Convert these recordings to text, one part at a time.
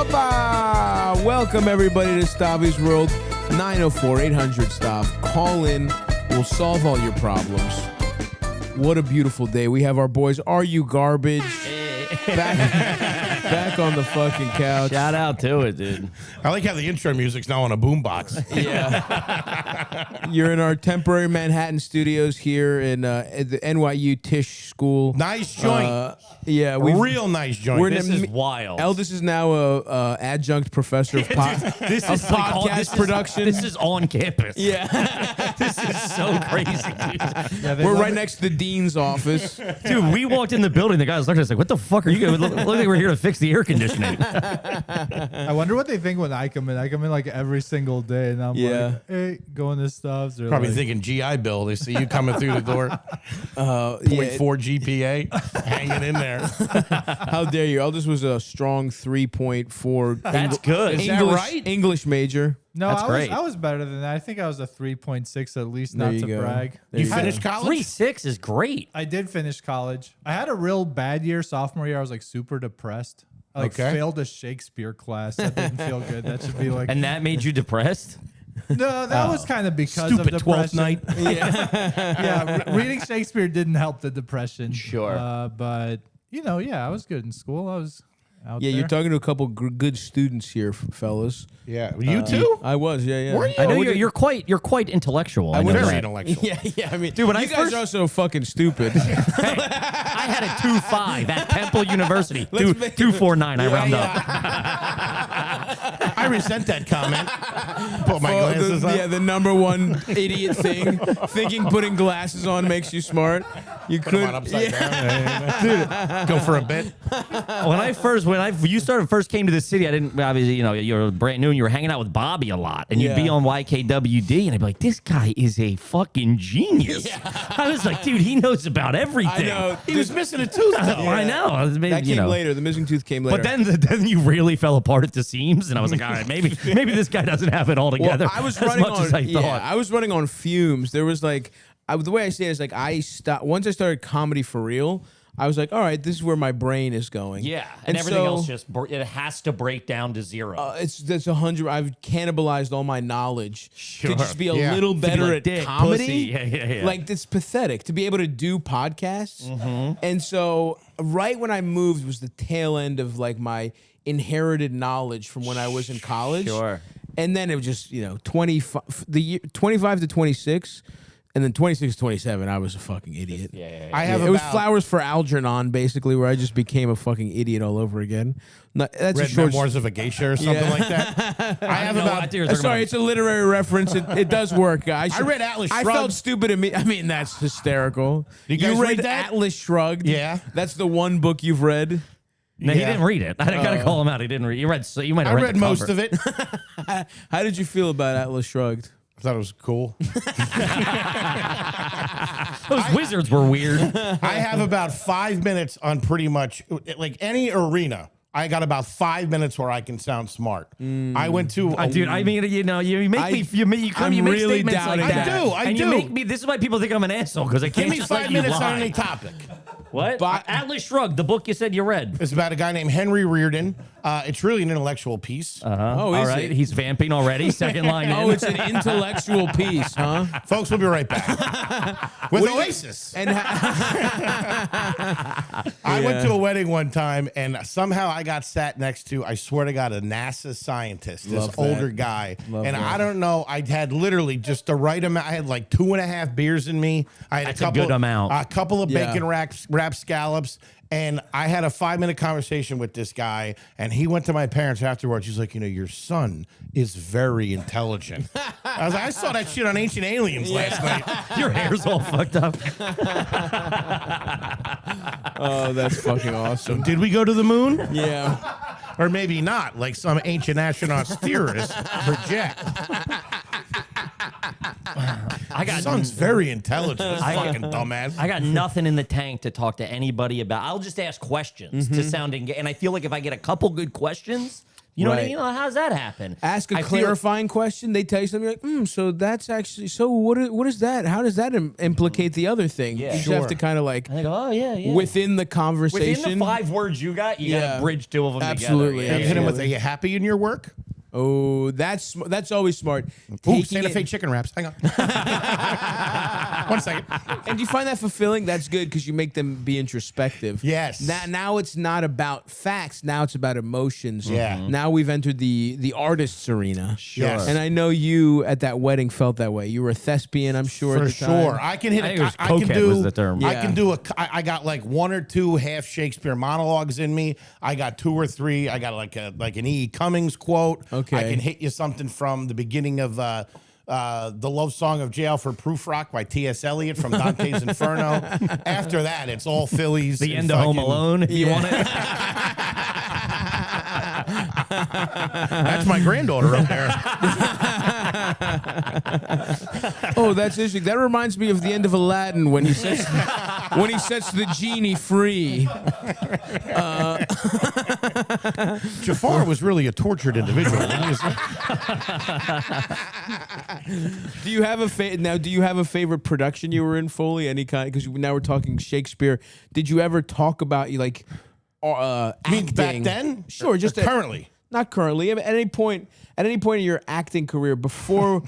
Opa! Welcome everybody to Stavvy's World. 904-800-STAV. Call in. We'll solve all your problems. What a beautiful day. We have our boys, Are You Garbage? Back on the fucking couch. Shout out to it, dude. I like how the intro music's now on a boombox. Yeah. You're in our temporary Manhattan studios here in at the NYU Tisch School. Nice joint. Yeah, real nice joint. This is wild. Eldest is now a adjunct professor of, This is podcast production. This is on campus. Yeah. This is so crazy, dude. Yeah, We're right next to the dean's office. Dude, we walked in the building. The guy was looking at us like, "What the fuck are you guys? Look like we're here to fix the air conditioning." I wonder what they think when I come in. I come in like every single day, and I'm like, "Hey, going to stuff." Probably like, thinking GI Bill. They see you coming through the door. 0.4 GPA, hanging in there. How dare you? Eldest was a strong 3.4. That's good. Is that English, right? English major. No, That's I great. was better than that. I think I was a 3.6 at least, There not you to go. brag. There You go. finished college? 3.6 is great. I did finish college. I had a real bad year sophomore year. I was like super depressed. I Okay. failed a Shakespeare class. That didn't feel good. That should be like And that made you depressed? no, that was kind of because Stupid of 12th depression. night. Yeah, reading Shakespeare didn't help the depression. Sure. But I was good in school. I was out Yeah, there. you're talking to a couple good students here, fellas. Yeah. You too? I was, yeah. Were you? I know you're quite intellectual. I know Very that. intellectual. Yeah. I mean, Dude, when you I guys first- are so fucking stupid. Hey, I had a 2.5 at Temple University. Let's make- 2.49. I round up. I resent that comment. Put my glasses on. Yeah, the number one idiot thing. Thinking putting glasses on makes you smart. You Put them could on upside down. Go for a bit. When you first came to the city, I didn't obviously you were brand new and you were hanging out with Bobby a lot, and you'd be Yeah. on YKWd, and I'd be like, this guy is a fucking genius. I was like, dude, he knows about everything. I know. He was missing a tooth, though. I know. That came later. The missing tooth came later. But then you really fell apart at the seams, and I was like, all right, maybe this guy doesn't have it all together. I was as running much on. as I thought. I was running on fumes. There was like, the way I say it is like I stopped once I started comedy for real. I was like, all right, this is where my brain is going. Yeah, and everything so, else it has to break down to zero. That's 100. I've cannibalized all my knowledge to just be a Yeah. little be better like at dick, comedy. pussy. Yeah. Like it's pathetic to be able to do podcasts. And so right when I moved was the tail end of like my inherited knowledge from when I was in college. Sure. And then it was just 25 to 26. And then 26 to 27, I was a fucking idiot. Yeah. I have It was about flowers for Algernon, basically, where I just became a fucking idiot all over again. That's a read short. Memoirs of a Geisha or something Yeah. like that. I have about. Sorry, it's a literary reference. It does work, guys. I read Atlas I Shrugged. felt stupid. I mean, that's hysterical. You guys read read that? Atlas Shrugged? Yeah. That's the one book you've read? No, he Yeah. didn't read it. I gotta call him out. He didn't read. You read. So you might have I read the most cover. of it. How did you feel about Atlas Shrugged? I thought it was cool. Those wizards were weird. I have about 5 minutes on pretty much like any arena. I got about 5 minutes where I can sound smart. I went to Dude, I mean, you make I'm you make really statements like doubting that. that. I and do. you make me. This is why people think I'm an asshole because I Give can't me just 5 let you minutes on lie. any topic. What? But- Atlas Shrugged, the book you said you read. It's about a guy named Henry Reardon. It's really an intellectual piece. Oh, All is right, it? he's vamping already. Second line in. Oh, it's an intellectual piece, huh? Folks, we'll be right back. With Oasis. And I went to a wedding one time, and somehow I got sat next to, I swear to God, a NASA scientist, this Love that. older guy. Love and that. I don't know, I had literally just the right amount. I had like 2.5 beers in me. I had That's a a couple, good amount. A couple of Yeah. bacon wrapped scallops. And I had a 5-minute conversation with this guy, and he went to my parents afterwards. He's like, your son is very intelligent. I was like, I saw that shit on Ancient Aliens last night. Your hair's all fucked up. oh, that's fucking awesome. Did we go to the moon? Yeah. Or maybe not, like some ancient astronaut theorists project. I got Son's very intelligent. This fucking dumbass. I got nothing in the tank to talk to anybody about. I'll just ask questions to sound and I feel like if I get a couple good questions, You know what I Right. mean? How does that happen? Ask a I feel- clarifying question. They tell you something like, so that's actually, so what is that? How does that implicate the other thing? Yeah. You just have to kind of like, I go, oh yeah. within the conversation. Within the 5 words you got, you got Yeah. to bridge 2 of them Absolutely. together. You hit him with, are you happy in your work? Oh, that's always smart. Ooh, Taking Santa Fe it- chicken wraps. Hang on. 1 second. And do you find that fulfilling? That's good because you make them be introspective. Yes. Now it's not about facts. Now it's about emotions. Yeah. Mhm. Now we've entered the artist's arena. Yes. And I know you at that wedding felt that way. You were a thespian, I'm sure. For at the time. sure. I can hit I a think it was I can cokehead do was the term. I Yeah. can do I got like 1 or 2 half Shakespeare monologues in me. I got 2 or 3. I got like an E. Cummings quote. Okay. I can hit you something from the beginning of the love song of Jail for Proof Rock by T.S. Eliot from Dante's Inferno. After that, it's all Phillies. The and end of Home fucking- Alone, if you want it. That's my granddaughter up there. Oh, that's interesting. That reminds me of the end of Aladdin when he sets the genie free. Jafar was really a tortured individual. Do you have Do you have a favorite production you were in, Foley? Any kind? Because now we're talking Shakespeare. Did you ever talk about acting? mean back then? Sure, just currently. Not currently. At any point in your acting career before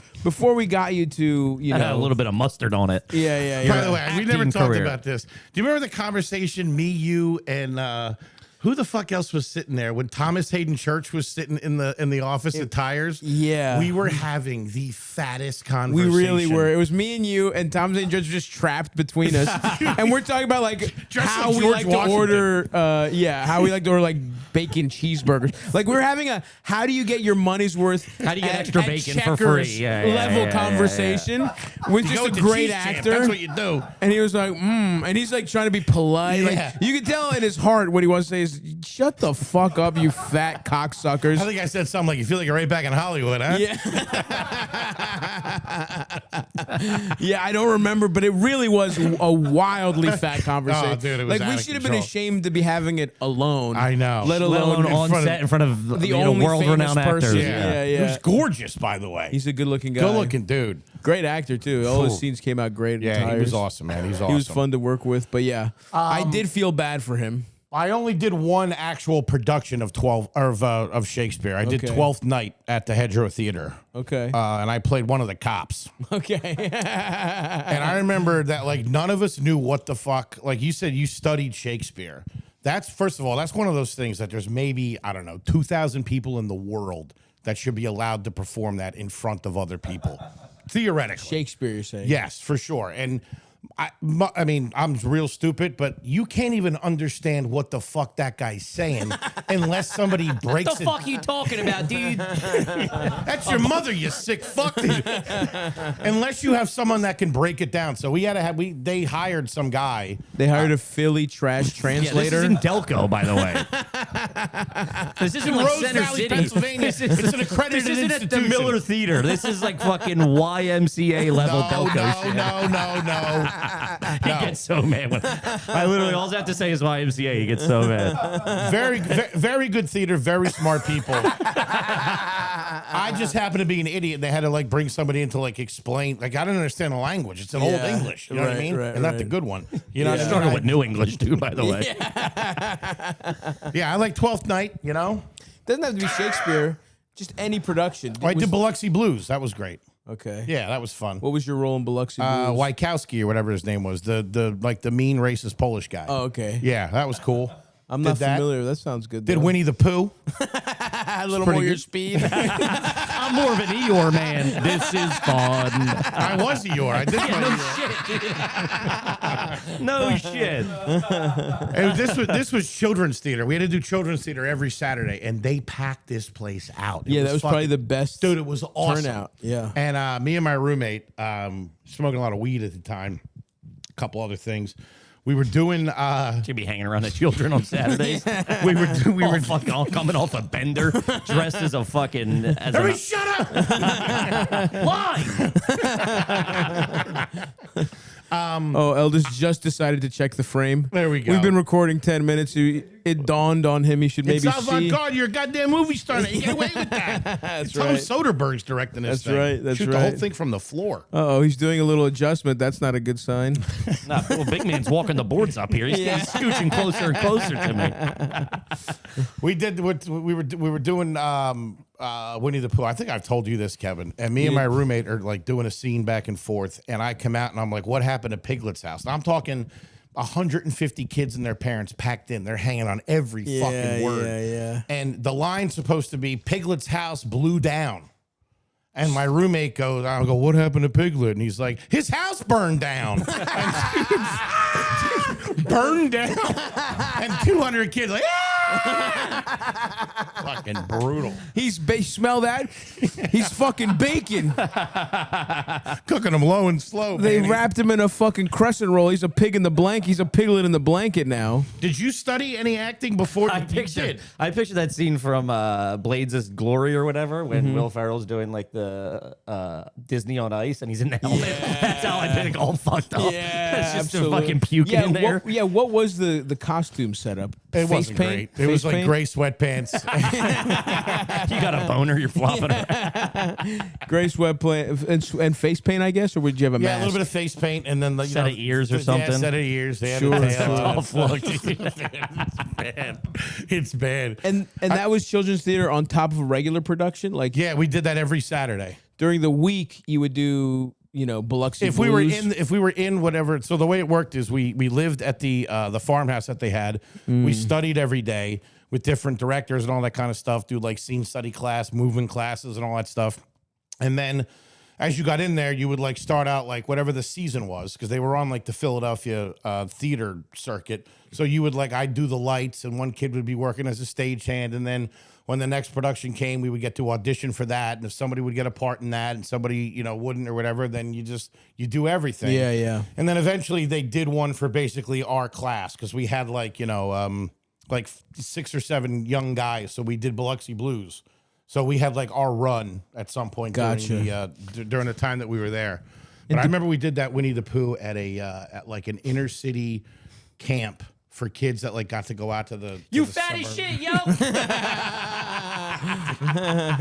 we got you to I had a little bit of mustard on it. Yeah. By the way, we never Acting talked career. about this. Do you remember the conversation, me, you, and who the fuck else was sitting there when Thomas Hayden Church was sitting in the office at Tires? Yeah. We were having the fattest We conversation. really were. It was me and you, and Tom St. George just trapped between us, and we're talking about like Just how like we George like Washington. to order. How we like to order like bacon cheeseburgers. Like we were having a how do you get your money's worth? How do you get at- extra at bacon for free? Checkers Yeah, level yeah. conversation with You just go a with the great cheese champ. actor. That's what you do. And he was like, and he's like trying to be polite. Yeah. Like you can tell in his heart what he wants to say is, "Shut the fuck up, you fat cocksuckers." I think I said something like, you feel like you're right back in Hollywood, huh? Yeah. Yeah, I don't remember, but it really was a wildly fat conversation. Oh, dude, it was like out we of should have been control. ashamed to be having it alone. I know. Let Let alone alone on front of- set in front of the only world-renowned famous person. actors. Yeah. He was gorgeous, by the way. He's a good-looking guy. good looking dude. Great actor too. All his Cool. scenes came out great. in Yeah, he was Tires. awesome, man. He's awesome. He was fun to work with, but yeah, I did feel bad for him. I only did one actual production of of Shakespeare. I did Okay. 12th Night at the Hedgerow Theater. Okay. And I played one of the cops. Okay. And I remember that like none of us knew what the fuck. Like you said, you studied Shakespeare. That's first of all, that's one of those things that there's maybe, I don't know, 2,000 people in the world that should be allowed to perform that in front of other people. Theoretically. Shakespeare, you're saying? Yes, for sure. And I mean, I'm real stupid, but you can't even understand what the fuck that guy's saying unless somebody breaks What the it. fuck are you talking about, dude? That's your mother, you sick fuck. Unless you have someone that can break it down. So they hired some guy. They hired a Philly trash Yeah, translator. this is in Delco, by the way. This isn't like Rose Center Valley, City. Pennsylvania. It's an accredited This isn't at the institution. Miller Theater. This is like fucking YMCA level Delco shit. No. He gets so mad when I literally all I have to say is YMCA. He gets so mad. Very good theater, very smart people. I just happened to be an idiot. They had to like bring somebody in to like explain. Like I don't understand the language. It's an old Yeah, English. You know what I right, mean? right, And not the right. good one. You know I what I mean? struggle with New English too, by the way. Yeah, I like 12th Night. You know, Doesn't have to be Shakespeare. Just any production. I did Biloxi Blues. That was great. Okay. Yeah, that was fun. What was your role in Biloxi Blues? Wykowski or whatever his name was, the mean racist Polish guy. Oh, okay. Yeah, that was cool. I'm Did not that. familiar. That sounds good. Did though. Winnie the Pooh? a little pretty more your good. speed? I'm more of an Eeyore man. This is fun. I was Eeyore. I did play No shit. And this was children's theater. We had to do children's theater every Saturday, and they packed this place out. It Yeah, that was probably fucking- the best. dude. It was awesome. turnout, yeah. And me and my roommate, smoking a lot of weed at the time, a couple other things. We were doing. Should be hanging around the children on Saturdays. We were fucking all coming off a bender, dressed as a fucking Everybody, shut up! line. Eldest just decided to check the frame. There we go. We've been recording 10 minutes. It dawned on him he should maybe It's avant-garde. You're a goddamn movie star. You get away with that. That's Tom right. Soderbergh's directing this thing. Right. That's Shoot right. the whole thing from the floor. Uh-oh, he's doing a little adjustment. That's not a good sign. Nah, well, big man's walking the boards up here. He's scooching closer and closer to me. We did what we were doing. Winnie the Pooh. I think I've told you this, Kevin. And me and my roommate are like doing a scene back and forth. And I come out and I'm like, "What happened to Piglet's house?" And I'm talking 150 kids and their parents packed in. They're hanging on every fucking word. Yeah. And the line's supposed to be Piglet's house blew down. And my roommate goes, I go, "What happened to Piglet?" And he's like, "His house burned down." Burned down. And 200 kids like, fucking brutal. Smell that? He's fucking bacon. Cooking them low and slow. They man. wrapped him in a fucking crescent roll. He's a pig in the blanket. He's a piglet in the blanket now. Did you study any acting before? I pictured that scene from Blades' Glory or whatever when Will Ferrell's doing like the Disney on Ice and he's in the helmet. That's how I think all fucked up. Yeah, it's just a fucking puking in there. What was the costume setup? It wasn't great. It was like gray sweatpants. You got a boner, you're flopping around. Gray sweatpants and face paint, I guess, or would you have a Yeah, mask? a little bit of face paint and then Set of ears or something. Yeah, set of ears. They had Sure, a sure. tail. Tough look. It's bad. It's bad. And that was children's theater on top of a regular production? Like Yeah, we did that every Saturday. during the week, you would do, Biloxi If Blues. we were in whatever, so the way it worked is we lived at the farmhouse that they had. We studied every day with different directors and all that kind of stuff. Do like scene study class, movement classes, and all that stuff. And then as you got in there, you would like start out like whatever the season was because they were on like the Philadelphia theater circuit. So you would like I'd do the lights, and one kid would be working as a stagehand, and then when the next production came, we would get to audition for that. And if somebody would get a part in that and somebody, wouldn't or whatever, then you do everything. Yeah. And then eventually they did one for basically our class because we had like 6 or 7 young guys. So we did Biloxi Blues. So we had like our run at some point during the time that we were there. But I remember we did that Winnie the Pooh at at like an inner city camp for kids that like got to go out to the Fat as shit, yo.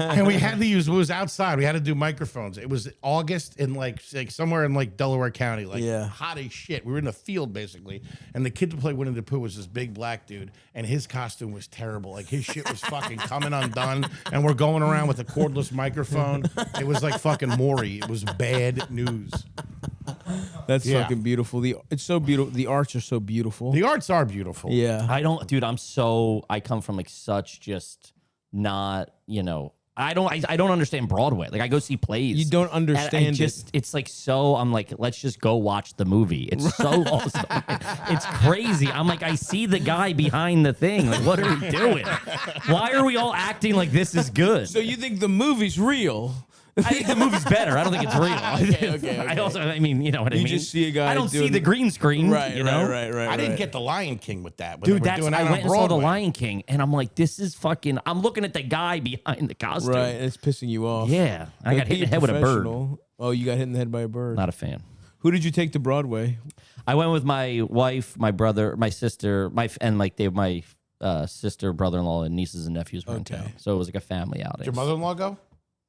and we had to use, it was outside. We had to do microphones. It was August in like somewhere in like Delaware County, like hot as shit. We were in the field basically. And the kid to play Winnie the Pooh was this big black dude. And his costume was terrible. Like his shit was fucking coming undone. And we're going around with a cordless microphone. It was like fucking Maury. It was bad news. That's fucking beautiful. It's so beautiful. The arts are so beautiful. The arts are beautiful. Yeah. I come from like such just not, I don't understand Broadway. Like I go see plays. You don't understand it. It's like so. I'm like, let's just go watch the movie. It's so awesome. It's crazy. I'm like, I see the guy behind the thing. Like, what are we doing? Why are we all acting like this is good? So you think the movie's real? I think the movie's better. I don't think it's real. Okay. I mean, you know what I mean? You just see a guy I don't see doing the green screen. Right. I didn't get The Lion King with that. When Dude, they were doing I that went on and saw The Broadway. Lion King, and I'm like, this is fucking. I'm looking at the guy behind the costume. Right, and it's pissing you off. Yeah, I got hit in the head with a bird. Professional. Oh, you got hit in the head by a bird. Not a fan. Who did you take to Broadway? I went with my wife, my brother, my sister, my sister, brother-in-law, and nieces and nephews were in town. So it was like a family outing. Did your mother-in-law go?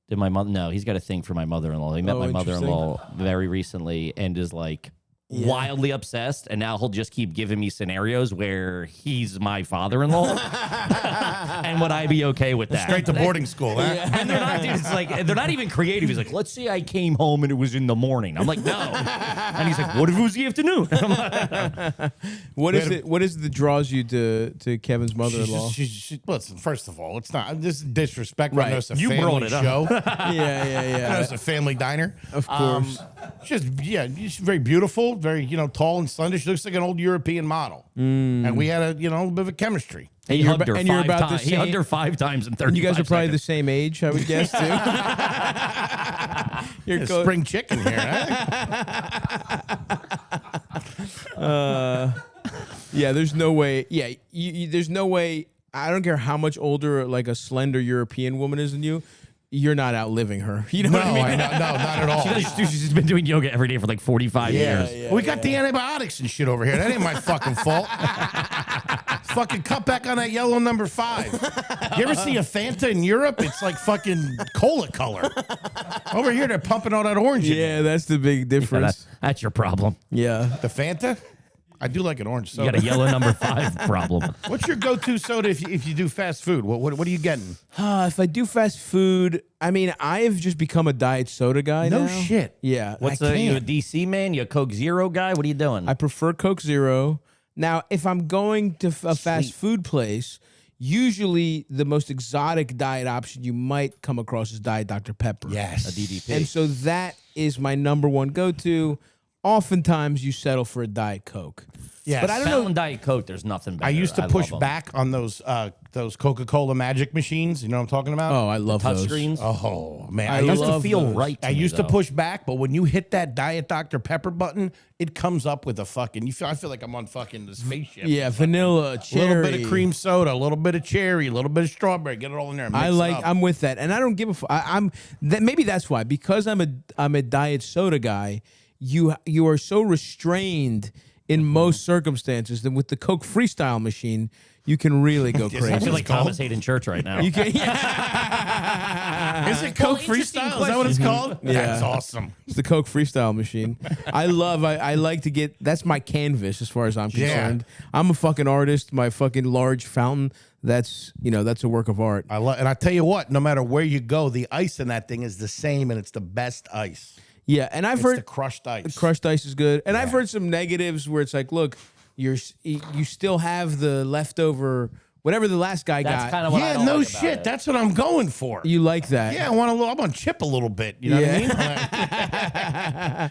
Did my mother? No, he's got a thing for my mother-in-law. He met my interesting. mother-in-law very recently and is like wildly obsessed. And now he'll just keep giving me scenarios where he's my father-in-law. And would I be okay with that? Straight to boarding school, huh? And they're not, dude. It's like they're not even creative. He's like, let's say I came home and it was in the morning. I'm like, no. And he's like, what if it was the afternoon? What is it? What is it that draws you to Kevin's mother-in-law? Listen, first of all, it's not this is disrespect. Right. I know it's a You family brought it up. show. Yeah. I know it's a family diner. Of course. She's very beautiful, very tall and slender. She looks like an old European model. And we had a little bit of a chemistry. He hugged her and you're 5 about the times. He same- hugged her 5 times in 30 You guys are probably the same age, I would guess, too. You're Spring chicken here, huh? Yeah, there's no way. Yeah, there's no way. I don't care how much older, like a slender European woman is than you. you're not outliving her. You know No, what I mean? no, not at all. She's been doing yoga every day for like 45 years. We got the antibiotics and shit over here. That ain't my fucking fault. Fucking cut back on that yellow number 5. You ever see a Fanta in Europe? It's like fucking cola color. Over here, they're pumping all that orange in Yeah, that's the big difference. That's your problem. Yeah. The Fanta? I do like an orange You soda. got a yellow number 5 problem. What's your go-to soda if you do fast food? What are you getting? If I do fast food, I mean, I've just become a diet soda guy now. No shit. Yeah. What's I you a can't. DC man? You a Coke Zero guy? What are you doing? I prefer Coke Zero. Now, if I'm going to a fast food place, usually the most exotic diet option you might come across is Diet Dr. Pepper. Yes. a DDP. And so that is my number one go-to. Oftentimes you settle for a Diet Coke. Yes. But I don't Fountain know. Diet Coke, there's nothing better. I used to love push 'em. back on those Coca-Cola magic machines. You know what I'm talking about? Oh, I love touch those. screens. Oh, man. I I used Doesn't love feel those. right. I used to push back, but when you hit that Diet Dr. Pepper button, it comes up with a fucking. I feel like I'm on fucking the spaceship. Yeah, vanilla, A cherry. little bit of cream soda, a little bit of cherry, a little bit of strawberry. Get it all in there. Mix it up. I'm with that, and I don't give a. I'm that maybe that's why, because I'm a diet soda guy. You are so restrained in most circumstances that with the Coke Freestyle machine, you can really go I crazy. feel like Thomas Hayden Church right now. You can, Is it Coke interesting Freestyle? Is that what it's called? Yeah. That's awesome. It's the Coke Freestyle machine. I like to get, that's my canvas as far as I'm Yeah. concerned. I'm a fucking artist. My fucking large fountain, that's a work of art. And I tell you what, no matter where you go, the ice in that thing is the same, and it's the best ice. Yeah, and I've It's the heard crushed ice. crushed ice is good. And I've heard some negatives where it's like, look, you still have the leftover, whatever the last guy That's got. kind of what I Yeah, don't no like about shit. it. That's what I'm going for. You like that? Yeah, I want to chip a little bit. You know what I mean?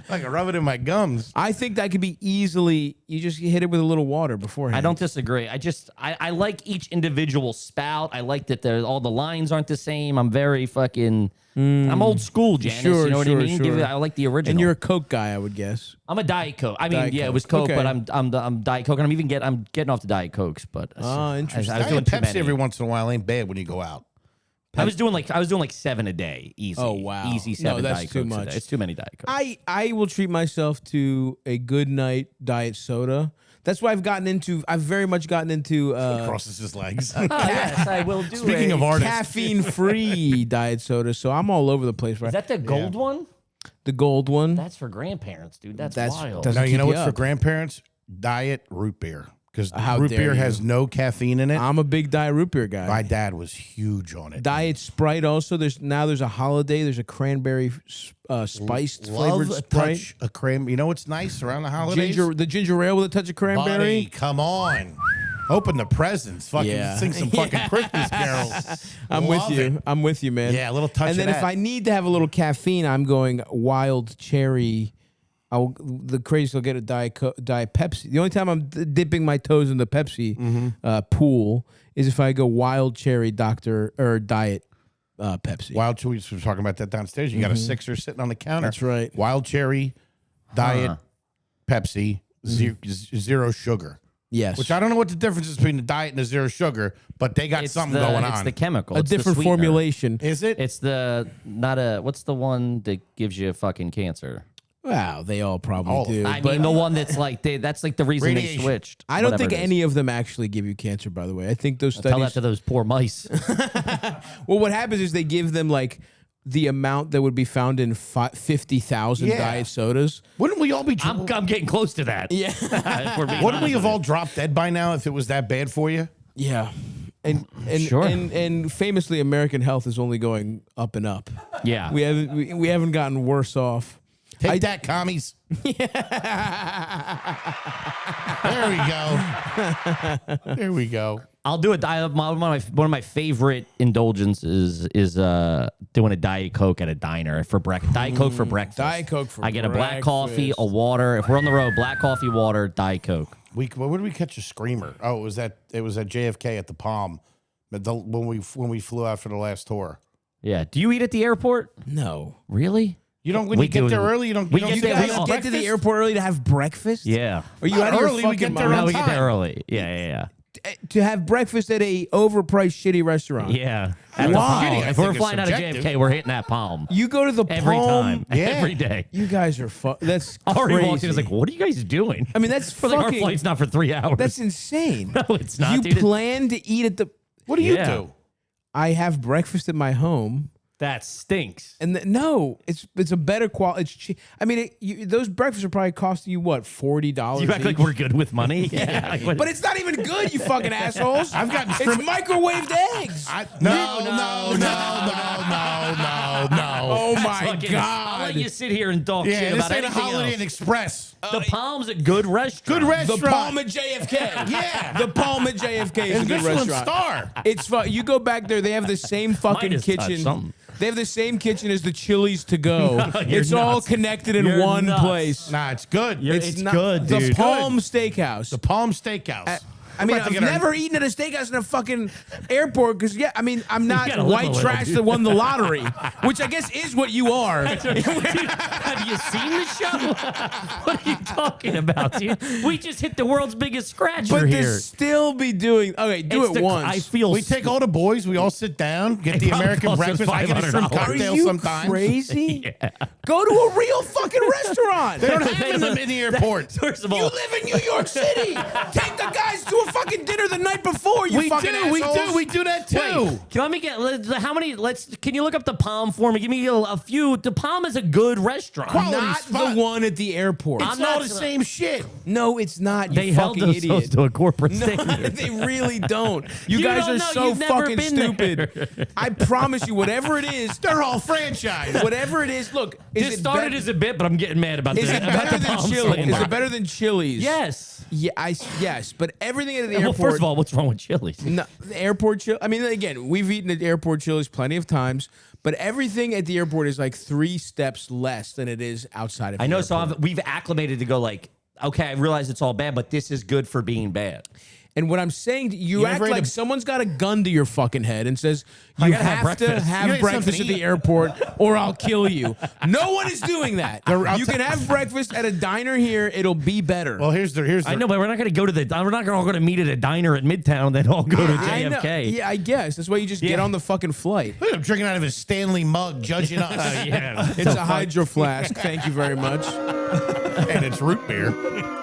Like I rub it in my gums. I think that could be easily. You just hit it with a little water beforehand. I don't disagree. I like each individual spout. I like that all the lines aren't the same. I'm very fucking. I'm old school, Janice. Sure, you know what I sure, mean? sure. I like the original. And you're a Coke guy, I would guess. I'm a Diet Coke. I mean, Diet yeah, Coke. it was Coke, Okay. but I'm Diet Coke, and I'm getting off the Diet Cokes. But Interesting. I was doing too Pepsi many. every once in a while ain't bad when you go out. I was doing like 7 a day, easy. Oh, wow. easy No, 7 that's Diet too Cokes a much. day. It's too many Diet Cokes. I will treat myself to a good night diet soda. That's why I've very much gotten into Crosses his legs. Yes, I will do. Speaking of artists, caffeine-free diet soda. So I'm all over the place. Right? Is that the gold one? The gold one? That's for grandparents, dude. That's wild. doesn't now you keep know what's for up. grandparents? Diet root beer, because How root dare beer you. has no caffeine in it. I'm a big diet root beer guy. My dad was huge on it. Diet Sprite also. There's a holiday. There's a cranberry spiced flavored Love a Sprite. touch of cream. You know what's nice around the holidays? The ginger ale with a touch of cranberry. Buddy, come on. Open the presents. Fucking Yeah. sing some fucking Christmas carols. I'm Love with you. it. I'm with you, man. Yeah, a little touch And of then if that. I need to have a little caffeine, I'm going wild cherry. The craziest I'll get a Diet Pepsi. The only time I'm dipping my toes in the Pepsi pool is if I go wild cherry Diet Pepsi. Wild cherry, we were talking about that downstairs. You got a sixer sitting on the counter. That's right. Wild cherry, diet, Pepsi, zero sugar. Yes. Which I don't know what the difference is between the diet and the zero sugar, but they got something going It's on. the chemical. a It's the different sweetener. formulation. Is it? It's what's the one that gives you fucking cancer? Wow, they all probably All of do. them. I but mean, the one that's like, that's like the reason Radiation. they switched. I don't Whatever think it is. any of them actually give you cancer, by the way. I think those Tell that studies. to those poor mice. Well, what happens is they give them like the amount that would be found in 50,000 Yeah. diet sodas. Wouldn't we all be? I'm getting close to that. Yeah. If we're being Wouldn't we honest have with all dropped dead by now if it was that bad for you? Yeah. And Sure. and famously American health is only going up and up. you. Yeah. We haven't gotten worse off. Take that, commies. There we go. There we go. I'll do it. One of my favorite indulgences is doing a Diet Coke at a diner for breakfast. Diet Coke for breakfast. Diet Coke for I get a black coffee, breakfast. a water. If we're on the road, black coffee, water, Diet Coke. Where did we catch a screamer? Oh, it was at JFK at the Palm, but when we flew out for the last tour. Yeah. Do you eat at the airport? No. Really? You don't when We you get do. there early. You don't. We you don't get You there- guys we all- get to the airport early to have breakfast? Yeah. Are you Not out of your early, we fucking get there mind? on No, we get time. there early. Yeah. to have breakfast at a overpriced shitty restaurant. Yeah. Why? Palm. I If think we're it's flying out of subjective. JFK, we're hitting that Palm. You go to the Every Palm. time. Every day. You guys are that's Already crazy. walked in. I was like, what are you guys doing? I mean, that's We're like, our fucking. flight's not for 3 hours. That's insane. No, it's not, You dude. plan to eat at the. What do you Yeah. do? I have breakfast at my home. That stinks. And no, it's a better quality. It's cheap. I mean, those breakfasts are probably costing you what, $40? You act like we're good with money? Yeah. Like, what- But it's not even good, you fucking assholes. I've gotten it's microwaved eggs. No. Oh my Fucking- I'll let god. you sit here and talk Yeah, shit this about ain't a anything Holiday else. Inn Express. The Palm's a good restaurant. Good restaurant. The Palm at JFK. Yeah. The Palm at JFK is And a good Michelin restaurant. star. It's fun. You go back there, they have the same fucking Midas touched kitchen. something. They have the same kitchen as the Chili's to go. you're It's all nuts. connected in You're one nuts. place. Nah, it's good. It's not- good, The dude. Palm Steakhouse. The Palm Steakhouse. I mean, about to I've get our- never eaten at a steakhouse in a fucking airport because, yeah, I mean, I'm not gotta live a white little, trash dude. that won the lottery, which I guess is what you are. Dude, have you seen the show? What are you talking about, dude? We just hit the world's biggest scratcher But to here. still be doing, okay, do It's it once. I feel We take all the boys, we all sit down, get the probably American costs us breakfast. I get a shrimp $500. Are cocktail you sometimes. crazy? Go to a real fucking restaurant. They don't have them in the airport. First of You all, live in New York City. Take the guys to a fucking dinner the night before. You We fucking assholes. we do that too. wait, let me get how many? Can you look up the Palm for me? Give me a few. The Palm is a good restaurant. Quality Not spot. the one at the airport. It's I'm all not the gonna- same shit. No, it's not. You They held fucking themselves idiot. to a corporate No, standard. they really don't. You, You guys don't are know. so You've never fucking been stupid. I promise you, whatever it is, They're all franchise. whatever it is. Look, is This it started bet- as a bit, but I'm getting mad about Is the it about better the than Palm Chili's? slander. Is it better than Chili's? Yes. Yeah, yes, but everything at the Well, airport. first of all, what's wrong with Chili's? No, the airport chill. I mean, again, we've eaten at airport Chili's plenty of times, but everything at the airport is like 3 steps less than it is outside of. I the know. So airport. we've acclimated to go like, okay, I realize it's all bad, but this is good for being bad. And what I'm saying, you You act ever ate like a- someone got a gun to your fucking head and says I you gotta have have to breakfast. You have ate breakfast something at to the eat. airport or I'll kill you. No one is doing that. I'll You can have breakfast at a diner here; it'll be better. Well, here's the I know, but we're not going to go to the. We're not all going to meet at a diner at Midtown. Then all go to I know. JFK. Yeah, I guess that's why you just get Yeah. on the fucking flight. Look, I'm drinking out of his Stanley mug, judging us. Yeah. It's a hydro flask. Thank you very much. And it's root beer.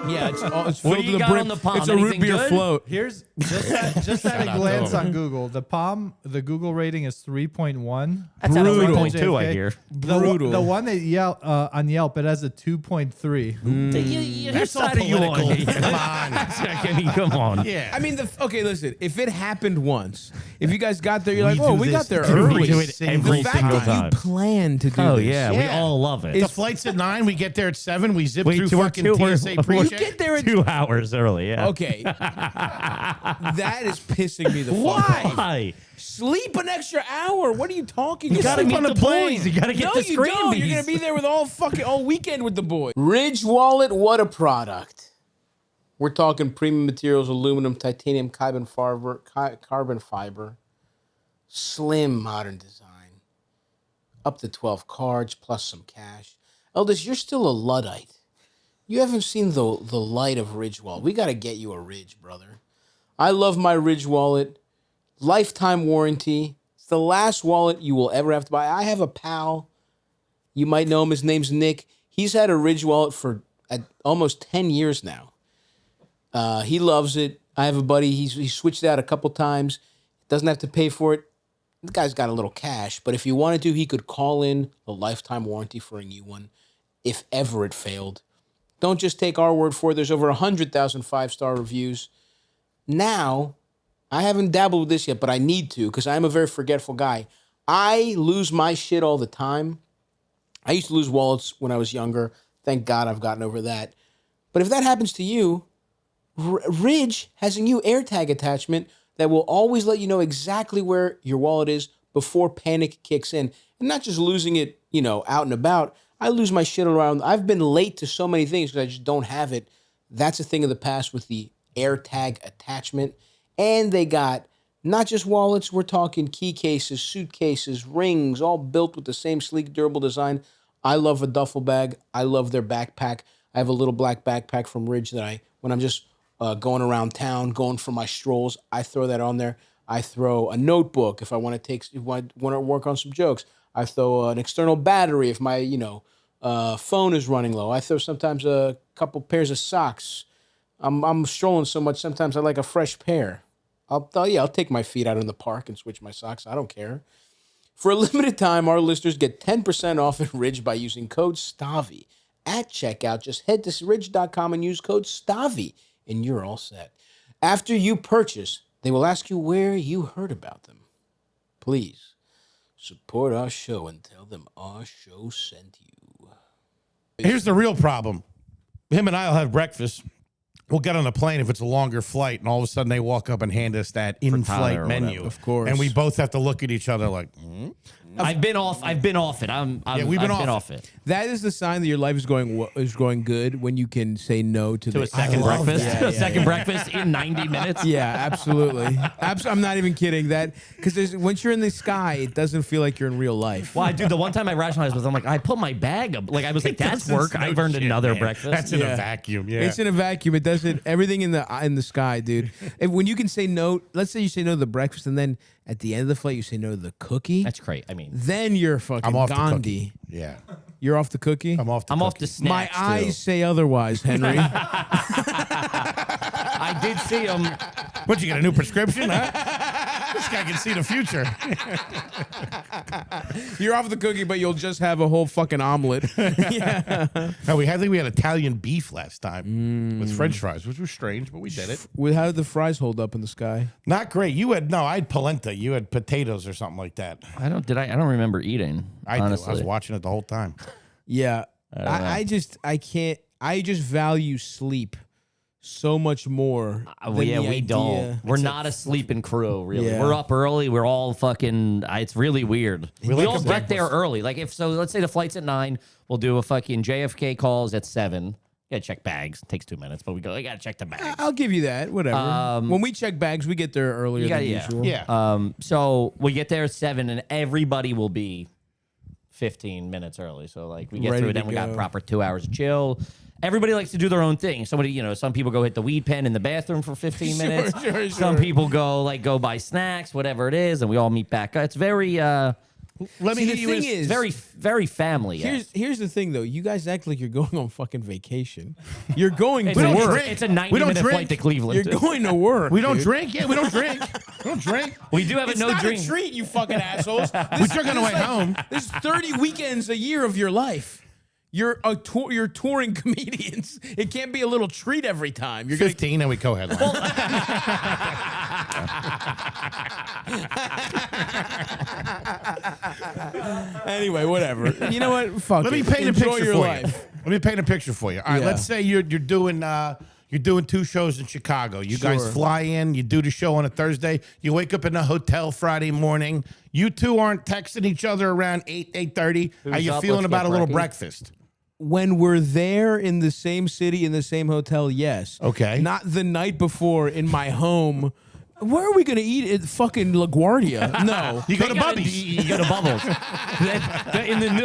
Yeah, it's What filled do to you the got brim. on the Palm? It's a root Anything beer good? float. Here's just at a out glance to on Google. The Palm, the Google rating is 3.1. That's out of Brutal. 3.2, I JFK. hear. Brutal. The one that on Yelp, it has a 2.3. Whose That's all side are you on? political. Come on. I mean, come on. Yeah. I mean, okay, listen. If it happened once, if you guys got there, you're like, We oh, do we this got there every early. do it every The fact single that time. you plan to do Oh this. yeah, we Yeah. all love it. The flight's at 9. We get there at 7. We zip Wait, through we're fucking we're- TSA we're- pre-check. You get there at 2 hours early. Yeah. okay. That is pissing me the fuck off. Why? Sleep an extra hour. What are you talking You about? gotta meet on the the plane. boys. You gotta get no, the you screen don't. You're bees. gonna be there with all weekend with the boys. Ridge Wallet, what a product. We're talking premium materials, aluminum, titanium, carbon fiber, slim modern design, up to 12 cards plus some cash. Eldest, you're still a Luddite. You haven't seen the light of Ridge Wallet. We got to get you a Ridge, brother. I love my Ridge Wallet. Lifetime warranty. It's the last wallet you will ever have to buy. I have a pal. You might know him. His name's Nick. He's had a Ridge Wallet for almost 10 years now. He loves it. I have a buddy. He's switched out a couple times. Doesn't have to pay for it. The guy's got a little cash, but if he wanted to, he could call in a lifetime warranty for a new one if ever it failed. Don't just take our word for it. There's over 100,000 5-star reviews. Now, I haven't dabbled with this yet, but I need to because I'm a very forgetful guy. I lose my shit all the time. I used to lose wallets when I was younger. Thank God I've gotten over that. But if that happens to you, Ridge has a new AirTag attachment that will always let you know exactly where your wallet is before panic kicks in. And not just losing it, out and about. I lose my shit around. I've been late to so many things because I just don't have it. That's a thing of the past with the AirTag attachment. And they got not just wallets, we're talking key cases, suitcases, rings, all built with the same sleek, durable design. I love a duffel bag. I love their backpack. I have a little black backpack from Ridge that when I'm just going around town, going for my strolls. I throw that on there. I throw a notebook if I want to want to work on some jokes. I throw an external battery if my phone is running low. I throw sometimes a couple pairs of socks. I'm strolling so much. Sometimes I like a fresh pair. I'll take my feet out in the park and switch my socks. I don't care. For a limited time, our listeners get 10% off at Ridge by using code Stavvy at checkout. Just head to ridge.com and use code Stavvy, and you're all set. After you purchase, they will ask you where you heard about them. Please support our show and tell them our show sent you. Here's the real problem. Him and I will have breakfast. We'll get on a plane if it's a longer flight, and all of a sudden they walk up and hand us that in-flight menu. whatever. Of course. And we both have to look at each other like, I've been off it. I've been off it. That is the sign that your life is going good when you can say no to A second love breakfast. that. To a second breakfast in 90 minutes. Yeah, absolutely. I'm not even kidding. That because once you're in the sky, it doesn't feel like you're in real life. Well, dude, the one time I rationalized was, I'm like, I put my bag up. Like, I was like, that's work. I've earned another breakfast. That's in a vacuum. Yeah. It's in a vacuum. It doesn't. Everything in the sky, dude. And when you can say no, let's say you say no to the breakfast, and then at the end of the flight you say no to the cookie. That's great. I mean, then you're fucking I'm off the Gandhi. cookie. Yeah. You're off the cookie. I'm off the the cookie. My snacks. eyes too. say otherwise, Henry. I did see them. What, you get a new prescription, huh? This guy can see the future. You're off the cookie, but you'll just have a whole fucking omelet. Yeah. No, I think we had Italian beef last time with French fries, which was strange, but we did it. How did the fries hold up in the sky? Not great. I had polenta. You had potatoes or something like that. I don't remember eating. I do. honestly. I was watching it the whole time. Yeah. I just value sleep so much more. Well, yeah, we don't. We're not a sleeping crew, really. Yeah. We're up early. We're all fucking. It's really weird. We like all a get there breakfast. early. Like let's say the flight's at 9. We'll do a fucking JFK calls at 7. Gotta check bags. It takes 2 minutes, but we go. I gotta check the bags. I'll give you that. Whatever. When we check bags, we get there earlier than usual. Yeah. So we get there at 7, and everybody will be 15 minutes early. So like we get Ready through it, to then we got go. proper 2 hours of chill. Everybody likes to do their own thing. Some people go hit the weed pen in the bathroom for 15 minutes. Sure. Some people go buy snacks, whatever it is, and we all meet back. It's very Let me See, hit the you thing with is, very, very family. here's the thing, though. You guys act like you're going on fucking vacation. You're going It's, to a, work. it's a We 90-minute don't flight to Cleveland. You're going to work. we don't dude. drink. Yeah, we don't drink. We don't drink. We do have It's a no not drink. a treat, you fucking assholes. We took on the way home. There's 30 weekends a year of your life. You're touring comedians. It can't be a little treat every time. You're 15 and we co-headline. anyway, whatever. You know what? Fuck. Let me it. paint a Enjoy picture your for life. you. Let me paint a picture for you. All right, Yeah. let's say you're doing 2 shows in Chicago. You guys Sure. fly in, you do the show on a Thursday, you wake up in a hotel Friday morning. You two aren't texting each other around 8:30. How you up? feeling Let's about get a little brekkie. breakfast? When we're there in the same city, in the same hotel, yes. Okay. Not the night before in my home. Where are we going to eat at fucking LaGuardia? No. You go to Bubby's. You go to Bubbles.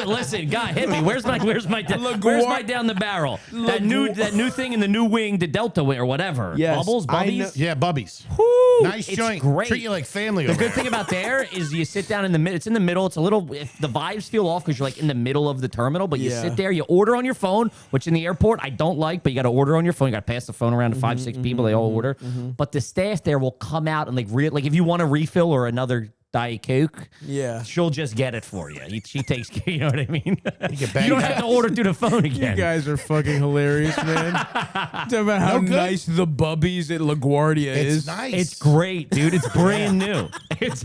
Listen, guy, hit me. Where's my down the barrel? That new thing in the new wing, the Delta wing or whatever. Yes, Bubbles, I know- Bubbies. Yeah, Bubby's. Woo, Nice it's joint. Great. Treat you like family. The over good there. thing about there is you sit down in the middle. It's in the middle. It's a little. If the vibes feel off because you're like in the middle of the terminal, but you Yeah. sit there, you order on your phone, which in the airport I don't like, but you got to order on your phone. You got to pass the phone around to 5-6 people. They all order, but the staff there will come out and like if you want a refill or another Diet Coke, Yeah. she'll just get it for you. She takes care. You know what I mean? get You don't have to order through the phone You again. guys are fucking hilarious, man. Talk about how No good. nice the Bubbies at LaGuardia It's is. nice. It's great, dude. It's brand new.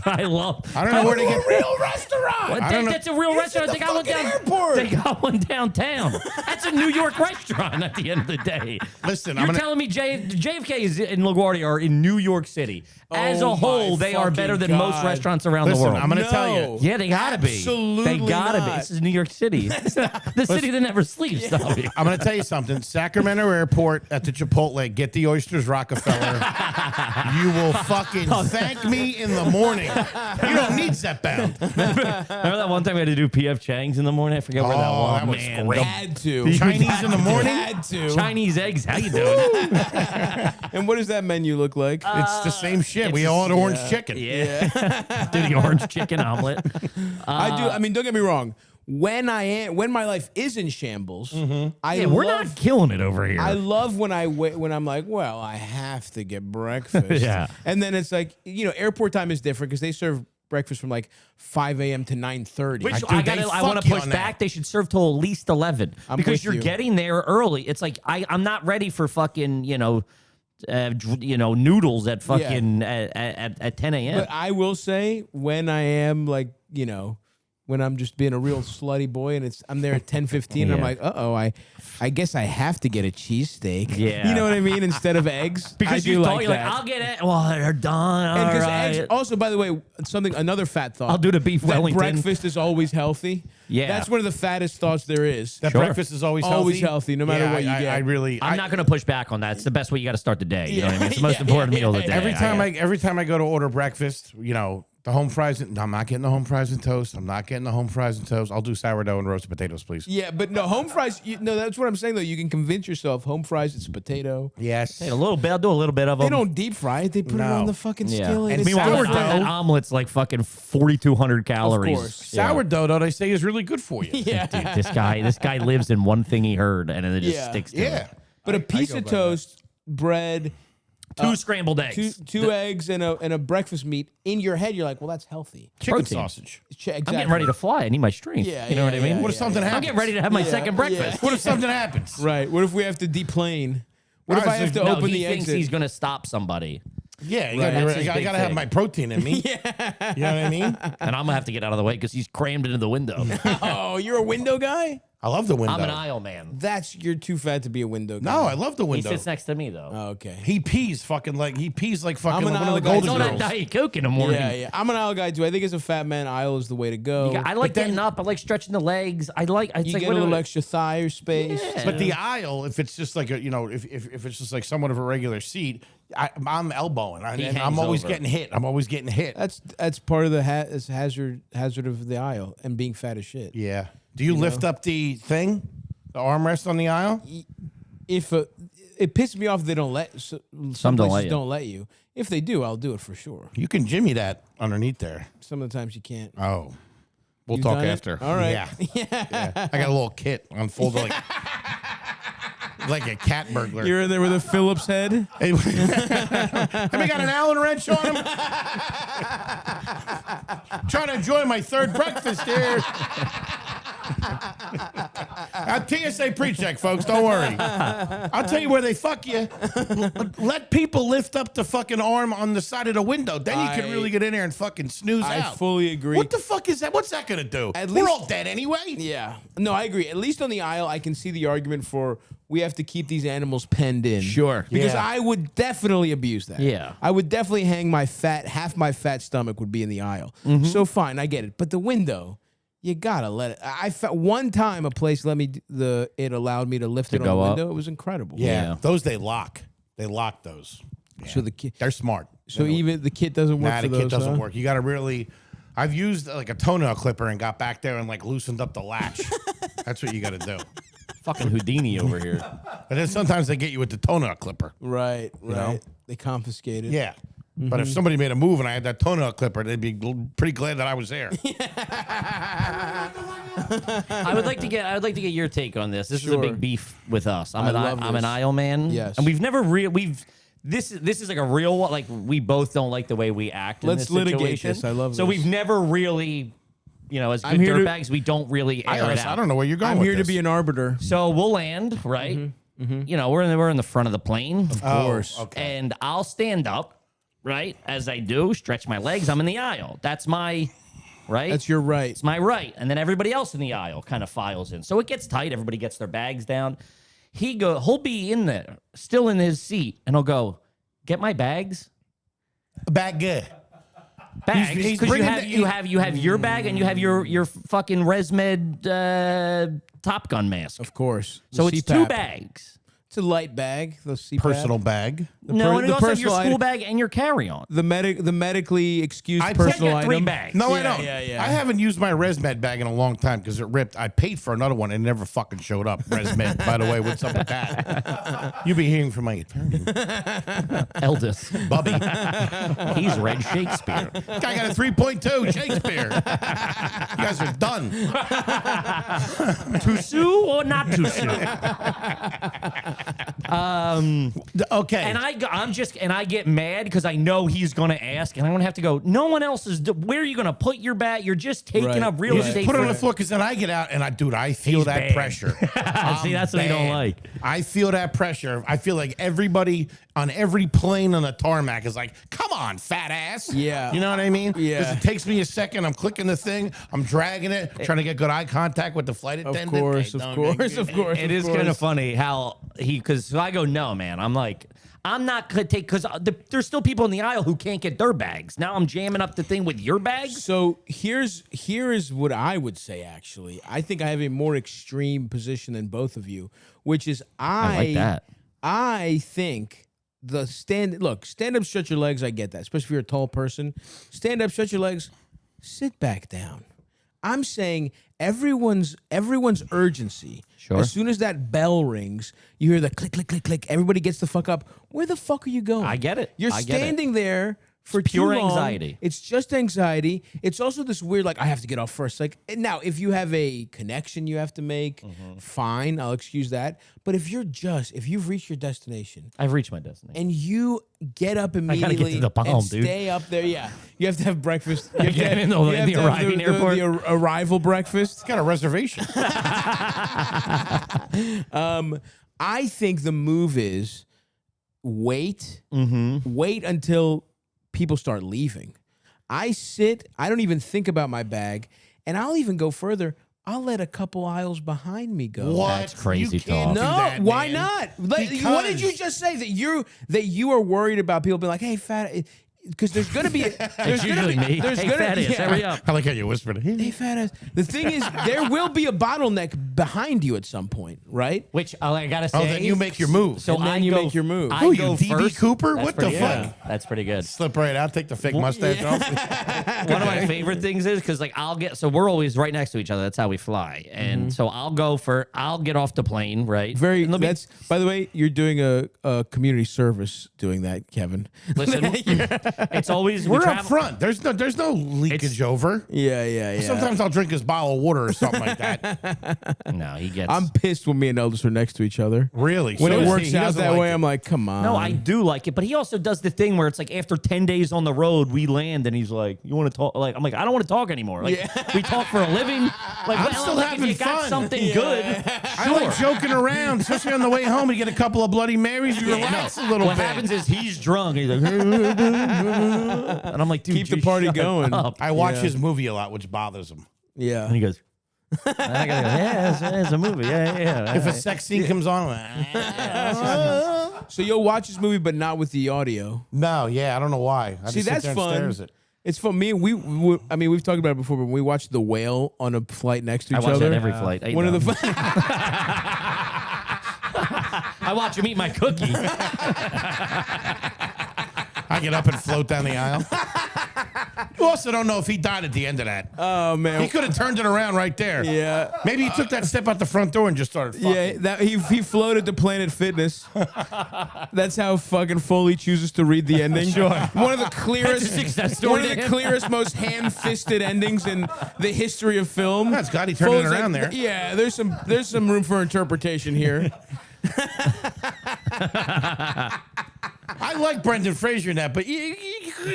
I love. I don't know where to get real restaurant. What, I don't know. that's a real restaurant. at They the got one fucking down. airport. They got one downtown. That's a New York restaurant. At the end of the day, Listen, you're I'm gonna- telling me JFK is in LaGuardia are in New York City. As Oh a whole, my they are better fucking than most God. restaurants restaurants around the Listen, world. I'm going to tell you. Yeah, they gotta be. Absolutely They gotta be. not. This is New York City. The city that never sleeps. Stavvy. I'm going to tell you something. Sacramento Airport at the Chipotle, get the oysters Rockefeller. You will fucking thank me in the morning. You don't need Zepbound. Remember that one time we had to do PF Chang's in the morning? I forget where that was. that was Man, great. Had to. Chinese in the morning? Had to. Chinese eggs. How you doing? And what does that menu look like? It's the same shit. We it's- all had orange chicken. Yeah. Do the orange chicken omelet. I do. I mean, don't get me wrong. When my life is in shambles, Yeah, we're not killing it over here. I love when I'm like, well, I have to get breakfast. Yeah. And then it's like, airport time is different because they serve breakfast from like 5 a.m. to 9:30. Which Dude, I want fuck to you push on back. that. They should serve till at least 11 I'm because with you're you. getting there early. It's like I'm not ready for fucking noodles at fucking at 10 a.m. But I will say when I am like, when I'm just being a real slutty boy and I'm there at 10:15, I'm Yeah. like, I guess I have to get a cheesesteak. Yeah. You know what I mean? Instead of eggs. Because I you do thought you're like, that. I'll get it. Well, they're done. And All because right. eggs, also, by the way, another fat thought. I'll do the beef that Wellington. breakfast is always healthy. Yeah. That's one of the fattest thoughts there is. That Sure. breakfast is always Healthy, no matter what you get. I really. I'm not going to push back on that. It's the best way you got to start the day. You know what I mean? It's the most Yeah, important yeah, meal of the yeah. day. Every time I go to order breakfast, the home fries. I'm not getting the home fries and toast. I'm not getting the home fries and toast. I'll do sourdough and roasted potatoes, please. Yeah, but no, home fries, that's what I'm saying, though. You can convince yourself home fries, it's a potato. Yes. Hey, a little bit. I'll do a little bit of them. They don't deep fry it. They put it No. on the fucking Yeah. skillet. And It's Meanwhile, sourdough. that omelet's like fucking 4,200 calories. course. Yeah. Sourdough, though, they say is really good for you. Yeah. Dude, this guy lives in one thing he heard, and it just Yeah. sticks to Yeah. it. But a piece go of by toast, bread, Two scrambled eggs. two eggs, and a breakfast meat, in your head, you're like, well, that's healthy. Chicken Protein. sausage. Exactly. I'm getting ready to fly. I need my strength. Yeah, you know what I mean? yeah, What if something I'm happens? getting ready to have my second breakfast. What if something happens? Right. What if we have to deplane? What if Alright, I have so to No, open he the thinks exit? he's going to stop somebody, Yeah, you Right. gotta, That's his I big gotta have thing. my protein in me. You know what I mean? and I'm gonna have to get out of the way because he's crammed into the window. Oh, you're a window guy? I love the window. I'm an aisle man. You're too fat to be a window guy. No, I love the He window. sits next to me though. Oh, okay. He pees like fucking I'm like an one of aisle the guy. Golden Don't have Girls. Diet Coke in the morning. Yeah. I'm an aisle guy too. I think as a fat man, aisle is the way to go. I like But then- getting up. I like stretching the legs. It's You like get a what little do- extra thigh or space. Yeah. But the aisle, if it's just like if it's just like somewhat of a regular seat, I'm elbowing, and hangs I'm always over. getting hit. I'm always getting hit. That's part of the hazard of the aisle and being fat as shit. Yeah. Do you lift up the thing, the armrest on the aisle? If it pisses me off, they don't let some don't places let you. don't let you. If they do, I'll do it for sure. You can jimmy that underneath there. Some of the times you can't. Oh, we'll You've talk done it? after. All right. Yeah. I got a little kit unfolded like a cat burglar. You're in there with a Phillips head. Hey, have we got an Allen wrench on him? Trying to enjoy my third breakfast here. TSA pre-check, folks. Don't worry. I'll tell you where they fuck you. Let people lift up the fucking arm on the side of the window. Then you can really get in there and fucking snooze I out. fully agree. What the fuck is that? What's that going to do? At We're least- all dead anyway. Yeah. No, I agree. At least on the aisle, I can see the argument for we have to keep these animals penned in. Sure. Because Yeah. I would definitely abuse that. Yeah. I would definitely hang half my fat stomach would be in the aisle. Mm-hmm. So fine, I get it. But the window, you gotta let it. One time a place it allowed me to lift it on go the up? window. It was incredible. Yeah. Those they lock. They lock those. So the kid, They're smart. even the kit doesn't work Nah, for the those. kit doesn't huh? work. You got to really. I've used like a toenail clipper and got back there and like loosened up the latch. That's what you got to do. Fucking Houdini over here. But then sometimes they get you with the toenail clipper. Right. know? They confiscated. Yeah. But if somebody made a move and I had that toenail clipper, they'd be pretty glad that I was there. I would like to get your take on this. This is a Sure. big beef with us. I'm I love an this. aisle man. Yes. And this is like a real one. Like we both don't like the way we act in Let's this litigate situation. this. I love So this. we've never really, as I'm good here to- dirtbags, we don't really air it out. I don't know where you're going I'm with here to this. be an arbiter. So we'll land, right? We're in the front of the plane. Of course. Okay. And I'll stand up, right? As I do, stretch my legs. I'm in the aisle. That's my right. That's your right. It's my right. And then everybody else in the aisle kind of files in. So it gets tight. Everybody gets their bags down. He'll be in there, still in his seat, and he'll go, "Get my bags." Bag good. bags. He's Because bringing you have your bag and you have your fucking ResMed Top Gun mask. Of course. So The it's CPAP. 2 bags. It's a light bag. The CPAP. personal bag. No, and the you also have your personal school item- bag and your carry-on. The medically excused I personal got 3 item. bags. No, I Yeah, don't. yeah. I haven't used my ResMed bag in a long time because it ripped. I paid for another one and it never fucking showed up. ResMed, by the way, what's up with that? You be hearing from my attorney, Eldest. Bubby. He's read Shakespeare. Guy got a 3.2 Shakespeare. You guys are done. To sue or not to sue? Okay. And I get mad because I know he's going to ask, and I'm going to have to go. No one else is. Where are you going to put your bag? You're just taking Right. up real You estate. just put it on for- the floor because then I get out and I feel He's that bad. pressure. See, that's what I don't like. I feel that pressure. I feel like everybody on every plane on the tarmac is like, "Come on, fat ass." Yeah. You know what I mean? Yeah. Because it takes me a second. I'm clicking the thing. I'm dragging it, trying to get good eye contact with the flight attendant. Of course, Hey, of don't course, make of me- course. It is kind of funny how because so I go, no, man. I'm like, I'm not going to take, because there's still people in the aisle who can't get their bags. Now I'm jamming up the thing with your bags. So here is what I would say. Actually, I think I have a more extreme position than both of you, which is I like that. I think stand up, stretch your legs. I get that, especially if you're a tall person. Stand up, stretch your legs, sit back down. I'm saying everyone's urgency. Sure. As soon as that bell rings, you hear the click, click, click, click. Everybody gets the fuck up. Where the fuck are you going? I get it. You're I get it. standing there for pure too long. anxiety. It's just anxiety. It's also this weird, like, I have to get off first. Like, now, if you have a connection you have to make, fine, I'll excuse that. But if you've reached your destination I've reached my destination. and you get up gotta get immediately to the palm, and dude. stay up there, yeah. You have to have breakfast. You have to get have- in the you have to have arriving airport. The arrival breakfast. Got a reservation. I think the move is wait until people start leaving. I don't even think about my bag, and I'll even go further. I'll let a couple aisles behind me go. What? That's crazy You can't talk. do No, that, why man. not? What did you just say? That you are worried about people being like, "Hey, fat," because there's gonna be It's usually me. Hey, fat ass, hurry up. I like how you whispered. Hey, fat ass. The thing is, there will be a bottleneck behind you at some point, right? Which I gotta say, Oh, then you make your move. So And then I you go, make your move. I Who, you, go DB first. Cooper? That's What the pretty fuck? good. That's pretty good. Slip right out, take the fake mustache off. One of my favorite things is because so we're always right next to each other. That's how we fly, and so I'll get off the plane, right? Very. And let me- That's by the way, you're doing a community service doing that, Kevin. listen. It's always We're we up travel- front. There's no leakage over. Yeah. Sometimes I'll drink his bottle of water or something like that. No, he gets. I'm pissed when me and Eldest are next to each other. Really? When So it is works he. He out doesn't that like way, it. I'm like, come on. No, I do like it, but he also does the thing where it's like after 10 days on the road, we land and he's like, "You want to talk?" Like I'm like, "I don't want to talk anymore." Like we talk for a living. Like I'm well, still like, having if you got fun. something good. I like joking around, especially on the way home. You get a couple of Bloody Marys, you relax a little What bit. happens is he's drunk. And he's like, and I'm like, dude, Keep the just party shut going. up. I watch Yeah. his movie a lot, which bothers him. Yeah. And he goes, and I gotta go, yeah, it's a movie. Yeah. If a sex scene comes on, So you'll watch this movie, but not with the audio. no, yeah, I don't know why. I See, just sit that's there and stare fun. at it. It's fun. I mean, we've talked about it before, but when we watched The Whale on a flight next to I each watch other, that every flight. one of the I watch him eat my cookie. I get up and float down the aisle. You also don't know if he died at the end of that. oh He man, could have turned it around right there. yeah. Maybe he took that step out the front door and just started fucking. Yeah, that he floated to Planet Fitness. That's how fucking Foley chooses to read the ending. Sure. One of the clearest, That's a success story one of to the him. clearest, most hand-fisted endings in the history of film. That's God, he turned it Foley's around there. Yeah, there's some room for interpretation here. I like Brendan Fraser in that, but you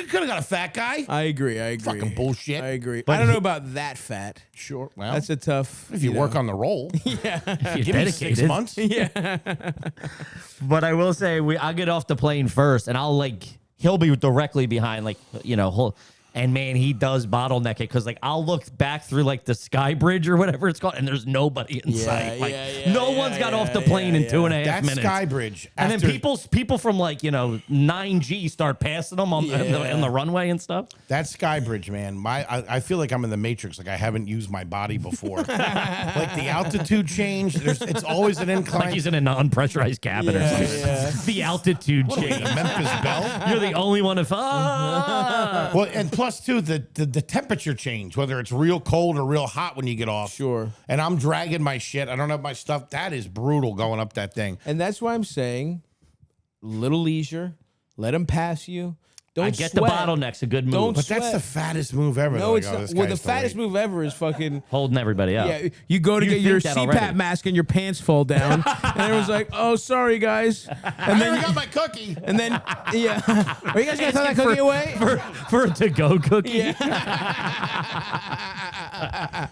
could have got a fat guy. I agree. Fucking bullshit. I agree. I don't know about that fat. Sure. Well, That's a tough. if you work on the roll. You're Give me 6 months. But I will say, I'll get off the plane first, and he'll be directly behind, And man, he does bottleneck it because like I'll look back through like the Sky Bridge or whatever it's called, and there's nobody in sight. Like no one's got off the plane in 2.5 That's minutes. Sky Bridge. And then people from like 9G start passing them on in the runway and stuff. That's Sky Bridge, man. I feel like I'm in the Matrix. Like I haven't used my body before. Like the altitude change. It's always an incline. Like he's in a non-pressurized cabin or something. The altitude change. Memphis Belle. You're the only one of Well, and plus too the temperature change, whether it's real cold or real hot when you get off. Sure. And I'm dragging my shit. I don't have my stuff. That is brutal going up that thing. And that's why I'm saying, little leisure, let them pass you. Don't I get sweat. the bottleneck's a good move. Don't But that's sweat. the fattest move ever. No, though. it's Like, oh, not. this Well, the guy's fattest late. move ever is fucking. Holding everybody up. Yeah, you go to You get your think that CPAP already. mask and your pants fall down, and everyone's like, "Oh, sorry, guys." And I got my cookie. and then, yeah, are you guys gonna throw that cookie away? For a to-go cookie.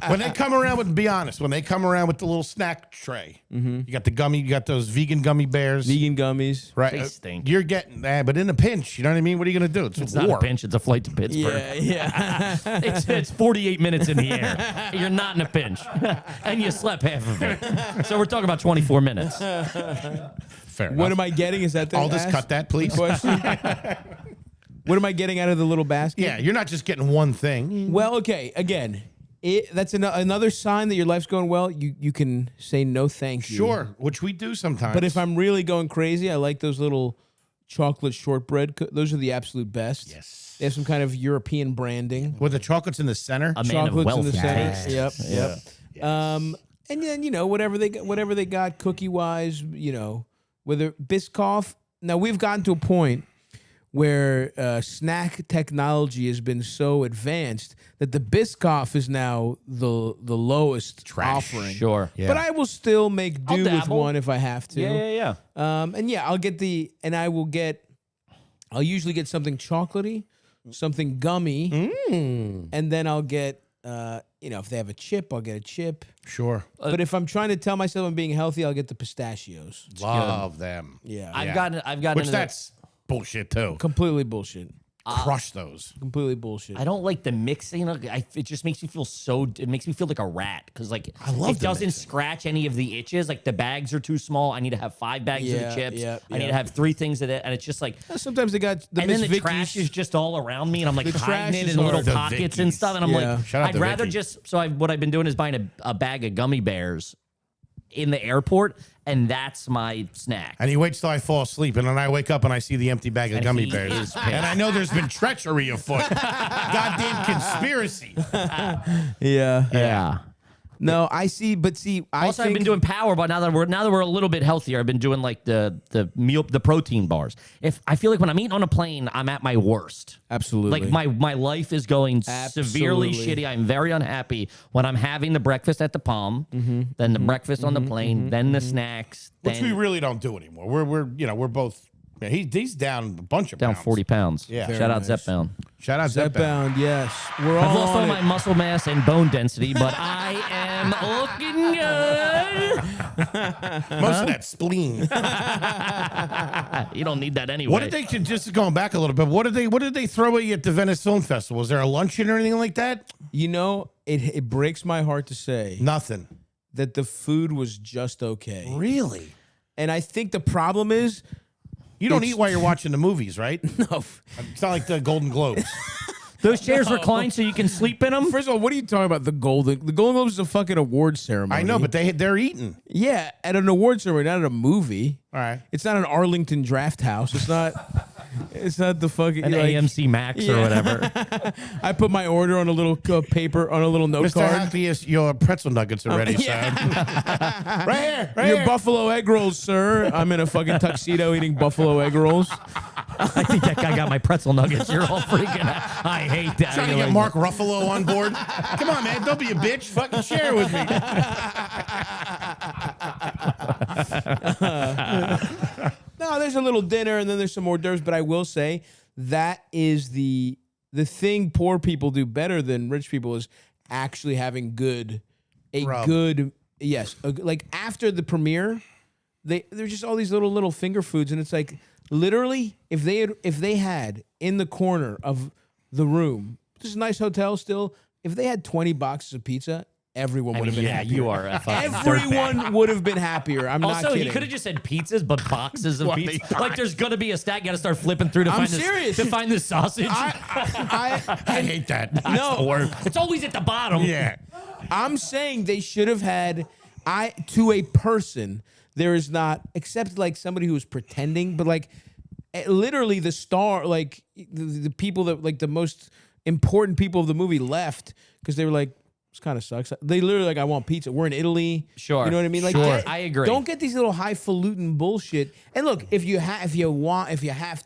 When they come around with, be honest, when they come around with the little snack tray, you got the gummy, you got those vegan gummy bears. Vegan gummies. Right. They stink. You're getting that, but in a pinch, you know what I mean? What are you going to do? It's war. not a pinch. It's a flight to Pittsburgh. Yeah. It's 48 minutes in the air. You're not in a pinch. And you slept half of it. So we're talking about 24 minutes. Fair What enough. am I getting? Is that the I'll just cut that, please. question? What am I getting out of the little basket? Yeah, you're not just getting one thing. Well, okay. Again, that's another sign that your life's going well. You can say no, thank you. Sure, which we do sometimes. But if I'm really going crazy, I like those little chocolate shortbread. Those are the absolute best. Yes. They have some kind of European branding. with the chocolates in the center, A man of Chocolates wealth in the and center. taste. Yep. Yes. And then whatever they got cookie wise, whether Biscoff. Now we've gotten to a point where snack technology has been so advanced that the Biscoff is now the lowest offering. Sure. Yeah. But I will still make do with dabble. one if I have to. Yeah. And yeah, I'll usually get something chocolatey, something gummy, and then I'll get, if they have a chip, I'll get a chip. sure. But if I'm trying to tell myself I'm being healthy, I'll get the pistachios. Love them. Yeah. I've gotten Which into that's bullshit too. Completely bullshit. Crush those. Completely bullshit. I don't like the mixing. It just makes me feel it makes me feel like a rat because like I love it the doesn't mixing. scratch any of the itches. Like the bags are too small. I need to have 5 bags of the chips. I need to have 3 things of it, and it's just like. Sometimes they got the And then Miss the Vicky's. trash is just all around me, and I'm like The trash hiding it is in little hard. The pockets and Vicky's. stuff. And I'm Yeah. like, Shout out I'd to rather Vicky. just. So what I've been doing is buying a bag of gummy bears in the airport, and that's my snack. And he waits till I fall asleep, and then I wake up and I see the empty bag of And gummy he bears. is pissed. And I know there's been treachery afoot. Goddamn conspiracy. Yeah. Yeah. No, I see, but see, Also, I've I've been doing power, but now that we're a little bit healthier, I've been doing like the protein bars. If I feel like when I'm eating on a plane, I'm at my worst. Absolutely. Like my life is going severely Absolutely. shitty. I'm very unhappy when I'm having the breakfast at the Palm, then the breakfast on the plane, then the snacks, Which then we really don't do anymore. We're both. Yeah, he's down a bunch of down pounds. 40 pounds. Yeah. Shout out Very nice. Zepbound. Shout out Step Zepbound. bound, yes. We're I've all lost all on my it. muscle mass and bone density, but I am looking good. Most of that spleen. You don't need that anyway. What did they just going back a little bit? What did they throw at you at the Venice Film Festival? Was there a luncheon or anything like that? It breaks my heart to say Nothing. that the food was just okay. Really? And I think the problem is, You don't eat while you're watching the movies, right? no. It's not like the Golden Globes. Those chairs recline so you can sleep in them? First of all, what are you talking about? The Golden Globes is a fucking award ceremony. I know, but they're eating. yeah, at an award ceremony, not at a movie. All right. It's not an Arlington Draft House. It's not. It's not the fucking An AMC Max or Yeah. whatever. I put my order on a little paper on a little note Mr. card. Hackley, your pretzel nuggets are ready, sir. Right here. Right Your here. buffalo egg rolls, sir. I'm in a fucking tuxedo eating buffalo egg rolls. I think that guy got my pretzel nuggets. You're all freaking out. I hate that. Trying to You're get like, Mark Ruffalo on board. Come on, man. Don't be a bitch. Fucking share with me. No, there's a little dinner and then there's some hors d'oeuvres, but I will say that is the thing poor people do better than rich people is actually having Rub. like after the premiere, there's just all these little finger foods, and it's like literally if they had in the corner of the room this is a nice hotel still. If they had 20 boxes of pizza, everyone would have been happier. you are a fucking Everyone would have been happier. I'm not Also, kidding. he could have just said pizzas, but boxes of What, pizza. they- Like, there's gonna be a stack. You gotta start flipping through to I'm find serious. this to find the sausage. I hate that. No, It's always at the bottom. Yeah. I'm saying they should have had. To a person, there is not, except like somebody who was pretending, but like literally the star, like the people that like the most important people of the movie left because they were like, this kind of sucks. They literally like, I want pizza. We're in Italy. Sure. You know what I mean? Like, Sure. I agree. Don't get these little highfalutin bullshit. And look, if you have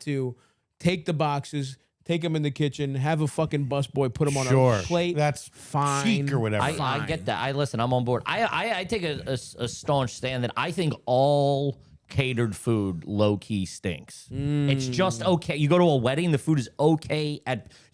to, take the boxes, take them in the kitchen, have a fucking busboy put them on Sure. a plate. That's fine. cheek or whatever. I get that. Listen. I'm on board. I take a staunch stand that I think all catered food low key stinks. It's just okay. You go to a wedding, the food is okay.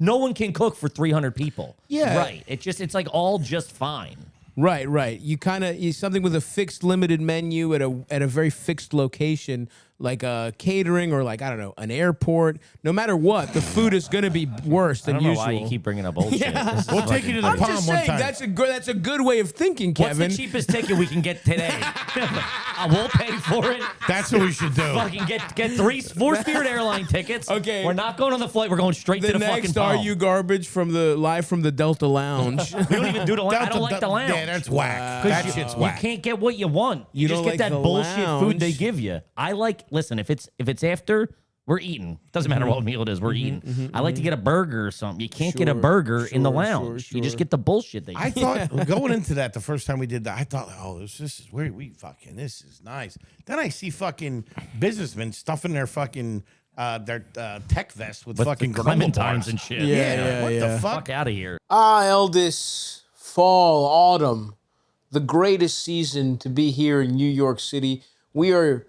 No one can cook for 300 people. Yeah. right. It's like all just fine. Right. You kind of something with a fixed limited menu at a very fixed location, like a catering or like I don't know an airport. No matter what, the food is going to be worse I than don't know usual. why you keep bringing up bullshit. This is We'll take you to the I'm Palm just one saying time. that's a good way of thinking, What's Kevin. the cheapest ticket we can get today? We'll pay for it. That's what we should do. Fucking get four Spirit airline tickets. Okay. We're not going on the flight. We're going straight The to the fucking next Are Palm. You Garbage live from the Delta Lounge. We don't even do the lounge. I don't like the lounge. Yeah, that's whack. 'Cause That you, shit's you whack. can't get what you want. You, You just don't get like that the bullshit food they lounge? give you. Listen, if it's after, we're eating. Doesn't matter what meal it is, we're eating. I like to get a burger or something. You can't get a Sure, burger in the sure, lounge. You just sure. get the bullshit they I give you. thought going into that the first time we did that, I thought, oh, this is where we fucking this is nice. Then I see fucking businessmen stuffing their fucking their tech vests with fucking the granola clementines bars. and shit. Yeah. What the fuck? Fuck out of here. Eldis, fall, autumn, the greatest season to be here in New York City. We are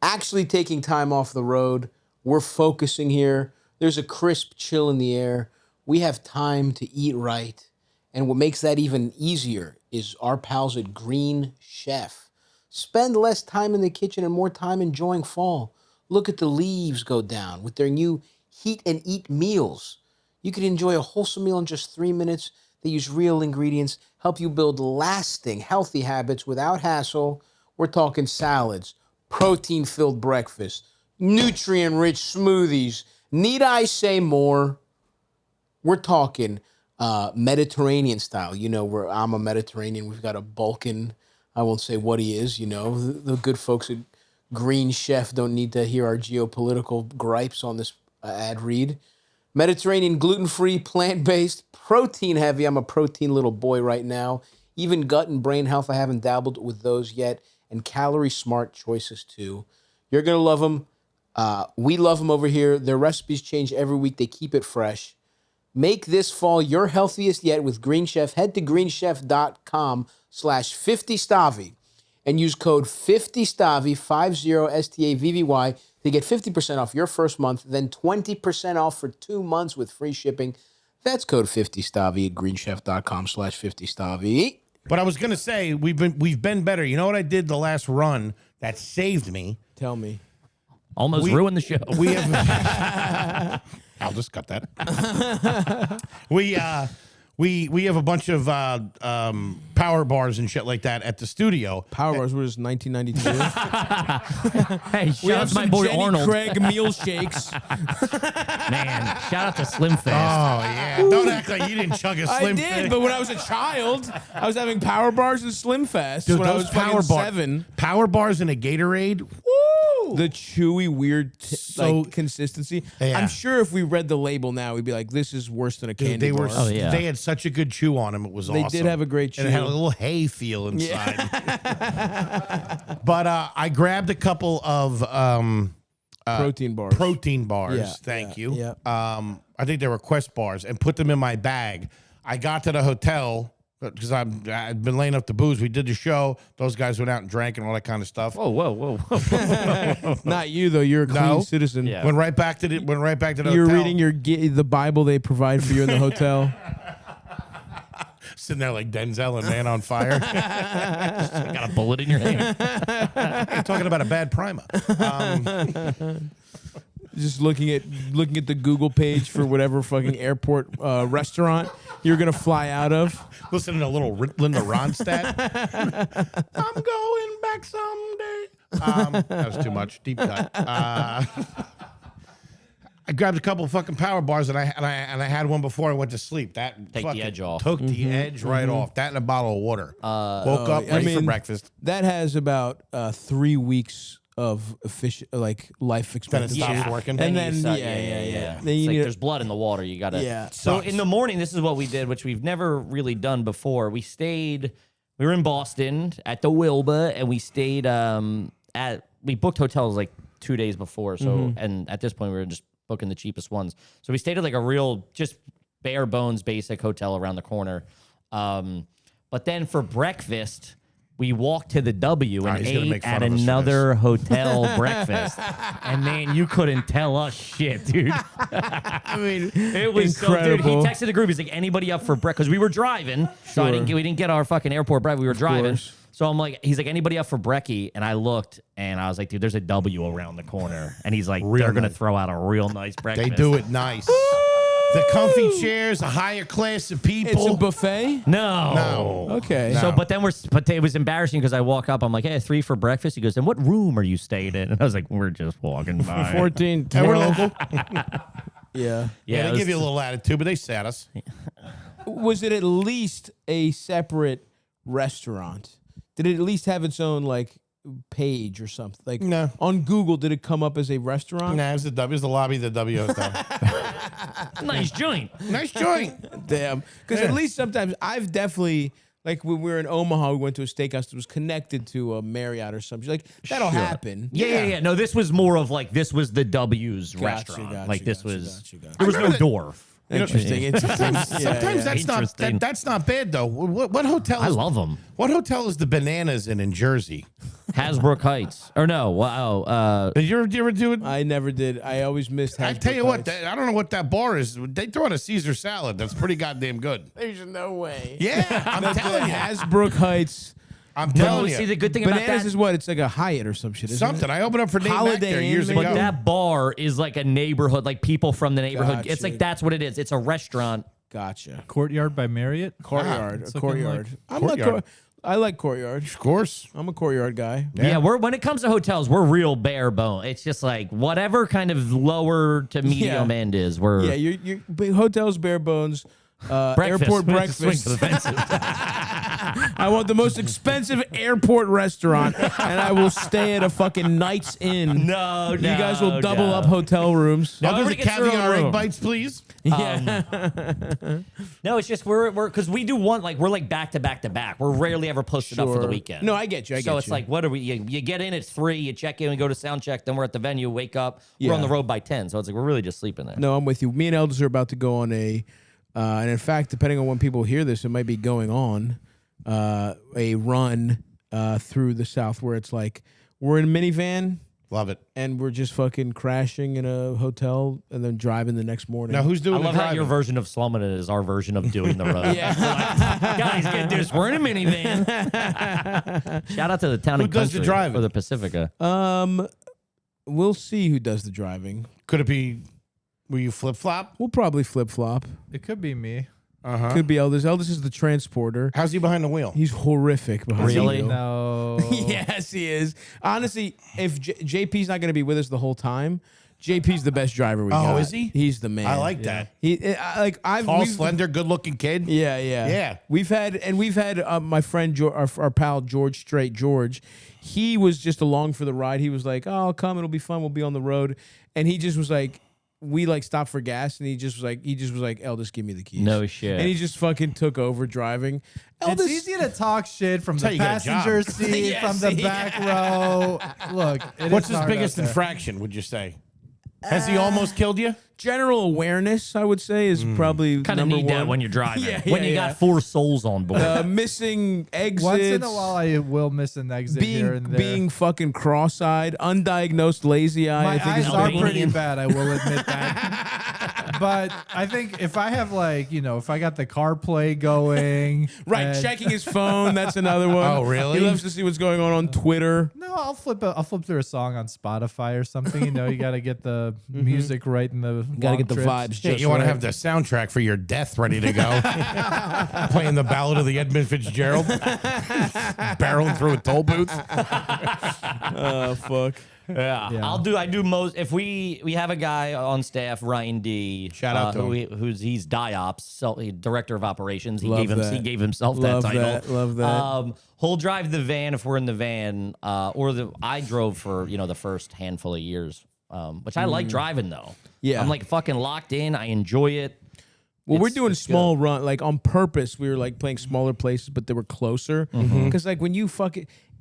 actually taking time off the road. We're focusing here. There's a crisp chill in the air. We have time to eat right. And what makes that even easier is our pals at Green Chef. Spend less time in the kitchen and more time enjoying fall. Look at the leaves go down with their new Heat and Eat meals. You can enjoy a wholesome meal in just 3 minutes. They use real ingredients, help you build lasting, healthy habits without hassle. We're talking salads, protein-filled breakfast, nutrient-rich smoothies. Need I say more? We're talking Mediterranean style. You know, I'm a Mediterranean. We've got a Balkan. I won't say what he is. You know, the good folks at Green Chef don't need to hear our geopolitical gripes on this ad read. Mediterranean, gluten-free, plant-based, protein-heavy. I'm a protein little boy right now. Even gut and brain health, I haven't dabbled with those yet. And calorie-smart choices, too. You're going to love them. We love them over here. Their recipes change every week. They keep it fresh. Make this fall your healthiest yet with Green Chef. Head to greenchef.com/50Stavvy and use code 50Stavvy, 50STAVVY, to get 50% off your first month, then 20% off for 2 months with free shipping. That's code 50Stavvy at greenchef.com/50Stavvy. But I was gonna say we've been better. You know what I did the last run that saved me? Tell me. Almost ruined the show. We have. I'll just cut that. We have a bunch of power bars and shit like that at the studio. Power bars were just 1992. Hey, shout out to my boy Jenny Arnold. Craig meal shakes. Man, shout out to Slim Oh Fast. yeah! Don't act like you didn't chug a I Slim. did, but when I was a child, I was having power bars and Slim Fast Dude, when I those was fucking 7. power bars and a Gatorade. Woo! The chewy, weird So- consistency. Yeah. I'm sure if we read the label now, we'd be like, "This is worse than a Dude, candy they were. bar." Oh, yeah. They had such a good chew on them. It was They awesome. did have a great And it had a chew. little hay feel inside. But I grabbed a couple of Protein bars. protein bars. Yeah, Thank yeah, you. yeah. I think they were Quest bars, and put them in my bag. I got to the hotel because I'd been laying up the booze. We did the show. Those guys went out and drank and all that kind of stuff. Whoa. Not you though. You're a clean No. citizen. Yeah. Went right back to the You're hotel. reading the Bible they provide for you in the hotel. Sitting there like Denzel and Man on Fire. Got a bullet in your hand. You're talking about a bad primer. just looking at the Google page for whatever fucking airport restaurant you're gonna fly out of. Listening to a little Linda Ronstadt. I'm going back someday. That was too much. Deep cut. I grabbed a couple of fucking power bars and I had one before I went to sleep. That Take the edge off. Took the edge right off. That and a bottle of water. Woke up ready for breakfast. That has about 3 weeks of life expectancy. Then it stops working. And then yeah. Then It's you like need there's blood in the water. You gotta. Yeah. So Sucks. in the morning, this is what we did, which we've never really done before. We were in Boston at the Wilbur, and we stayed we booked hotels like 2 days before. So and at this point, we were just booking the cheapest ones. So we stayed at like a real just bare bones basic hotel around the corner. But then for breakfast, we walked to the W and he's gonna ate make fun at of us for another hotel breakfast. And man, you couldn't tell us shit, dude. I mean, It was incredible. so, dude. He texted the group. He's like, anybody up for breakfast? Because we were driving, so we didn't get our fucking airport breakfast. We were driving. course. So I'm like, he's like, anybody up for brekkie? And I looked, and I was like, dude, there's a W around the corner. And he's like, they're gonna throw out a real nice breakfast. They do it nice. The comfy chairs, a higher class of people. It's a buffet. No. Okay. No. So, but it was embarrassing because I walk up. I'm like, hey, 3 for breakfast. He goes, and what room are you staying in? And I was like, we're just walking by. 14, And we're 12. local. Yeah. Yeah, it they was- give you a little attitude, but they sat us. Was it at least a separate restaurant? Did it at least have its own like page or something? Like No. on Google, did it come up as a restaurant? Nah, it was the W. It was the lobby of the W hotel. Nice joint. Nice joint. Damn. Because at least sometimes I've definitely, like when we were in Omaha, we went to a steakhouse that was connected to a Marriott or something. Like, that'll happen. Yeah. No, this was more of like, this was the W's restaurant. Like Gotcha. there was no door. Interesting. Sometimes Interesting. that's not bad though. What hotel? I is- love them. What hotel is the Bananas in Jersey? Hasbrook Heights. Or no, wow. Did you ever do it? I never did. I always missed. I tell you Hasbrook what, Heights. I don't know what that bar is. They throw in a Caesar salad. That's pretty goddamn good. There's no way. Yeah, I'm telling you. Hasbrook Heights. I'm No, telling see, you. the good thing about Bananas that is what? It's like a Hyatt or some shit. Isn't Something. It? I opened up for Nate Mack Holiday there Inn, years maybe? ago. But that bar is like a neighborhood, like people from the neighborhood. It's Gotcha. like that's what it is. It's a restaurant. Gotcha. Courtyard by Marriott. Courtyard. It's A looking courtyard. Courtyard. I like Courtyard. Of course. I'm a Courtyard guy. Yeah, when it comes to hotels, we're real bare bone. It's just like whatever kind of lower to medium end is. We're Yeah, you're big hotels, bare bones, breakfast. airport We have to swing breakfast. for the fences. I want the most expensive airport restaurant, and I will stay at a fucking Night's Inn. No, You guys will double up hotel rooms. I'll do the everybody gets their own caviar egg room. bites, please. No, it's just we're because we do one like we're like back to back to back. We're rarely ever posted up for the Sure. weekend. No, I get you. So it's like, what are we? You get in at 3, you check in, we go to sound check, then we're at the venue, wake up, we're on Yeah. the road by 10. So it's like we're really just sleeping there. No, I'm with you. Me and Elders are about to go on and in fact, depending on when people hear this, it might be going on a run through the South where it's like we're in a minivan Love it. and we're just fucking crashing in a hotel and then driving the next morning. Now, who's I doing love the how your driving? version of slumming it is our version of doing the road. Guys, get this. We're in a minivan. Shout out to the town Who and does the country driving? for the Pacifica. We'll see who does the driving. Could it be, were you flip-flop? We'll probably flip flop. It could be me. Uh-huh. Could be Elders. Elders is the transporter. How's he behind the wheel? He's horrific behind Really? the wheel. No. Yes, he is. Honestly, if JP's not going to be with us the whole time, JP's the best driver we got. is he? He's the man. I like that. Tall, Slender, good-looking kid. Yeah. Yeah. We've had my friend our pal George Strait George. He was just along for the ride. He was like, "Oh, I'll come. It'll be fun. We'll be on the road." And he just was like, we like stopped for gas, and he just was like, "Eldest, give me the keys." No shit. And he just fucking took over driving. It's easy to talk shit from how the you get a job. passenger seat, Yes, from the back row. Look, What's his biggest infraction, would you say? Has he almost killed you? General awareness, I would say, is probably Kind of number need one. that when you're driving. Yeah, when yeah, you yeah. got 4 souls on board. Missing exits. Once in a while, I will miss an exit here and there. being fucking cross-eyed, undiagnosed lazy eye. My I think eyes is are Albanian. pretty bad. I will admit that. But I think if I have like, if I got the CarPlay going. Right, and- checking his phone. That's another one. Oh, really? He loves to see what's going on Twitter. No, I'll flip through a song on Spotify or something. You got to get the music right in the Got to long get the trips. vibes. Yeah, Just you want to right. have the soundtrack for your death ready to go. Playing the Ballad of the Edmund Fitzgerald. Barreling through a toll booth. Oh fuck. Yeah. I do most if we have a guy on staff, Ryan D. Shout out to him. He's DIOPS, director of operations. He Love gave that. he gave himself Love that title. that, love that. He'll drive the van if we're in the van, I drove for the first handful of years, which I like driving though. Yeah. I'm like fucking locked in. I enjoy it. Well, we're It's- doing it's small run, like on purpose. We were like playing smaller places, but they were closer. Because like when you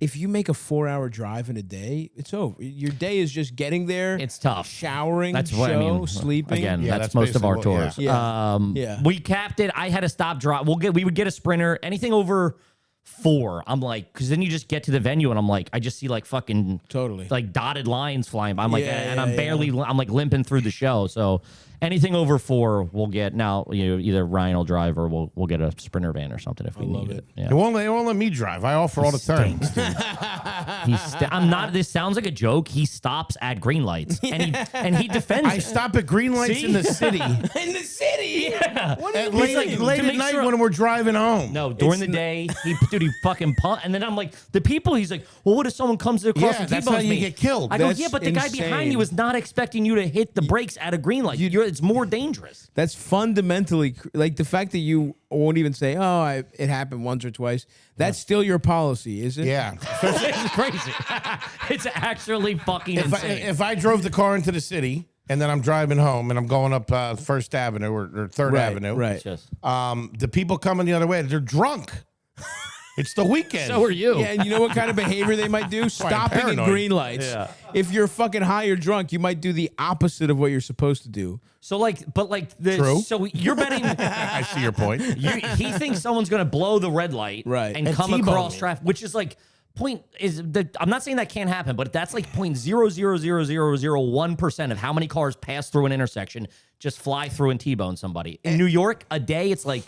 if you make a 4-hour drive in a day, it's over. Your day is just getting there. It's tough. Showering, That's what I mean. sleeping. Again, Yeah, that's that's most of our basically what- tours. yeah. Yeah. We capped it. I had to stop drive. We would get a Sprinter. Anything over 4, I'm like, because then you just get to the venue and I'm like, I just see like fucking Totally. like dotted lines flying by. I'm like, Yeah, and I'm yeah, barely, I'm like limping through the show. So anything over 4, we'll get. Now either Ryan will drive or we'll get a Sprinter van or something if we need it. Yeah. They won't let me drive. I offer all the time. I'm not. This sounds like a joke. He stops at green lights and he defends. I it. stop at green lights See? in the city. In the city. Yeah. At He's late, like, late to at make night sure- when we're driving home. No, during the day, he fucking pumped. And then I'm like, the people, he's like, well, what if someone comes across Yeah, and that's T-bones how you me? get killed. I go, That's yeah, but the guy behind insane. you is not expecting you to hit the brakes at a green light. It's more dangerous. That's fundamentally like the fact that you won't even say, "Oh, it happened once or twice." That's still your policy, is it? Yeah. It's crazy. It's actually fucking insane. If I drove the car into the city and then I'm driving home and I'm going up First Avenue or Third Right, Avenue, right. It's just, the people coming the other way, they're drunk. It's the weekend. so are you. Yeah, and you know what kind of behavior they might do? I'm Stopping at paranoid. green lights. Yeah. If you're fucking high or drunk, you might do the opposite of what you're supposed to do. So the True. so you're betting I see your point. he thinks someone's gonna blow the red light Right. and And come T-bone across you. traffic, which is like I'm not saying that can't happen, but that's like 0.00001% of how many cars pass through an intersection, just fly through and T-bone somebody. In New York, a day it's like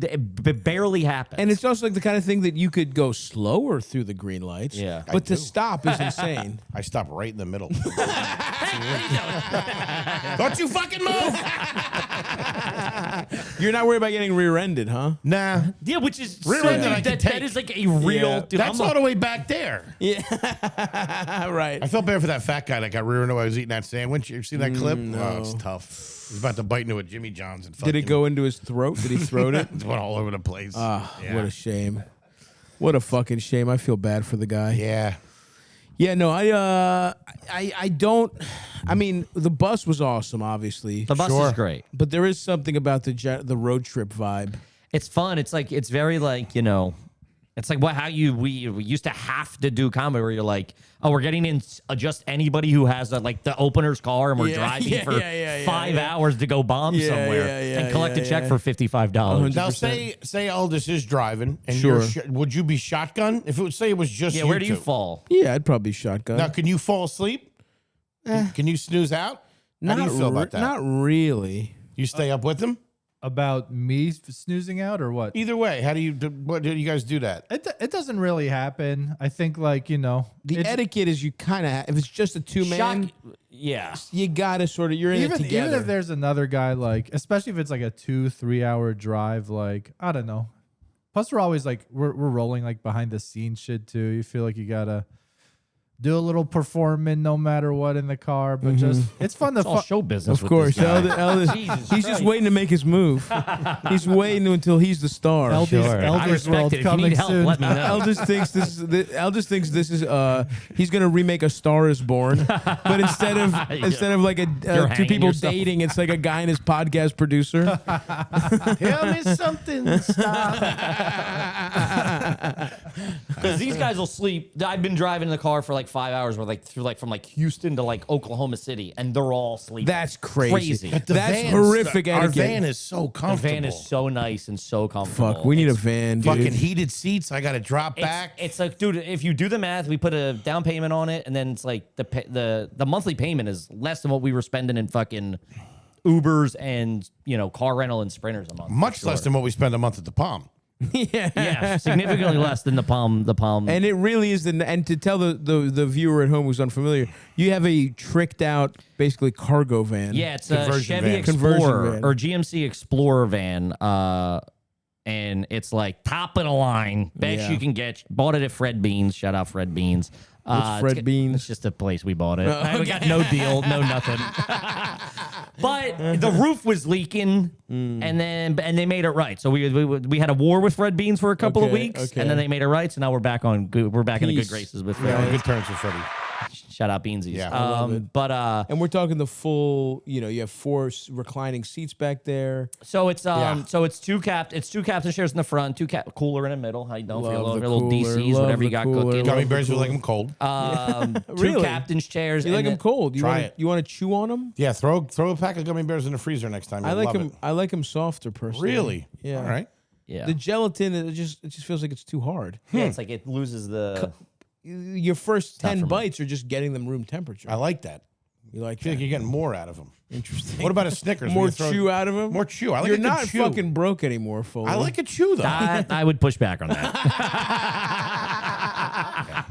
it barely happens. And it's also like the kind of thing that you could go slower through the green lights. Yeah. But to stop is insane. I stop right in the middle. Don't you fucking move! You're not worried about getting rear-ended, huh? Nah. yeah, which is Rear-ended I dude, can that take. is like a real Yeah. dude. That's I'm all the way back there. Right. I felt bad for that fat guy that got rear-ended while I was eating that sandwich. You see that clip? Oh, it's tough. He was about to bite into a Jimmy John's and fucking Did it go into his throat? Did he throat it? It went all over the place. Ah, Yeah. what a shame. What a fucking shame. I feel bad for the guy. Yeah. Yeah, no, I don't. I mean, the bus was awesome, obviously, the bus Sure. is great. but there is something about the road trip vibe. It's fun. It's like it's very like it's like we used to have to do comedy where you're like, oh, we're getting in just anybody who has like the opener's car and we're Yeah, driving yeah, for yeah, 5 yeah. hours to go bomb Yeah, somewhere yeah, and collect yeah, a check yeah. for $55. Now 100%. say Aldous is driving and Sure. would you be shotgun if it would say it was just Yeah, where do you two? fall? Yeah, I'd probably shotgun. Now can you fall asleep? Can you snooze out? How do you feel about that? Not really. You stay up with him? About me snoozing out or what? Either way, what do you guys do that? It doesn't really happen. I think like, The it's- etiquette is you kind of if it's just a two-man, Yeah. you gotta sort of you're in it even together. if there's another guy, like, especially if it's like a 2-3 hour drive, like, I don't know. Plus we're always like, we're rolling like behind the scenes shit too. You feel like you gotta do a little performing no matter what in the car, but just it's fun to It's all show business. of with course, this guy. Eldest, Jesus he's just Christ. waiting to make his move. He's waiting until he's the star. Eldest, Sure. I Eldest respect World it. If you coming need help, soon. let me know. Eldest thinks this is he's gonna remake A Star Is Born, but instead of like You're two hanging people yourself. dating, it's like a guy and his podcast producer. Tell me something. Stop. Because these guys will sleep. I've been driving in the car for like 5 hours, from like Houston to like Oklahoma City, and they're all sleeping. That's crazy. Crazy. The That's van's- horrific Our etiquette. van is so The comfortable. van is so nice and so comfortable. Fuck, we need a It's- van, dude. fucking heated seats. I got to drop back. It's like, dude, if you do the math, we put a down payment on it, and then it's like the monthly payment is less than what we were spending in fucking Ubers and car rental and sprinters a month. Much less than what we spend a month at the Palm. Yeah, significantly less than the Palm. And it really is and to tell the viewer at home who's unfamiliar, you have a tricked out, basically cargo van. Yeah, it's a Chevy van. Explorer Van. or GMC Explorer van. And it's like top of the line, best you can get. Bought it at Fred Beans. Shout out Fred Beans. Fred Beans? It's just a place we bought it. We got no deal, no nothing. But the roof was leaking, and they made it right. So we had a war with Fred Beans for a couple of weeks, and then they made it right. So now we're back on good. We're back in the good graces with Fred. On good terms with Freddie. Shout out Beansies. Yeah, And we're talking the full, you have 4 reclining seats back there. So it's two captain chairs in the front, cooler in the middle. How you don't feel Love the little cooler, DCs, love whatever you the got cooler. cooking. Gummy bears, we like them cold. Two captain's chairs. You like them cold? Try it. You want to chew on them? Yeah, throw a pack of gummy bears in the freezer next time. I like them. It. I like them softer, personally. Really? Yeah. All right. Yeah. The gelatin, it just feels like it's too hard. Yeah, it's like it loses the. Your first not 10 for me. bites are just getting them room temperature. I like that. You like I feel like that? you're getting more out of them. Interesting. What about a Snickers? More Will you throw- chew out of them? More chew. I like You're a good not chew. fucking broke anymore, Foley. I like a chew though. I would push back on that.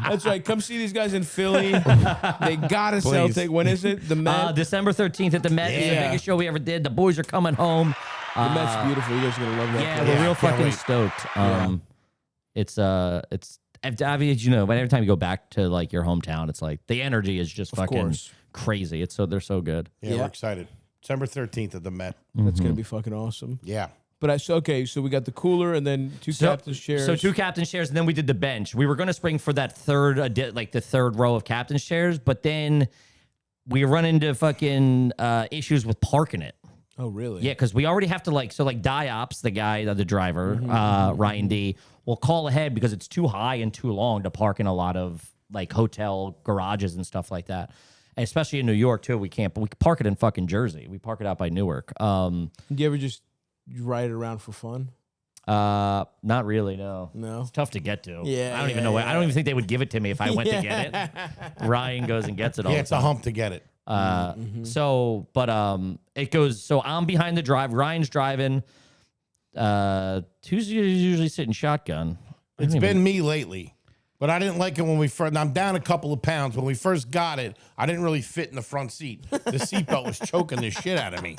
That's right. Come see these guys in Philly. They gotta sell Please. tickets. When is it? The Met. December 13th at the Met is the Yeah. biggest show we ever did. The boys are coming home. The Met's beautiful. You guys are gonna love that. Yeah, place. we're real can't fucking wait. stoked. It's as you know, but every time you go back to like your hometown, it's like the energy is just fucking course. crazy. They're so good. Yeah, Yeah. we're excited. December 13th at the Met. That's gonna be fucking awesome. Yeah. But so we got the cooler and then two captain's chairs. So 2 captain's chairs, and then we did the bench. We were going to spring for that the third row of captain's chairs, but then we run into fucking issues with parking it. Oh really? Yeah, because we already have to Diops, the driver, Ryan D, will call ahead because it's too high and too long to park in a lot of like hotel garages and stuff like that. And especially in New York too, we can't. But we park it in fucking Jersey. We park it out by Newark. Do you ever just ride it around for fun? Not really. No. It's tough to get to. Yeah, I don't even yeah, know. yeah. I don't even think they would give it to me if I went to get it. Ryan goes and gets it all Yeah, the it's a time. hump to get it. It goes. So I'm behind the drive. Ryan's driving. Who's usually sitting shotgun? It's been me lately. But I didn't like it when we first. I'm down a couple of pounds. When we first got it, I didn't really fit in the front seat. The seatbelt was choking the shit out of me.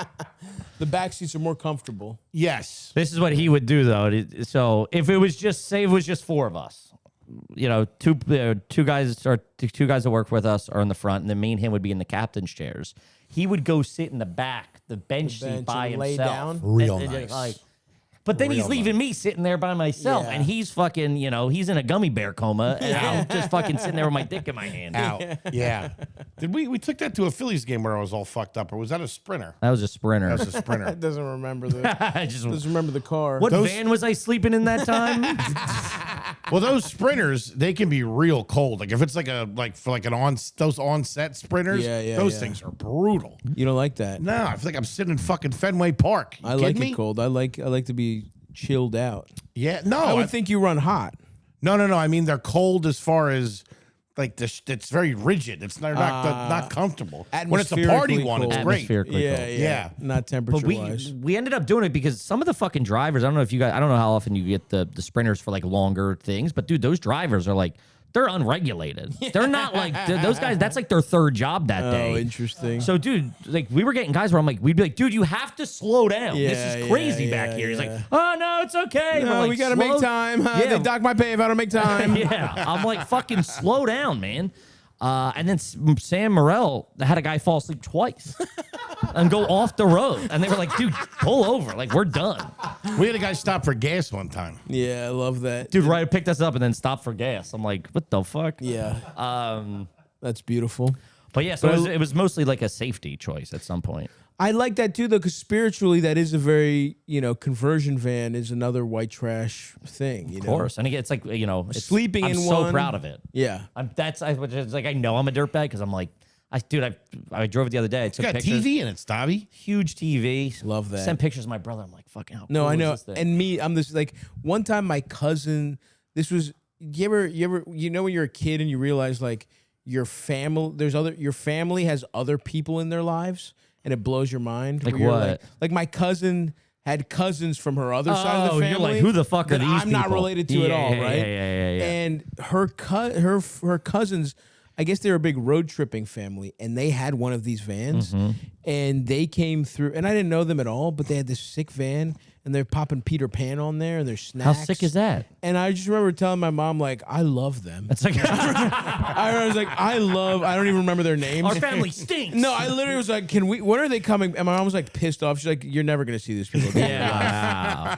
The back seats are more comfortable. Yes. This is what he would do though. So if it was just 4 of us, two guys that work with us are in the front, and then me and him would be in the captain's chairs. He would go sit in the back, the bench seat by and lay himself. down? Real And just, nice. but then he's Real leaving me sitting there by myself, Yeah. and he's fucking, he's in a gummy bear coma, and I'm just fucking sitting there with my dick in my hand. Out. Yeah. Did we took that to a Phillies game where I was all fucked up, or was that a sprinter? That was a sprinter. That was a sprinter. It doesn't remember the. I just, Doesn't remember the car. what Those- van was I sleeping in that time? Well, those sprinters, they can be real cold. Like if it's those on-set sprinters, Yeah, those yeah. things are brutal. You don't like that? No, I feel like I'm sitting in fucking Fenway Park. You I like kidding me? it cold. I like to be chilled out. Yeah, no, I would think you run hot. no. I mean, they're cold as far as like it's very rigid. It's not comfortable. When it's a party atmospherically one, it's cold. great. Atmospherically Yeah, cold. yeah, Yeah. Not temperature But wise. we ended up doing it because some of the fucking drivers, I don't know if you guys, I don't know how often you get the sprinters for like longer things, but dude, those drivers are like, they're unregulated. They're not like those guys. That's like their third job that day. Oh, interesting. So, dude, like we were getting guys where we'd be like, dude, you have to slow down. This Yeah, is crazy yeah, back here. He's yeah. like, oh no, it's okay. No, We're like, we gotta "Slow-" make time. Yeah. They dock my pay if I don't make time. Yeah, I'm like, fucking slow down, man. And then Sam Morrell had a guy fall asleep twice and go off the road. And they were like, dude, pull over. Like, we're done. We had a guy stop for gas one time. Yeah, I love that. Dude, Ryan picked us up and then stopped for gas. I'm like, what the fuck? Yeah. That's beautiful. But yeah, so it was mostly like a safety choice at some point. I like that too, though, because spiritually, that is a very, conversion van is another white trash thing. Of course. And again, it's like, it's, Sleeping I'm in so one. proud of it. Yeah. It's like, I know I'm a dirtbag because I'm like, I drove it the other day. I took It's got pictures. TV in it, Stavvy. Huge TV. Love that. Sent pictures of my brother. I'm like, fucking how No, cool I is know. this thing? And me, I'm this like one time my cousin, this was, you ever, when you're a kid and you realize like your family has other people in their lives. and it blows your mind. Like where you're what? Like my cousin had cousins from her other side of the family. You're like, who the fuck are that these I'm not people? related to at all, right? Yeah. And her cousins, I guess they're a big road tripping family, and they had one of these vans, and they came through, and I didn't know them at all, but they had this sick van, and they're popping Peter Pan on there, and there's snacks. How sick is that? And I just remember telling my mom, like, I love them. It's like I was like, I don't even remember their names. our family stinks. No, I literally was like, when are they coming? And my mom was like pissed off. She's like, you're never going to see these people again. Yeah.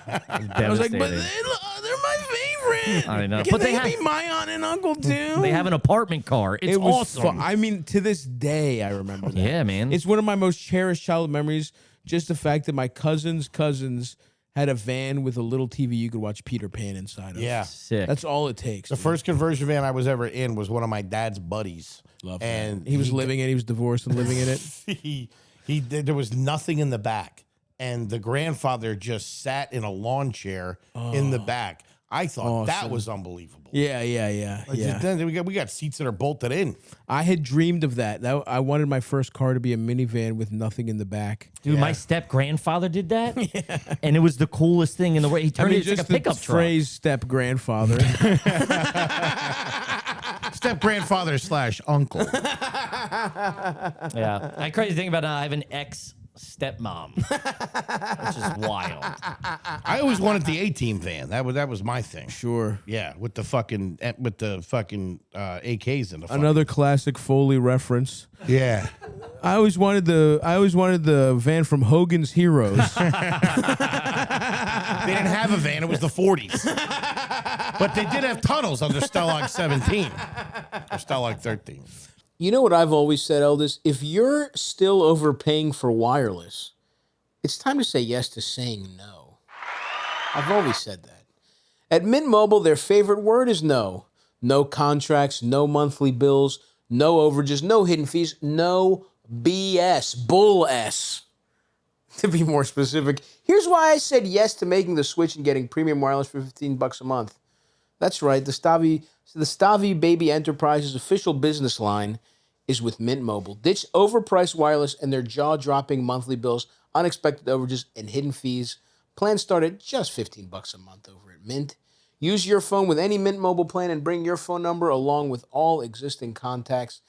I was like, but they're my favorite. I know. Can But they they be my aunt and uncle too? They have an apartment car. It's It was awesome. I mean, to this day, I remember that. Yeah, man. It's one of my most cherished childhood memories. Just the fact that my cousins' had a van with a little TV you could watch Peter Pan inside of. Yeah. Sick. That's all it takes. The first conversion van I was ever in was one of my dad's buddies. Love that. And he was living in it. He was divorced and living in it. There was nothing in the back, and the grandfather just sat in a lawn chair in the back. I thought that was unbelievable. Yeah. Then we got seats that are bolted in. I had dreamed of that. I wanted my first car to be a minivan with nothing in the back. Dude, my step grandfather did that, and it was the coolest thing in the world. He turned it into like a pickup truck. Phrase step grandfather. Step grandfather / uncle. Yeah, I crazy thing about I have an ex stepmom, which is wild. I always wanted the A-Team van. That was my thing. Sure. Yeah, with the fucking AKs in the front. Another classic Foley reference. Yeah. I always wanted the van from Hogan's Heroes. They didn't have a van. It was the 40s. But they did have tunnels under Stellog 17 or Stellog 13. You know what I've always said, Eldest? If you're still overpaying for wireless, it's time to say yes to saying no. I've always said that. At Mint Mobile, their favorite word is no. No contracts, no monthly bills, no overages, no hidden fees, no BS. Bull S. To be more specific, here's why I said yes to making the switch and getting premium wireless for $15 a month. That's right, the Stavvy Baby Enterprise's official business line is with Mint Mobile. Ditch overpriced wireless and their jaw-dropping monthly bills, unexpected overages, and hidden fees. Plans start at just $15 a month over at Mint. Use your phone with any Mint Mobile plan and bring your phone number along with all existing contacts.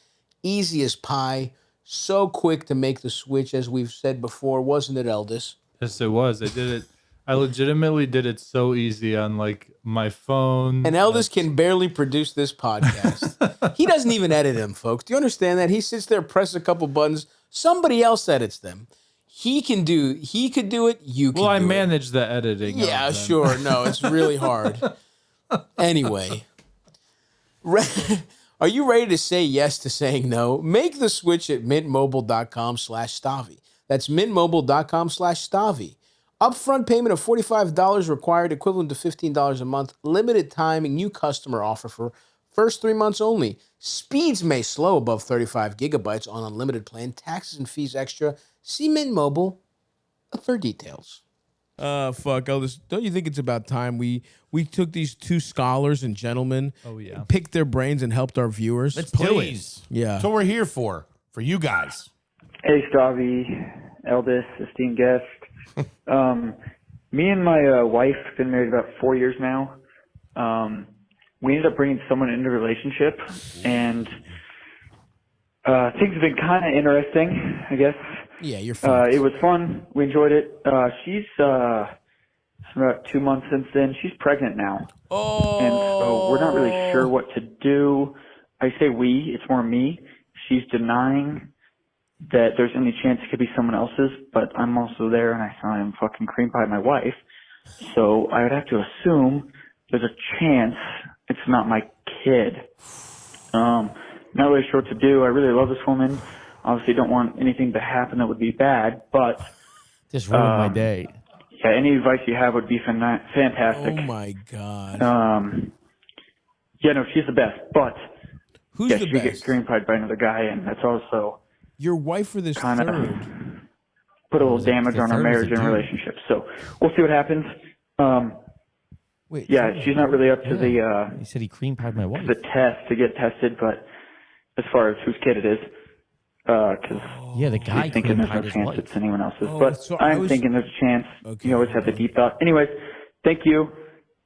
Easy as pie. So quick to make the switch, as we've said before, wasn't it, Eldest? Yes, it was. I did it. I legitimately did it so easy on like my phone. And Eldest can barely produce this podcast. He doesn't even edit them, folks. Do you understand that? He sits there, presses a couple buttons. Somebody else edits them. He could do it. You can do it. Well, I manage the editing. Yeah, sure. No, it's really hard. Anyway, are you ready to say yes to saying no? Make the switch at mintmobile.com/Stavvy. That's mintmobile.com/Stavvy. Upfront payment of $45 required, equivalent to $15 a month. Limited time, new customer offer for first 3 months only. Speeds may slow above 35 gigabytes on unlimited plan. Taxes and fees extra. See Mint Mobile for details. Fuck, Eldest. Don't you think it's about time we took these two scholars and gentlemen, picked their brains and helped our viewers? Let's Please. do it. Yeah. That's what we're here for you guys. Hey, Stavvy, Eldest, esteemed guest. Me and my wife have been married about 4 years now. We ended up bringing someone into the relationship, and things have been kind of interesting, I guess. Yeah, you're fine. It was fun. We enjoyed it. She's about 2 months since then. She's pregnant now. Oh. And so we're not really sure what to do. I say we, it's more me. She's denying that there's any chance it could be someone else's, but I'm also there and I saw him fucking cream pie my wife. So I would have to assume there's a chance it's not my kid. Not really sure what to do. I really love this woman. Obviously don't want anything to happen that would be bad, but Just ruined my day. yeah, any advice you have would be fantastic. Oh my God. Yeah, no, she's the best, but Who's yeah, the she best? gets cream pied by another guy, and that's also Your wife or this kind of third? put a little damage the on our third was marriage a and dude. relationship. So we'll see what happens. Wait. Yeah, she's not really up to He said he cream pied my wife. the test to get tested, but as far as whose kid it is, because Yeah, the guy he's thinking there's no cream-pied his chance wife. it's anyone else's. Oh, but so I I'm was- thinking there's a chance. Okay. You always have the deep thought. Anyways, thank you.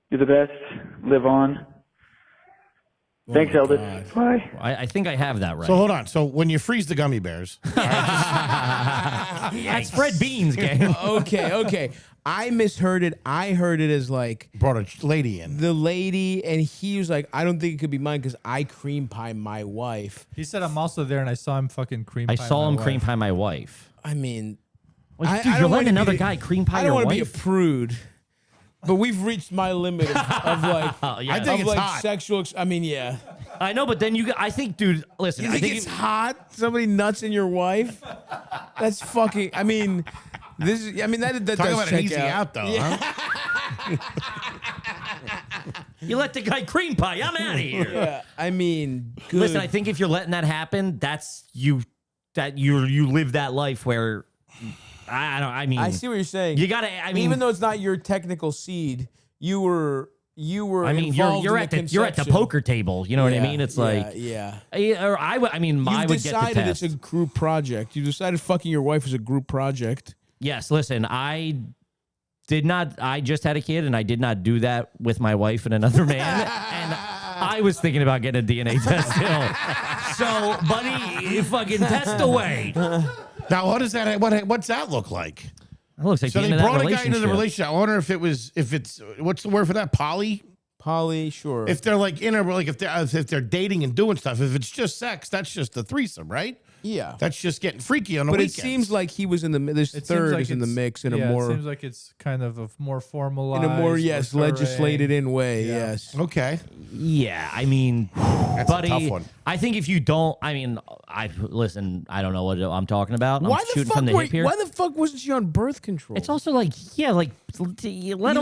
You're the best. Live on. Thanks, my Eldis. Bye. I think I have that right. So hold on. So when you freeze the gummy bears, That's Fred Beans, gang. Okay. I misheard it. I heard it as like brought a lady in. the lady, and he was like, I don't think it could be mine because I cream pie my wife. He said I'm also there, and I saw him fucking cream pie. I saw him my cream wife. pie my wife. I mean, Like, I- dude, I you're don't letting wanna another be- guy cream pie I your don't want to be a wife? prude, but we've reached my limit of like, Yeah. I think of it's like hot. sexual. I mean, yeah. I know, but then I think, dude, listen. You I think think it's hot? Somebody nuts in your wife? That's fucking. I mean, this is. I mean, that Talk does about check an easy out, though. Huh? you let the guy cream pie. I'm out of here. Yeah. I mean, good. Listen, I think if you're letting that happen, that's you. That you live that life where I don't. I mean, I see what you're saying. you gotta. I mean, even though it's not your technical seed, you were. I mean, you're you're at the poker table. You know what I mean? It's like, yeah. or I mean, I You've would get the decided test. it's a group project. You decided fucking your wife is a group project. Yes, listen, I did not. I just had a kid, and I did not do that with my wife and another man. And I was thinking about getting a DNA test still. So, buddy, you fucking test away. Now, what is that? What's that look like? It looks like So the they end of that brought a guy into the relationship. relationship. I wonder if it's what's the word for that? Poly, sure. If they're like in a if they're dating and doing stuff. If it's just sex, that's just a threesome, right? yeah. That's just getting freaky on a But it weekend. seems like he was in the. This It seems third like is in the it's- mix in yeah, a more. It seems like it's kind of a more formalized. in a more more legislated in way. Yeah. Yes. okay. Yeah, I mean, That's buddy, a tough one. I think if you don't, I mean, listen. I don't know what I'm talking about. I'm Why the shooting fuck? from the hip here. Why the fuck wasn't she on birth control? It's also like, yeah, like let let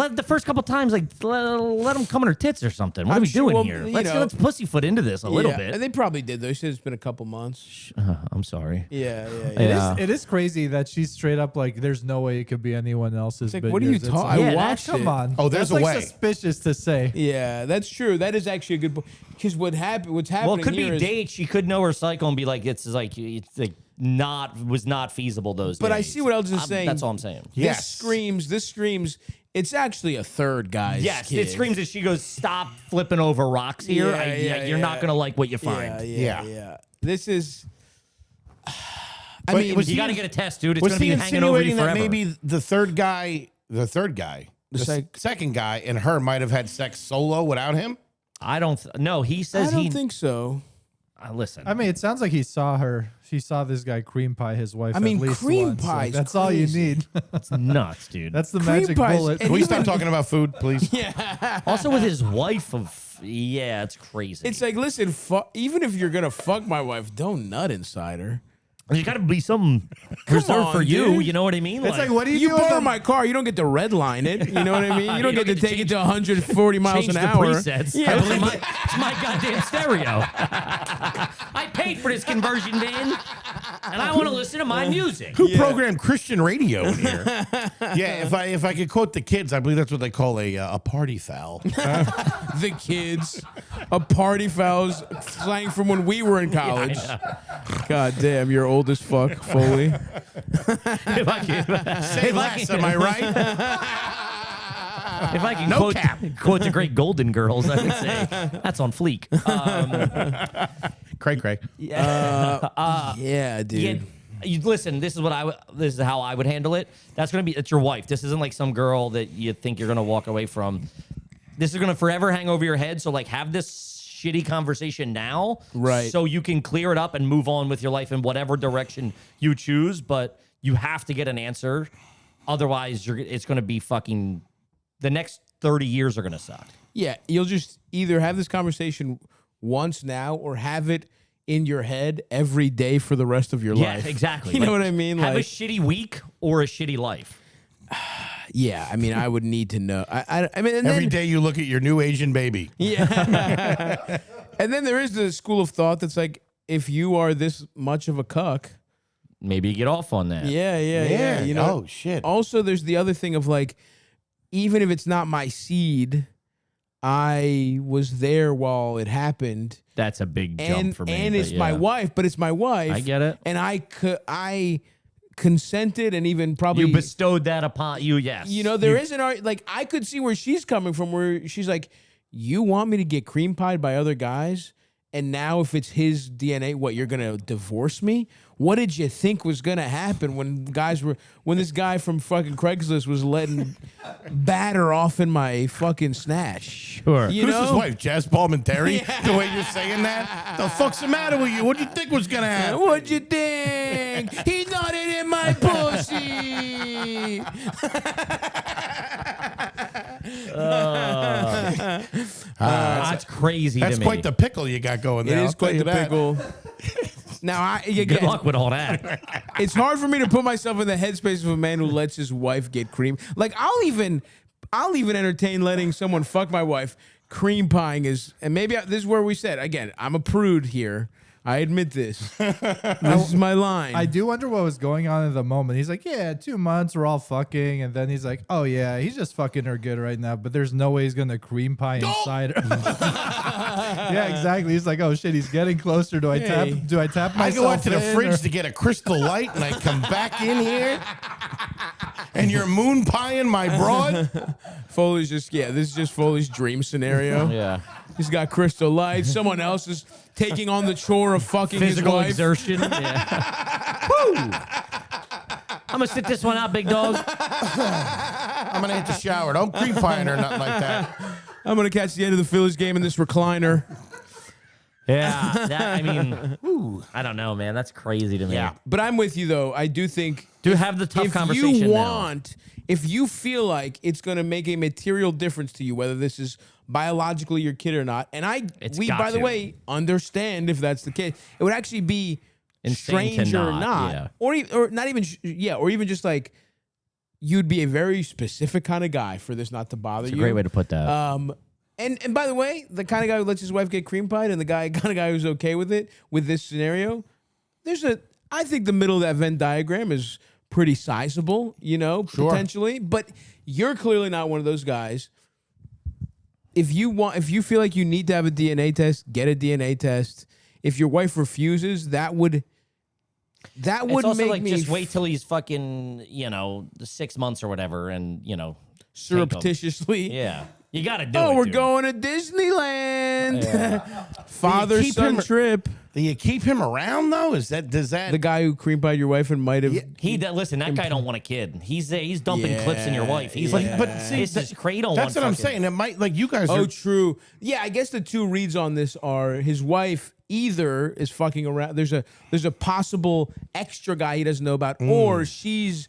them the first couple times, like let them come in her tits or something. What I'm are we sure- doing well, here? you Let's know- pussyfoot into this a little Yeah, bit. and they probably did though. She said it's been a couple months. I'm sorry. Yeah. Yeah. It is crazy that she's straight up like, there's no way it could be anyone else's. like, but what are you yours. It's talking- like, I Yeah, watched Come it. on. Oh, there's That's a like way. suspicious to say. Yeah, that's true. That is actually a good point. Because what's happening Well, it could be here is, dates. She could know her cycle and be like, it's like was not feasible those But days. I see what Eldridge is saying. That's all I'm saying. Yes. This screams. It's actually a third guy's Yes, kid. it screams as she goes, stop flipping over rocks here. Yeah, You're not going to like what you Yeah, find. yeah. This is. I But mean, was You he- got to get a test, dude. It's Was going to he be hanging over you insinuating that forever. maybe the second guy, and her might have had sex solo without him? I don't. No, he I says don't think so. Listen. I mean, it sounds like he saw her. She saw this guy cream pie his wife. I mean, at least cream once. pie's Like, that's all you crazy. need. it's nuts, dude. That's the Cream magic pies- bullet. and Can we even- stop talking about food, please? also with his wife of. Yeah, it's crazy. It's like, listen, even if you're gonna fuck my wife, don't nut inside her. There's got to be some reserved on, for you. dude. You know what I mean? It's like, what do you You do? if borrow I'm- my car, you don't get to redline it. You know what I mean? You don't You get to don't get to take it change- to 140 miles change an the hour. presets. Yeah. It's my goddamn stereo. I paid for this conversion van, and I want to listen to my music. Who programmed Christian radio in here? Yeah, if I could quote the kids, I believe that's what they call a party foul. The kids, a party fouls slang from when we were in college. God damn, you're old as fuck, Foley. If I can, Say less, am I right? if I can No quote, cap. quote the great Golden Girls, I would say that's on fleek. Cray. Yeah, dude. Yeah, you listen. This is how I would handle it. It's your wife. This isn't like some girl that you think you're gonna walk away from. This is gonna forever hang over your head. So like, have this shitty conversation now, Right. So you can clear it up and move on with your life in whatever direction you choose. But you have to get an answer, otherwise it's gonna be fucking. The next 30 years are gonna suck. Yeah, you'll just either have this conversation once now or have it in your head every day for the rest of your Yeah, life. exactly. You know Like, what I mean? Have a Like, shitty week or a shitty life. yeah, I mean, I would need to know. I mean, and Every then, day you look at your new Asian baby. yeah. And then there is the school of thought that's like, if you are this much of a cuck, Maybe you get off on that. yeah. You know. Oh shit. Also, there's the other thing of like, even if it's not my seed, I was there while it happened. That's a big jump for me. And but it's my wife, but it's my wife. I get it. And I consented and even probably You bestowed that upon you, yes. You know, there isn't like I could see where she's coming from, where she's like, you want me to get cream pied by other guys? And now if it's his DNA, what, you're gonna divorce me? What did you think was gonna happen when this guy from fucking Craigslist was letting batter off in my fucking snatch? Sure. You Who's know? his wife? Jazz Palminteri? The way you're saying that? The fuck's the matter with you? What do you think was gonna happen? What'd you think? He nutted in my pussy. That's crazy That's to me. quite the pickle you got going there. It I'll is tell quite you the that. pickle. Now, Good luck with all that. it's hard for me to put myself in the headspace of a man who lets his wife get cream. Like I'll even entertain letting someone fuck my wife. Cream pieing is, and maybe this is where we said again. I'm a prude here. I admit this. This is my line. I do wonder what was going on in the moment. He's like, yeah, 2 months, we're all fucking. And then he's like, oh, yeah, he's just fucking her good right now, but there's no way he's going to cream pie inside her. Yeah, exactly. He's like, oh, shit, he's getting closer. Do I tap myself I go out to the in, fridge or- to get a Crystal Light, and I come back in here, and you're moon pieing my broad. Foley's just this is just Foley's dream scenario. Yeah. He's got Crystal Light. Someone else is taking on the chore of fucking Physical his wife. exertion. Yeah. Woo! I'm going to sit this one out, big dog. I'm gonna hit the shower. Don't cream pieing or nothing like that. I'm gonna catch the end of the Phillies game in this recliner. Yeah. I mean, I don't know, man. That's crazy to me. Yeah. But I'm with you though. I do think Have the tough if conversation you if you feel like it's going to make a material difference to you, whether this is biologically your kid or not, and by the way, understand if that's the case. It would actually be Insane to strange or not, not, yeah. or not even, or even just like you'd be a very specific kind of guy for this not to bother It's you. a great way to put that. And by the way, the kind of guy who lets his wife get cream pied and the kind of guy who's okay with it with this scenario, I think the middle of that Venn diagram is pretty sizable, potentially. But you're clearly not one of those guys. If you feel like you need to have a DNA test, get a DNA test. If your wife refuses, that would it's also make like me just wait till he's fucking, the 6 months or whatever, and surreptitiously. Yeah, you got to do it. Oh, we're dude. going to Disneyland. Yeah. Father-son trip. Do you keep him around though? Does that The guy who cream pied your wife and might have. Listen, that guy don't want a kid. He's dumping clips in your wife. He's Like, like, but see, this is crazy. that's what I'm saying. It might like you guys. Oh, Are, true. Yeah, I guess the two reads on this are his wife either is fucking around. There's a possible extra guy he doesn't know about, or she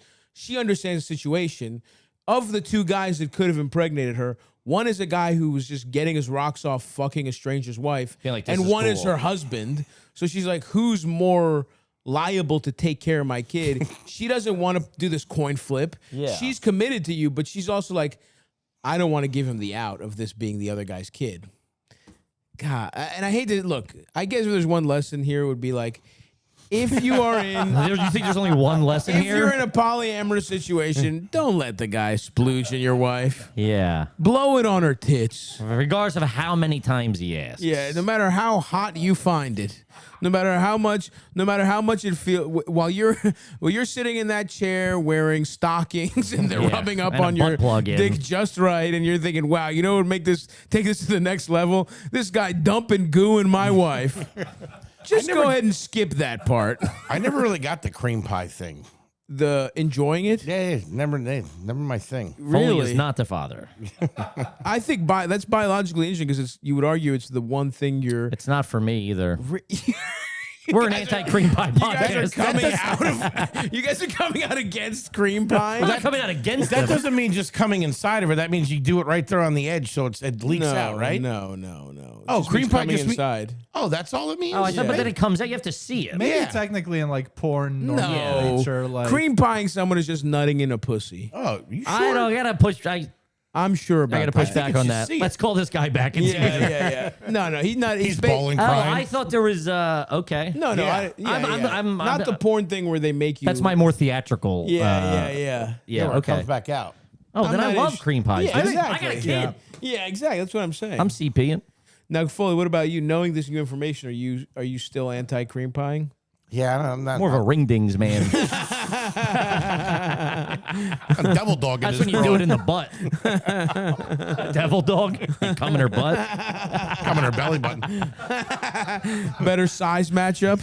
understands the situation. Of the two guys that could have impregnated her, one is a guy who was just getting his rocks off fucking a stranger's wife, Feel like this and is one is cool. her husband. So she's like, who's more liable to take care of my kid? She doesn't want to do this coin flip. Yeah. She's committed to you, but she's also like, I don't want to give him the out of this being the other guy's kid. God, and I hate to look. I guess if there's one lesson here, it would be like, if you are in, You think there's only one lesson if here? you're in a polyamorous situation, don't let the guy splooge in your wife. Yeah. Blow it on her tits. Regardless of how many times he asks. Yeah, no matter how hot you find it, no matter how much it feels while you're sitting in that chair wearing stockings and they're Yeah, rubbing up and a on your butt plug in. dick just right, and you're thinking, wow, you know what would take this to the next level? This guy dumping goo in my wife. Just go ahead and skip that part. I never really got the cream pie thing. The enjoying it? Yeah, never my thing. Foley Really? is not the father. I think that's biologically interesting because you would argue it's the one thing you're. It's not for me either. you We're an anti-cream pie guys podcast. you guys are coming out against cream pie. I'm not coming out against That them. doesn't mean just coming inside of her. That means you do it right there on the edge, so it leaks out, right? No. It Oh, just cream means pie coming just inside. Oh, that's all it means. Oh, I thought, but then it comes out. You have to see it. Maybe Yeah. technically in like porn or No, nature, like cream pieing someone is just nutting in a pussy. Oh, you sure? I don't gotta push. I I'm sure about gotta push that. back it's on just that. see it. Let's call this guy back and see. Yeah. No, he's not. He's ba- bawling, Oh, crying. I thought there was okay. No, Yeah. I'm not the porn thing where they make you. That's my more theatrical. Yeah. Yeah, where it Okay. comes back out. Oh, then I'm I not love int- cream pies. Yeah, dude. exactly. I got a kid. Yeah. Yeah, exactly. That's what I'm saying. I'm CPing. Now, Foley, what about you? Knowing this new information, are you still anti-cream pieing? Yeah, I'm not. More of a ring dings man. I'm devil dogging That's this when you girl. do it in the butt. Devil dog. You come in her butt. Come in her belly button. Better size matchup.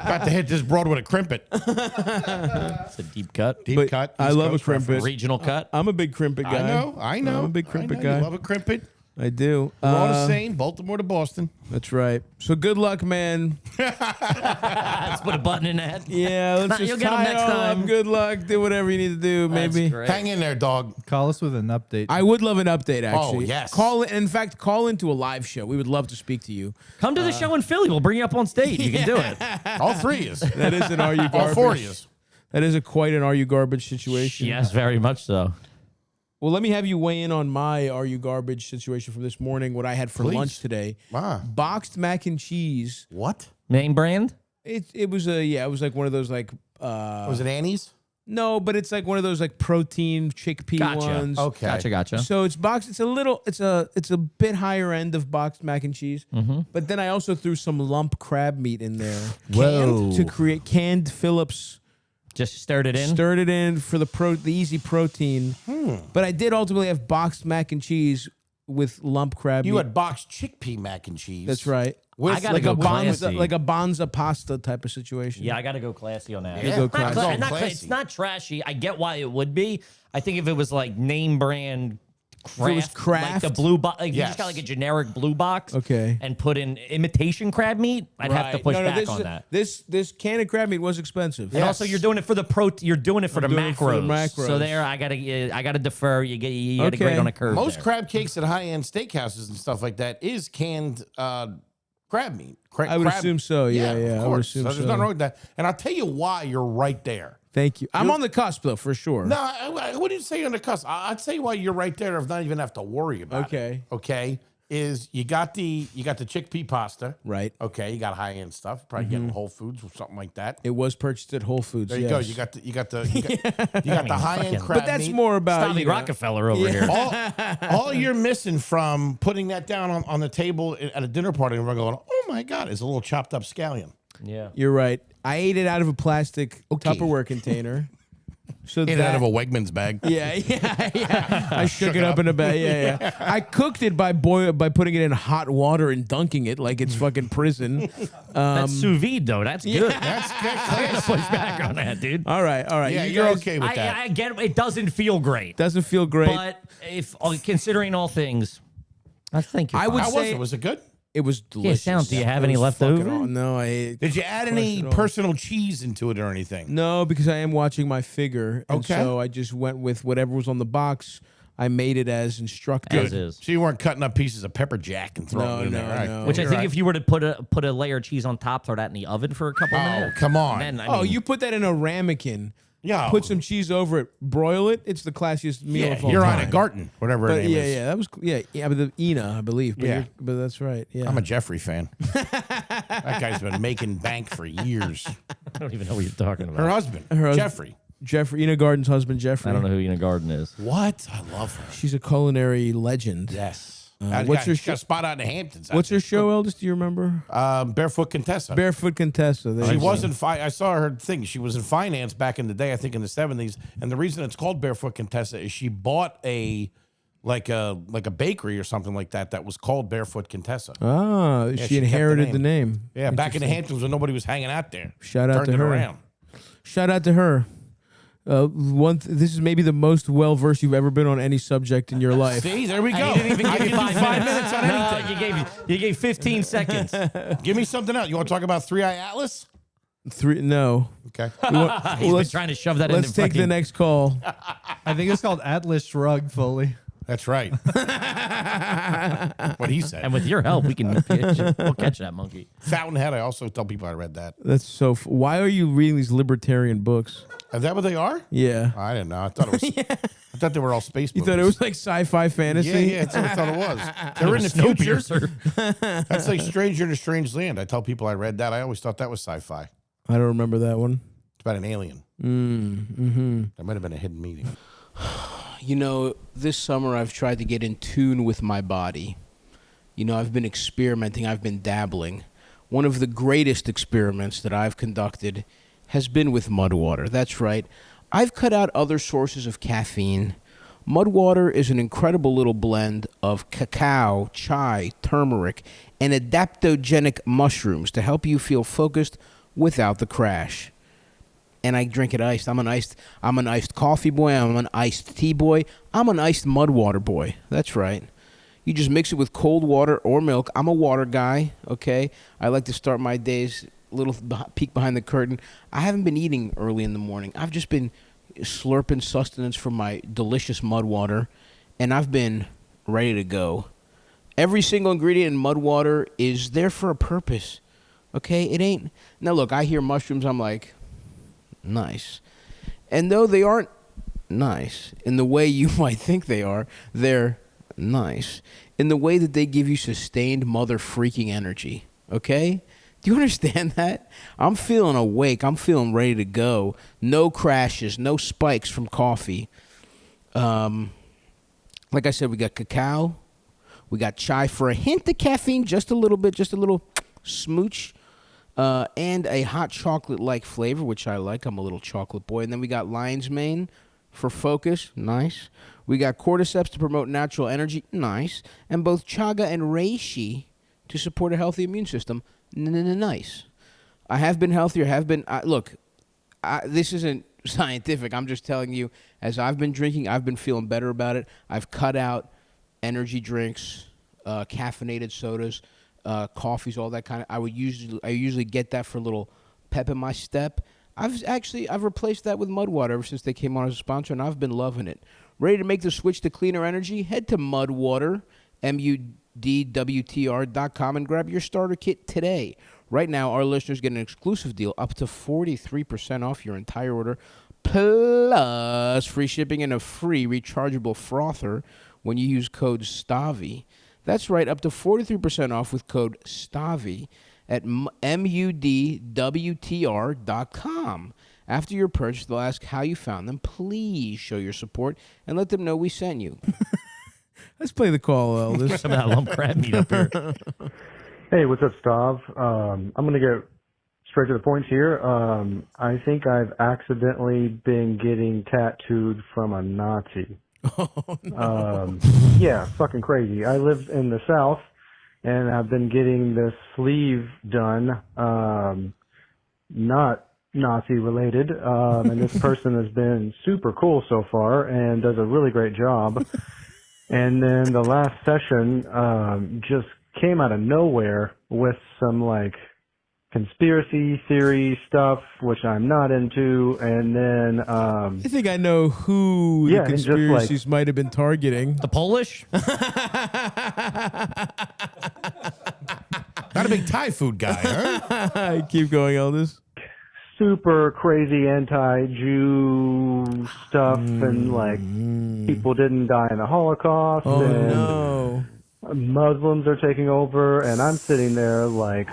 About to hit this broad with a crimpet. It's a deep cut. Deep But cut. I East love a Coast crimpet. reference. Regional cut. I'm a big crimpet guy. I know. I'm a big crimpet I know. guy. You love a crimpet. I do. We're all the same. Baltimore to Boston. That's right. So good luck, man. Let's put a button in that. Yeah, let's just You'll get 'em tie it next all up. time. Good luck. Do whatever you need to do. That's Maybe. great. Hang in there, dog. Call us with an update. I would love an update. Actually, yes. Call in. In fact, call into a live show. We would love to speak to you. Come to the show in Philly. We'll bring you up on stage. You can do it. All three is. That is an Are You Garbage? All four is. That is quite an Are You Garbage situation. Yes, very much so. Well, let me have you weigh in on my Are You Garbage situation from this morning, what I had for Please. lunch today. Ah. Boxed mac and cheese. What? Name brand? It was it was like one of those like Was it Annie's? no, but it's like one of those like protein chickpea Gotcha. ones. Okay. Gotcha. So it's boxed. It's a bit higher end of boxed mac and cheese. But then I also threw some lump crab meat in there Whoa. to create canned Phillips. Just stirred it in. Stirred it in for the easy protein. But I did ultimately have boxed mac and cheese with lump crab You meat. had boxed chickpea mac and cheese. That's right. With I gotta Like go a bonza, classy. like a bonza pasta type of situation. Yeah, I got to go classy on that. Yeah, go Not classy. cla- Go not cla- classy. it's not trashy. I get why it would be. I think if it was like name brand craft, it was Kraft? like the blue box, like you Yes. just got like a generic blue box, Okay. and put in imitation crab meat, I'd have to Right. push No, back this on is- that. This can of crab meat was expensive. And also, you're doing it for the You're doing it for, the, doing it for the macros. So there, I gotta defer. You got to grade Okay. on a curve. Most there. crab cakes at high-end steakhouses and stuff like that is canned crab meat. I would assume so. Yeah, of I would course. assume There's so. nothing wrong with that. And I'll tell you why you're right there. Thank you. I'm on the cusp though, for sure. No, I wouldn't say on the cusp. I'd say why you're right there if not even have to worry about Okay. it. Okay. Is you got the chickpea pasta. Right. Okay, you got high-end stuff. Probably getting Whole Foods or something like that. It was purchased at Whole Foods. There you go. yes. You got the high-end crab But that's meat. more about Stavvy you know, Rockefeller over here. All you're missing from putting that down on the table at a dinner party and we're going, oh my God, it's a little chopped up scallion. Yeah. You're right. I ate it out of a plastic Okay. Tupperware container. So Ate it out of a Wegmans bag. yeah. I shook it up in a bag. Yeah. I cooked it by putting it in hot water and dunking it like it's fucking prison. That's sous vide though. That's good. That's I gotta push back on that, dude. All right. Yeah, You you're guys- okay with that. I get it. It doesn't feel great, Doesn't feel great. but if considering all things, I think you're I would fine. How say- was it? Was it good? It was delicious. Sound, do you have It any was left fucking over? aw- No, I ate. Did you add any it all. personal cheese into it or anything? No, because I am watching my figure. And Okay. so I just went with whatever was on the box. I made it as instructed. As is. So you weren't cutting up pieces of pepper jack and throwing it in there, right? no. Which I You're think right. if you were to put a layer of cheese on top, throw that in the oven for a couple Oh, minutes. come on. Then, I Oh, mean, you put that in a ramekin. Yeah. Put some cheese over it. Broil it. It's the classiest meal Yeah, of all you're time. on a Garten, whatever her But name yeah, is. that was but the Ina, I believe. But Yeah. but that's right. Yeah. I'm a Jeffrey fan. That guy's been making bank for years. I don't even know what you're talking Her about. husband, husband. Jeffrey. Jeffrey Ina Garden's husband, Jeffrey. I don't know who Ina Garden is. What? I love her. She's a culinary legend. Yes. what's her She got a spot out in the Hamptons. What's her show, Eldest? Do you remember? Barefoot Contessa. Barefoot Contessa. There She you go. was in I saw her thing. She was in finance back in the day, I think in the 70s. And the reason it's called Barefoot Contessa is she bought a bakery or something like that was called Barefoot Contessa. Ah, she she kept the inherited the name. name. Yeah, back in the Hamptons when nobody was hanging out there. Shout out Turned to it her. around. Shout out to her. This is maybe the most well versed you've ever been on any subject in your life. See, there we go. You didn't even I give can you do 5 minutes on anything. No, you gave 15 seconds. Give me something else. You want to talk about Three Eye Atlas? No. Okay. He's been trying to shove that in. Let's take the next call. I think it's called Atlas Shrug, Foley. That's right. What he said. And with your help, we'll catch that monkey. Fountainhead, I also tell people I read that. That's so. Why are you reading these libertarian books? Is that what they are? Yeah. I didn't know. I thought it was. I thought they were all space You movies. thought it was like sci-fi fantasy? Yeah, that's what I thought it was. They're in the future. Snowpiercer. That's like Stranger in a Strange Land. I tell people I read that. I always thought that was sci-fi. I don't remember that one. It's about an alien. Mm-hmm. There might have been a hidden meaning. You know, this summer I've tried to get in tune with my body. You know, I've been experimenting, I've been dabbling. One of the greatest experiments that I've conducted has been with mud water. That's right. I've cut out other sources of caffeine. Mud water is an incredible little blend of cacao, chai, turmeric, and adaptogenic mushrooms to help you feel focused without the crash. And I drink it iced. I'm an iced coffee boy. I'm an iced tea boy. I'm an iced mud water boy. That's right. You just mix it with cold water or milk. I'm a water guy, okay? I like to start my days, little peek behind the curtain. I haven't been eating early in the morning. I've just been slurping sustenance from my delicious mud water, and I've been ready to go. Every single ingredient in mud water is there for a purpose, okay? It ain't... Now, look, I hear mushrooms, I'm like... nice. And though they aren't nice in the way you might think they are, they're nice in the way that they give you sustained mother freaking energy. Okay? Do you understand that? I'm feeling awake. I'm feeling ready to go. No crashes, no spikes from coffee. Like I said, we got cacao. We got chai for a hint of caffeine, just a little bit, just a little smooch. And a hot chocolate-like flavor, which I like. I'm a little chocolate boy. And then we got lion's mane for focus. Nice. We got cordyceps to promote natural energy. Nice. And both chaga and reishi to support a healthy immune system. Nice. I have been healthier. Look, this isn't scientific. I'm just telling you, as I've been drinking, I've been feeling better about it. I've cut out energy drinks, caffeinated sodas, coffees, all that kind of. I usually get that for a little pep in my step. I've replaced that with mud water ever since they came on as a sponsor, and I've been loving it. Ready to make the switch to cleaner energy? Head to Mudwater, MUDWTR.com, and grab your starter kit today. Right now, our listeners get an exclusive deal up to 43% off your entire order, plus free shipping and a free rechargeable frother when you use code Stavvy. That's right, up to 43% off with code Stavvy at MUDWTR.com. After your purchase, they'll ask how you found them. Please show your support and let them know we sent you. Let's play the call, Elders. Some of that lump crab meat up here. Hey, what's up, Stav? I'm going to get straight to the point here. I think I've accidentally been getting tattooed from a Nazi. Oh, no. Yeah, fucking crazy. I live in the South, and I've been getting this sleeve done, not Nazi related, and this person has been super cool so far and does a really great job. And then the last session just came out of nowhere with some like conspiracy theory stuff, which I'm not into, and then I think I know who the conspiracies might have been targeting. The Polish? Not a big Thai food guy, huh? Keep going, Elders. super crazy anti-Jew stuff and like people didn't die in the Holocaust Oh, and no. Muslims are taking over, and I'm sitting there like,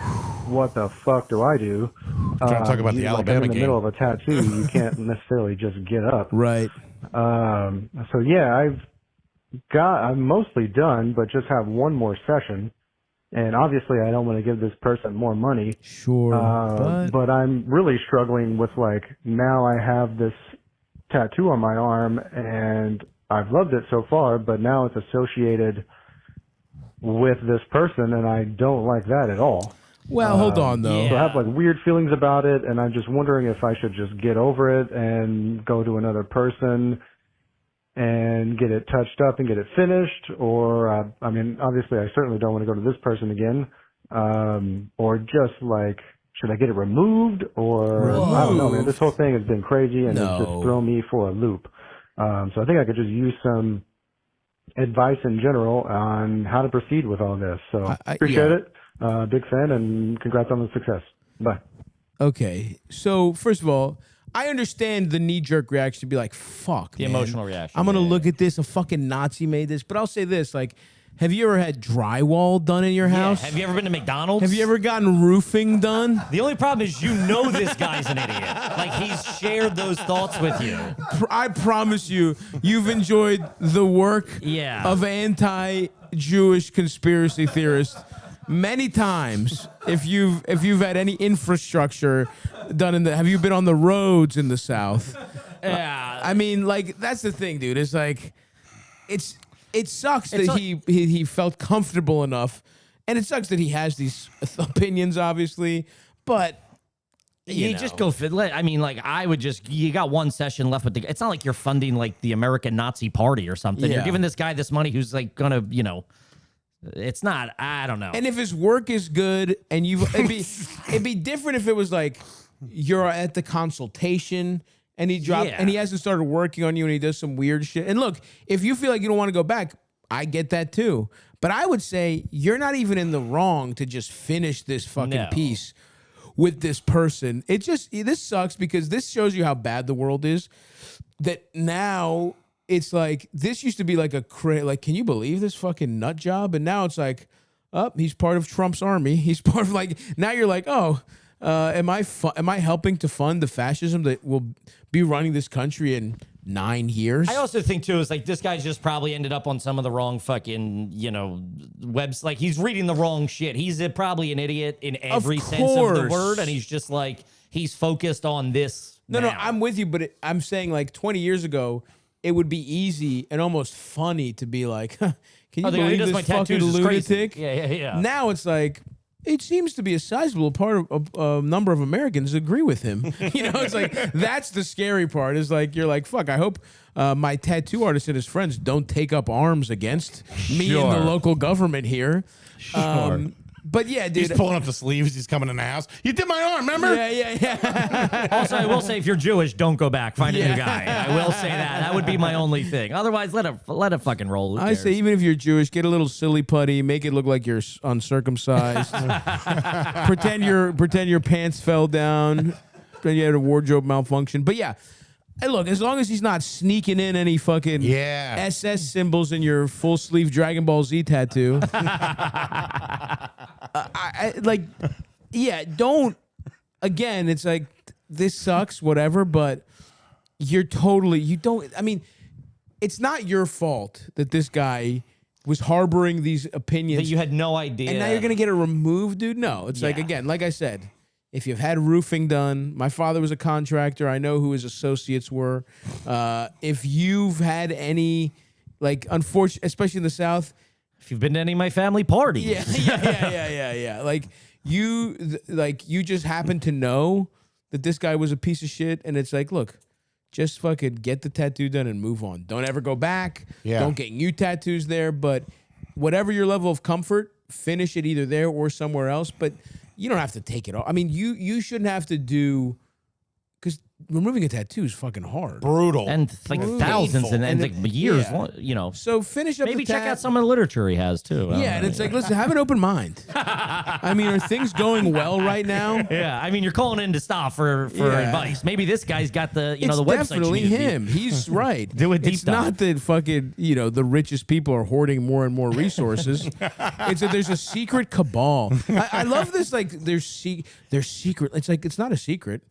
what the fuck do I do? Trying to talk about the like Alabama I'm in the game. middle of a tattoo. You can't necessarily just get up. Right. So yeah, I'm mostly done, but just have one more session. And obviously I don't want to give this person more money. Sure. But I'm really struggling with like, now I have this tattoo on my arm and I've loved it so far, but now it's associated with this person and I don't like that at all. Well, hold on, though. So I have like weird feelings about it, and I'm just wondering if I should just get over it and go to another person and get it touched up and get it finished, or I mean, obviously I certainly don't want to go to this person again, or just like, should I get it removed, or I don't know, man. This whole thing has been crazy and it's just thrown me for a loop. So I think I could just use some advice in general on how to proceed with all this. So appreciate it. Big fan, and congrats on the success. Bye. Okay. So, first of all, I understand the knee-jerk reaction to be like, fuck, The man. emotional reaction. I'm going to look at this. A fucking Nazi made this. But I'll say this, like, Have you ever had drywall done in your house? Have you ever been to McDonald's? Have you ever gotten roofing done? The only problem is you know this guy's an idiot. Like, he's shared those thoughts with you. I promise you, you've enjoyed the work of anti-Jewish conspiracy theorists many times. If you've had any infrastructure done in the, have you been on the roads in the South? Yeah. I mean, like, that's the thing, dude. It's like, it sucks that he felt comfortable enough, and it sucks that he has these opinions, obviously, but you just go fit. I mean, like, I would just, you got one session left with it's not like you're funding like the American Nazi Party or something. Yeah. You're giving this guy this money who's like gonna, it's not, I don't know. And if his work is good, and it'd be different if it was like you're at the consultation and he dropped and he hasn't started working on you and he does some weird shit. And look, if you feel like you don't want to go back, I get that too. But I would say you're not even in the wrong to just finish this fucking piece with this person. This sucks because this shows you how bad the world is. That now it's like, this used to be like like, can you believe this fucking nut job? And now it's like, he's part of Trump's army. He's part of, like, now you're like, am I helping to fund the fascism that will be running this country in 9 years? I also think too is like this guy's just probably ended up on some of the wrong fucking webs. Like, he's reading the wrong shit. He's probably an idiot in every sense of the word, and he's just like, he's focused on this. No, I'm with you, but I'm saying, like, 20 years ago, it would be easy and almost funny to be like, can you believe this fucking lunatic? Yeah. Now it's like, it seems to be a sizable part of a number of Americans agree with him. It's like, that's the scary part. Is like, you're like, fuck, I hope my tattoo artist and his friends don't take up arms against me and the local government here. But yeah, dude. He's pulling up the sleeves. He's coming in the house. You did my arm, remember? Yeah. Also, I will say, if you're Jewish, don't go back. Find a new guy. I will say that. That would be my only thing. Otherwise, let it fucking roll. I say, even if you're Jewish, get a little silly putty. Make it look like you're uncircumcised. pretend your pants fell down. Pretend you had a wardrobe malfunction. But yeah. Hey, look, as long as he's not sneaking in any fucking SS symbols in your full sleeve Dragon Ball Z tattoo, don't. Again, it's like, this sucks, whatever. But you don't. I mean, it's not your fault that this guy was harboring these opinions that you had no idea, and now you're gonna get it removed, dude. No, it's like, again, like I said. If you've had roofing done, my father was a contractor. I know who his associates were. If you've had any, like, unfortunate, especially in the South, if you've been to any of my family parties, yeah. Like you just happen to know that this guy was a piece of shit, and it's like, look, just fucking get the tattoo done and move on. Don't ever go back. Yeah. Don't get new tattoos there. But whatever your level of comfort, finish it either there or somewhere else. But you don't have to take it off. I mean, you shouldn't have to do, because removing a tattoo is fucking hard. Brutal. and like thousands and like years. So finish up. Maybe the check out some of the literature he has too. And it's like, listen, have an open mind. I mean, are things going well right now? Yeah, I mean, you're calling in to stop for advice. Maybe this guy's got the It's the website. definitely him. He's right. Do a deep It's dive. not that fucking the richest people are hoarding more and more resources. It's that there's a secret cabal. I love this. Like, there's secret. It's like, it's not a secret.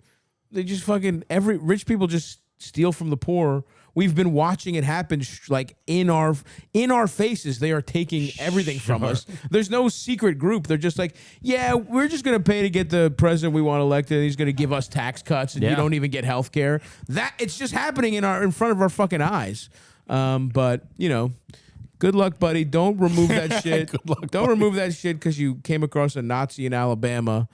They just fucking, rich people just steal from the poor. We've been watching it happen, like, in our faces. They are taking everything from us. There's no secret group. They're just like, yeah, we're just gonna pay to get the president we want elected. He's gonna give us tax cuts, and you don't even get health care. That it's just happening in front of our fucking eyes. But good luck, buddy. Don't remove that shit. Don't remove that shit because you came across a Nazi in Alabama.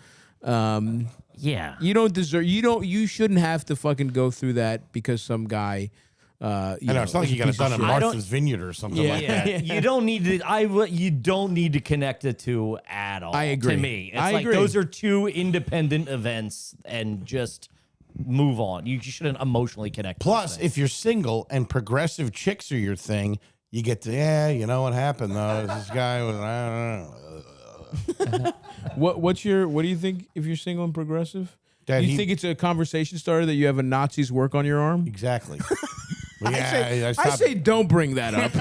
You don't deserve. You shouldn't have to fucking go through that because some guy. I know, it's not like you got it done in Martha's Vineyard or something like that. You don't need to. You don't need to connect the two at all. I agree. To me, it's I like agree. those are two independent events, and just move on. You shouldn't emotionally connect. Plus, if you're single and progressive chicks are your thing, you get to, you know what happened though? This guy was, I don't know. What do you think if you're single and progressive? Dad, you think it's a conversation starter that you have a Nazi's work on your arm? Exactly. I say don't bring that up.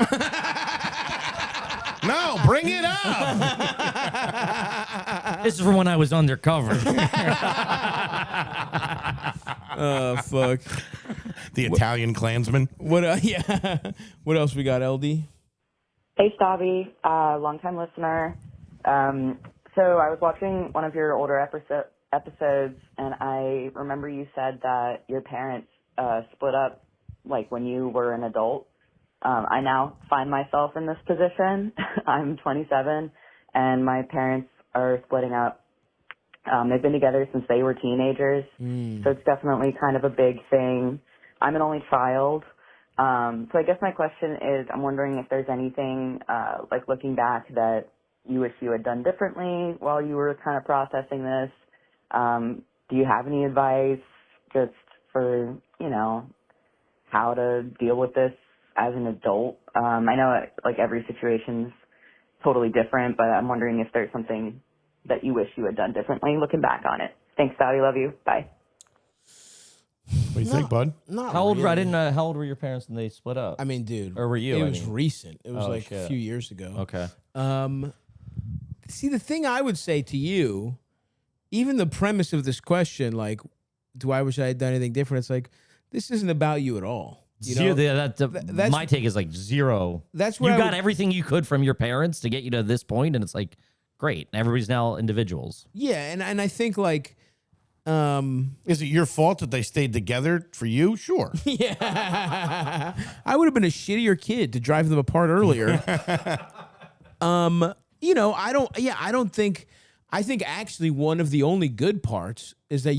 No, bring it up. This is from when I was undercover. Oh fuck. The Italian Klansman. What? Yeah. What else we got, LD? Hey, Stavvy, longtime listener. So I was watching one of your older episodes, and I remember you said that your parents split up like when you were an adult. I now find myself in this position. I'm 27, and my parents are splitting up. They've been together since they were teenagers, so it's definitely kind of a big thing. I'm an only child. So I guess my question is, I'm wondering if there's anything, like looking back, that you wish you had done differently while you were kind of processing this. Do you have any advice just for, how to deal with this as an adult? I know like every situation's totally different, but I'm wondering if there's something that you wish you had done differently looking back on it. Thanks, Sally. Love you. Bye. What do you think, bud? Not How old? really. I didn't. How old were your parents when they split up? I mean, dude. Or were you? It I was mean. recent. It was Oh, like a shit. few years ago. Okay. See, the thing I would say to you, even the premise of this question, like, do I wish I had done anything different? It's like, this isn't about you at all. That's my take is like zero. That's you what I got would- everything you could from your parents to get you to this point, and it's like great. Everybody's now individuals. Yeah, and I think like, Is it your fault that they stayed together for you? Sure. yeah, I would have been a shittier kid to drive them apart earlier. I think actually one of the only good parts is that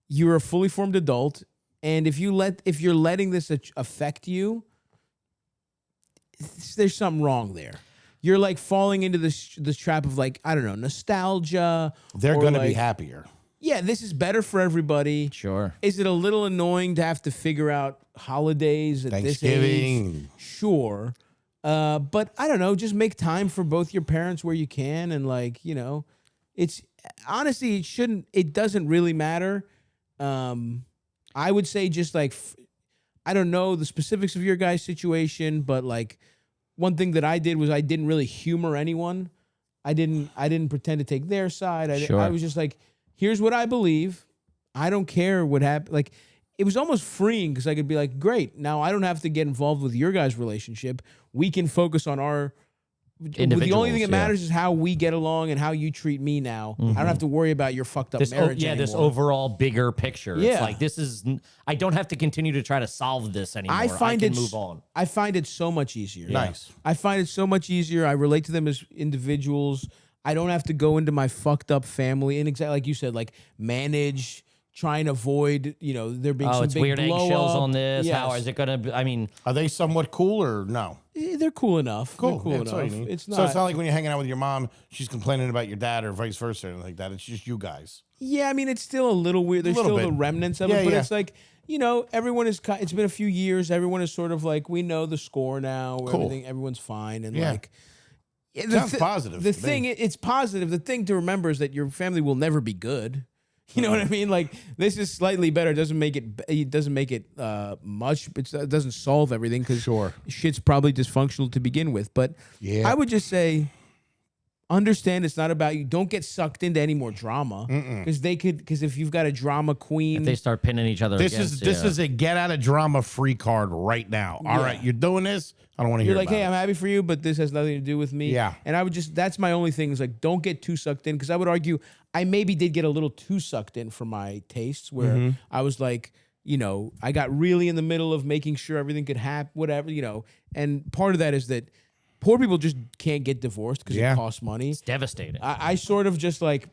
you're a fully formed adult, and if you're letting this affect you, there's something wrong there. You're like falling into this trap of like, I don't know, nostalgia. They're or going to be like, happier. Yeah, this is better for everybody. Sure. Is it a little annoying to have to figure out holidays at this age? Thanksgiving. Sure. But I don't know, just make time for both your parents where you can, and like, it's honestly, it doesn't really matter. I would say just like, I don't know the specifics of your guys' situation, but like one thing that I did was I didn't really humor anyone. I didn't pretend to take their side. I was just like, here's what I believe. I don't care what happened. Like, it was almost freeing because I could be like, great, now I don't have to get involved with your guys' relationship. We can focus on our The only thing that matters is how we get along and how you treat me now. I don't have to worry about your fucked up marriage anymore. This overall bigger picture. Yeah. It's like, I don't have to continue to try to solve this anymore. I can move on. I find it so much easier. Nice. I find it so much easier. I relate to them as individuals. I don't have to go into my fucked up family and exactly like you said, like manage, try and avoid, there being some it's big weird blow eggshells up. on this. Yes. How is it going to? I mean, Are they somewhat cool or no? They're cool enough. Cool. They're cool Yeah, that's all you enough. need. It's not. So it's not like when you're hanging out with your mom, she's complaining about your dad or vice versa or like that. It's just you guys. Yeah, I mean, it's still a little weird. There's little still the bit. remnants of Yeah, it, but yeah. it's like, everyone is. It's been a few years. Everyone is sort of like, we know the score now. Cool. Everyone's fine, and Yeah. like. Sounds positive The to me. thing, it's positive. The thing to remember is that your family will never be good. You know what I mean? Like, this is slightly better. It doesn't make it much. It doesn't solve everything because shit's probably dysfunctional to begin with. But Yeah. I would just say, understand it's not about you. Don't get sucked into any more drama because if you've got a drama queen, if they start pinning each other This against, is a get out of drama free card right now. All right, you're doing this. I don't want to hear you're like, about hey, it. I'm happy for you, but this has nothing to do with me. Yeah. And I would that's my only thing is like, don't get too sucked in because I would argue I maybe did get a little too sucked in for my tastes where I was like, I got really in the middle of making sure everything could happen, whatever, and part of that is that poor people just can't get divorced because it costs money. it's devastating. I sort of just like,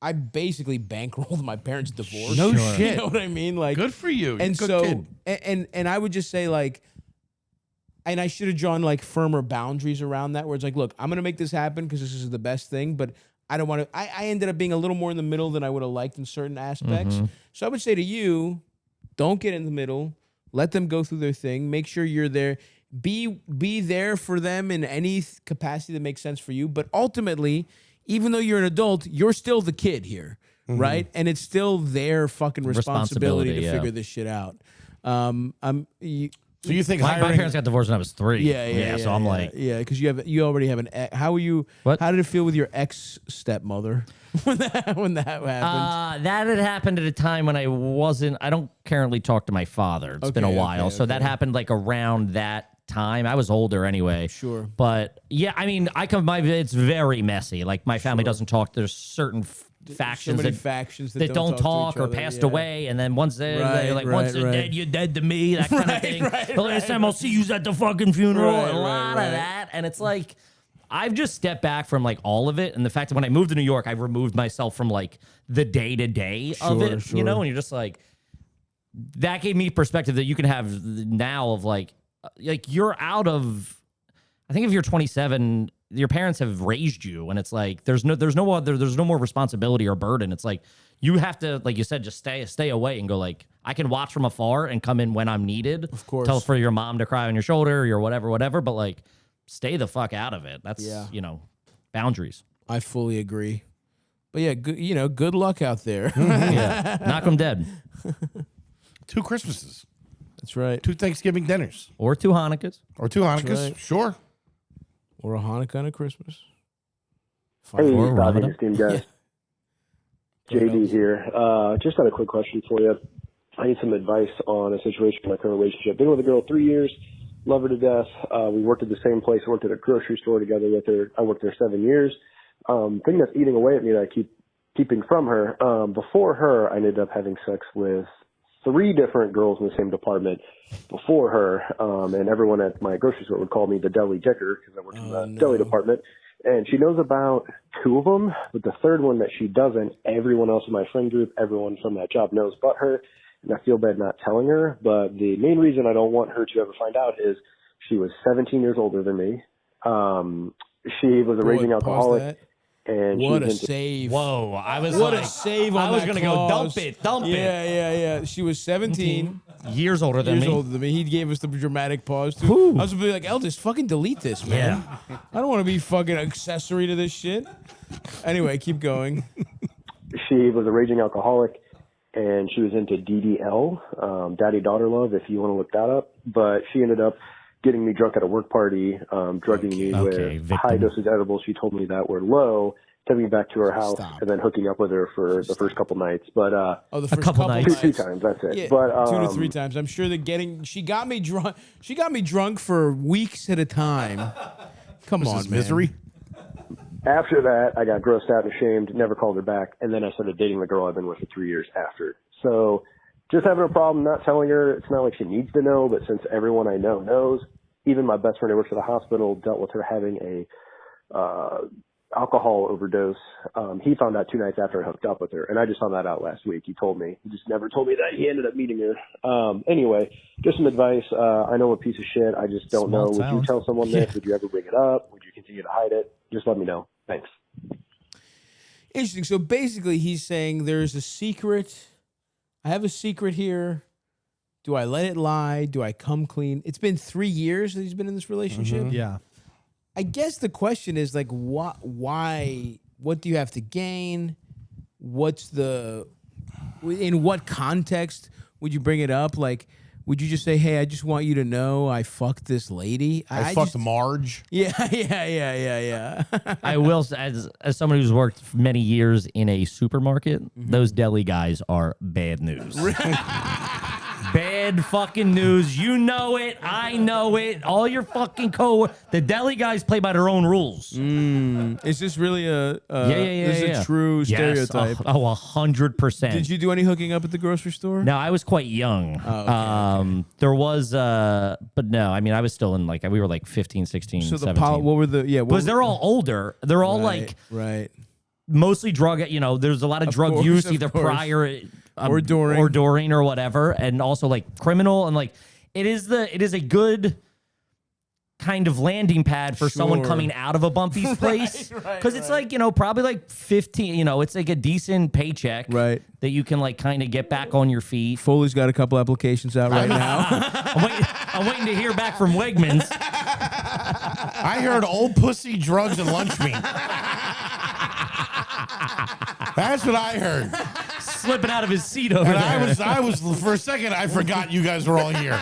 I basically bankrolled my parents' divorce. No shit. You know what I mean? Like, Good for you. and Good so kid. and I would just say like, and I should have drawn like firmer boundaries around that where it's like, look, I'm gonna make this happen because this is the best thing, but I don't want to. I ended up being a little more in the middle than I would have liked in certain aspects. So I would say to you, don't get in the middle. Let them go through their thing. Make sure you're there. Be there for them in any capacity that makes sense for you. But ultimately, even though you're an adult, you're still the kid here, right? And it's still their fucking responsibility to yeah. figure this shit out. So you think My parents got divorced when I was 3. Yeah. So I'm like, because you already have an ex. How did it feel with your ex stepmother when that happened? that had happened at a time when I don't currently talk to my father. It's been a while. So that happened like around that time. I was older anyway. Sure. But yeah, I mean, it's very messy. Like my family doesn't talk. There's certain factions that don't talk or passed away, and then once they're like, once they're dead, you're dead to me, that kind of thing. The last time I'll see you's at the fucking funeral. A lot of that, and it's like I've just stepped back from like all of it, and the fact that when I moved to New York, I removed myself from like the day to day of it, you know, and you're just like, that gave me perspective that you can have now of like you're out of. I think if you're 27, your parents have raised you, and it's like there's no more responsibility or burden. It's like you have to, like you said, just stay away and go like, I can watch from afar and come in when I'm needed. Of course, tell for your mom to cry on your shoulder or your whatever. But like, stay the fuck out of it. That's boundaries. I fully agree. But yeah, good luck out there. Yeah, knock them dead. 2 Christmases. That's right. 2 Thanksgiving dinners. Or 2 Hanukkahs. Or 2 Hanukkahs. Right. Sure. Or a Hanukkah and a Christmas. Hey, Stavvy, esteemed guys. JD here. Just had a quick question for you. I need some advice on a situation in my current relationship. Been with a girl 3 years. Love her to death. We worked at the same place. Worked at a grocery store together with her. I worked there 7 years. Thing that's eating away at me that I keep keeping from her. Before her, I ended up having sex with 3 different girls in the same department before her, and everyone at my grocery store would call me the deli dicker because I worked in the deli department. And she knows about 2 of them, but the 3rd one that she doesn't, everyone else in my friend group, everyone from that job knows but her, and I feel bad not telling her. But the main reason I don't want her to ever find out is she was 17 years older than me. She was a raging alcoholic. And what a save! Whoa, I was what like, a save! On I was that gonna clause. go dump it. Yeah. She was 17 years older than me. He gave us the dramatic pause too. I was gonna be like, "El, just fucking delete this, man. Yeah. I don't want to be fucking accessory to this shit." Anyway, keep going. She was a raging alcoholic, and she was into DDL, daddy-daughter love, if you want to look that up. But she ended up getting me drunk at a work party, drugging me with high dosage edibles. She told me that were low, sent me back to her house, and then hooking up with her for the first couple nights. But the first couple nights, 2 times. That's it. Yeah, but 2 to 3 times. I'm sure that she got me drunk. She got me drunk for weeks at a time. Come on, man. Misery. After that, I got grossed out and ashamed. Never called her back, and then I started dating the girl I've been with for 3 years after. So, just having a problem not telling her. It's not like she needs to know, but since everyone I know knows. Even my best friend who works at the hospital dealt with her having a alcohol overdose. He found out 2 nights after I hooked up with her, and I just found that out last week. He told me. He just never told me that he ended up meeting her. Anyway, just some advice. I know I'm a piece of shit. I just don't know. Would you tell someone this? Would you ever bring it up? Would you continue to hide it? Just let me know. Thanks. Interesting. So basically, he's saying there's a secret. I have a secret here. Do I let it lie? Do I come clean? It's been 3 years that he's been in this relationship. Yeah. I guess the question is like, why? What do you have to gain? In what context would you bring it up? Like, would you just say, "Hey, I just want you to know I fucked this lady. I fucked Marge." Yeah. I will, as someone who's worked many years in a supermarket, those deli guys are bad news. Bad fucking news. You know it. I know it. All your fucking the deli guys play by their own rules. Is this really a true Yes. stereotype? 100%. Did you do any hooking up at the grocery store? No, I was quite young. Okay. There was, but no, I mean, I was still in we were like 15, 16, So 17. what were the, because they're all older. They're all right. Mostly drug, there's a lot of drug use either prior or during or whatever, and also like criminal, and like it is a good kind of landing pad for someone coming out of a bumpy place, because it's like probably like 15, it's like a decent paycheck, right, that you can like kind of get back on your feet. Foley's got a couple applications out right now. I'm waiting to hear back from Wegmans. I heard old pussy, drugs, and lunch meat. That's what I heard. Slipping out of his seat over And there. I was for a second, I forgot you guys were all here.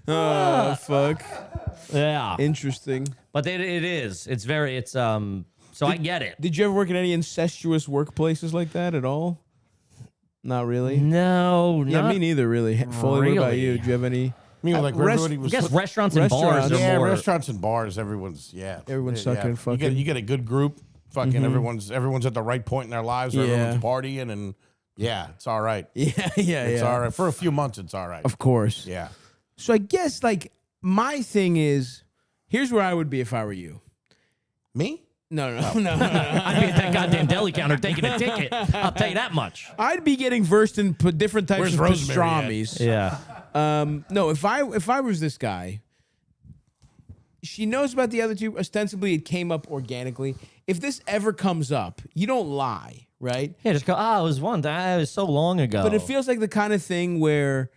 Oh, fuck. Yeah. Interesting. But it is. It's very, so I get it. Did you ever work in any incestuous workplaces like that at all? Not really? No, Yeah, not me neither, really. Foley, what about you? Do you have any? I mean, like everybody was. I guess restaurants and bars are Yeah, more. restaurants and bars. Everyone's sucking and fucking. You get a good group. Fucking everyone's at the right point in their lives. Where everyone's partying and it's all right. It's all right for a few months. It's all right. Of course. Yeah. So I guess like my thing is, here's where I would be if I were you. Me? No. I'd be at that goddamn deli counter taking a ticket. I'll tell you that much. I'd be getting versed in different types Where's of Rosemary pastrami's. Yeah. No, if I was this guy, she knows about the other two. Ostensibly, it came up organically. If this ever comes up, you don't lie, right? Yeah, just go, it was one time. It was so long ago. But it feels like the kind of thing where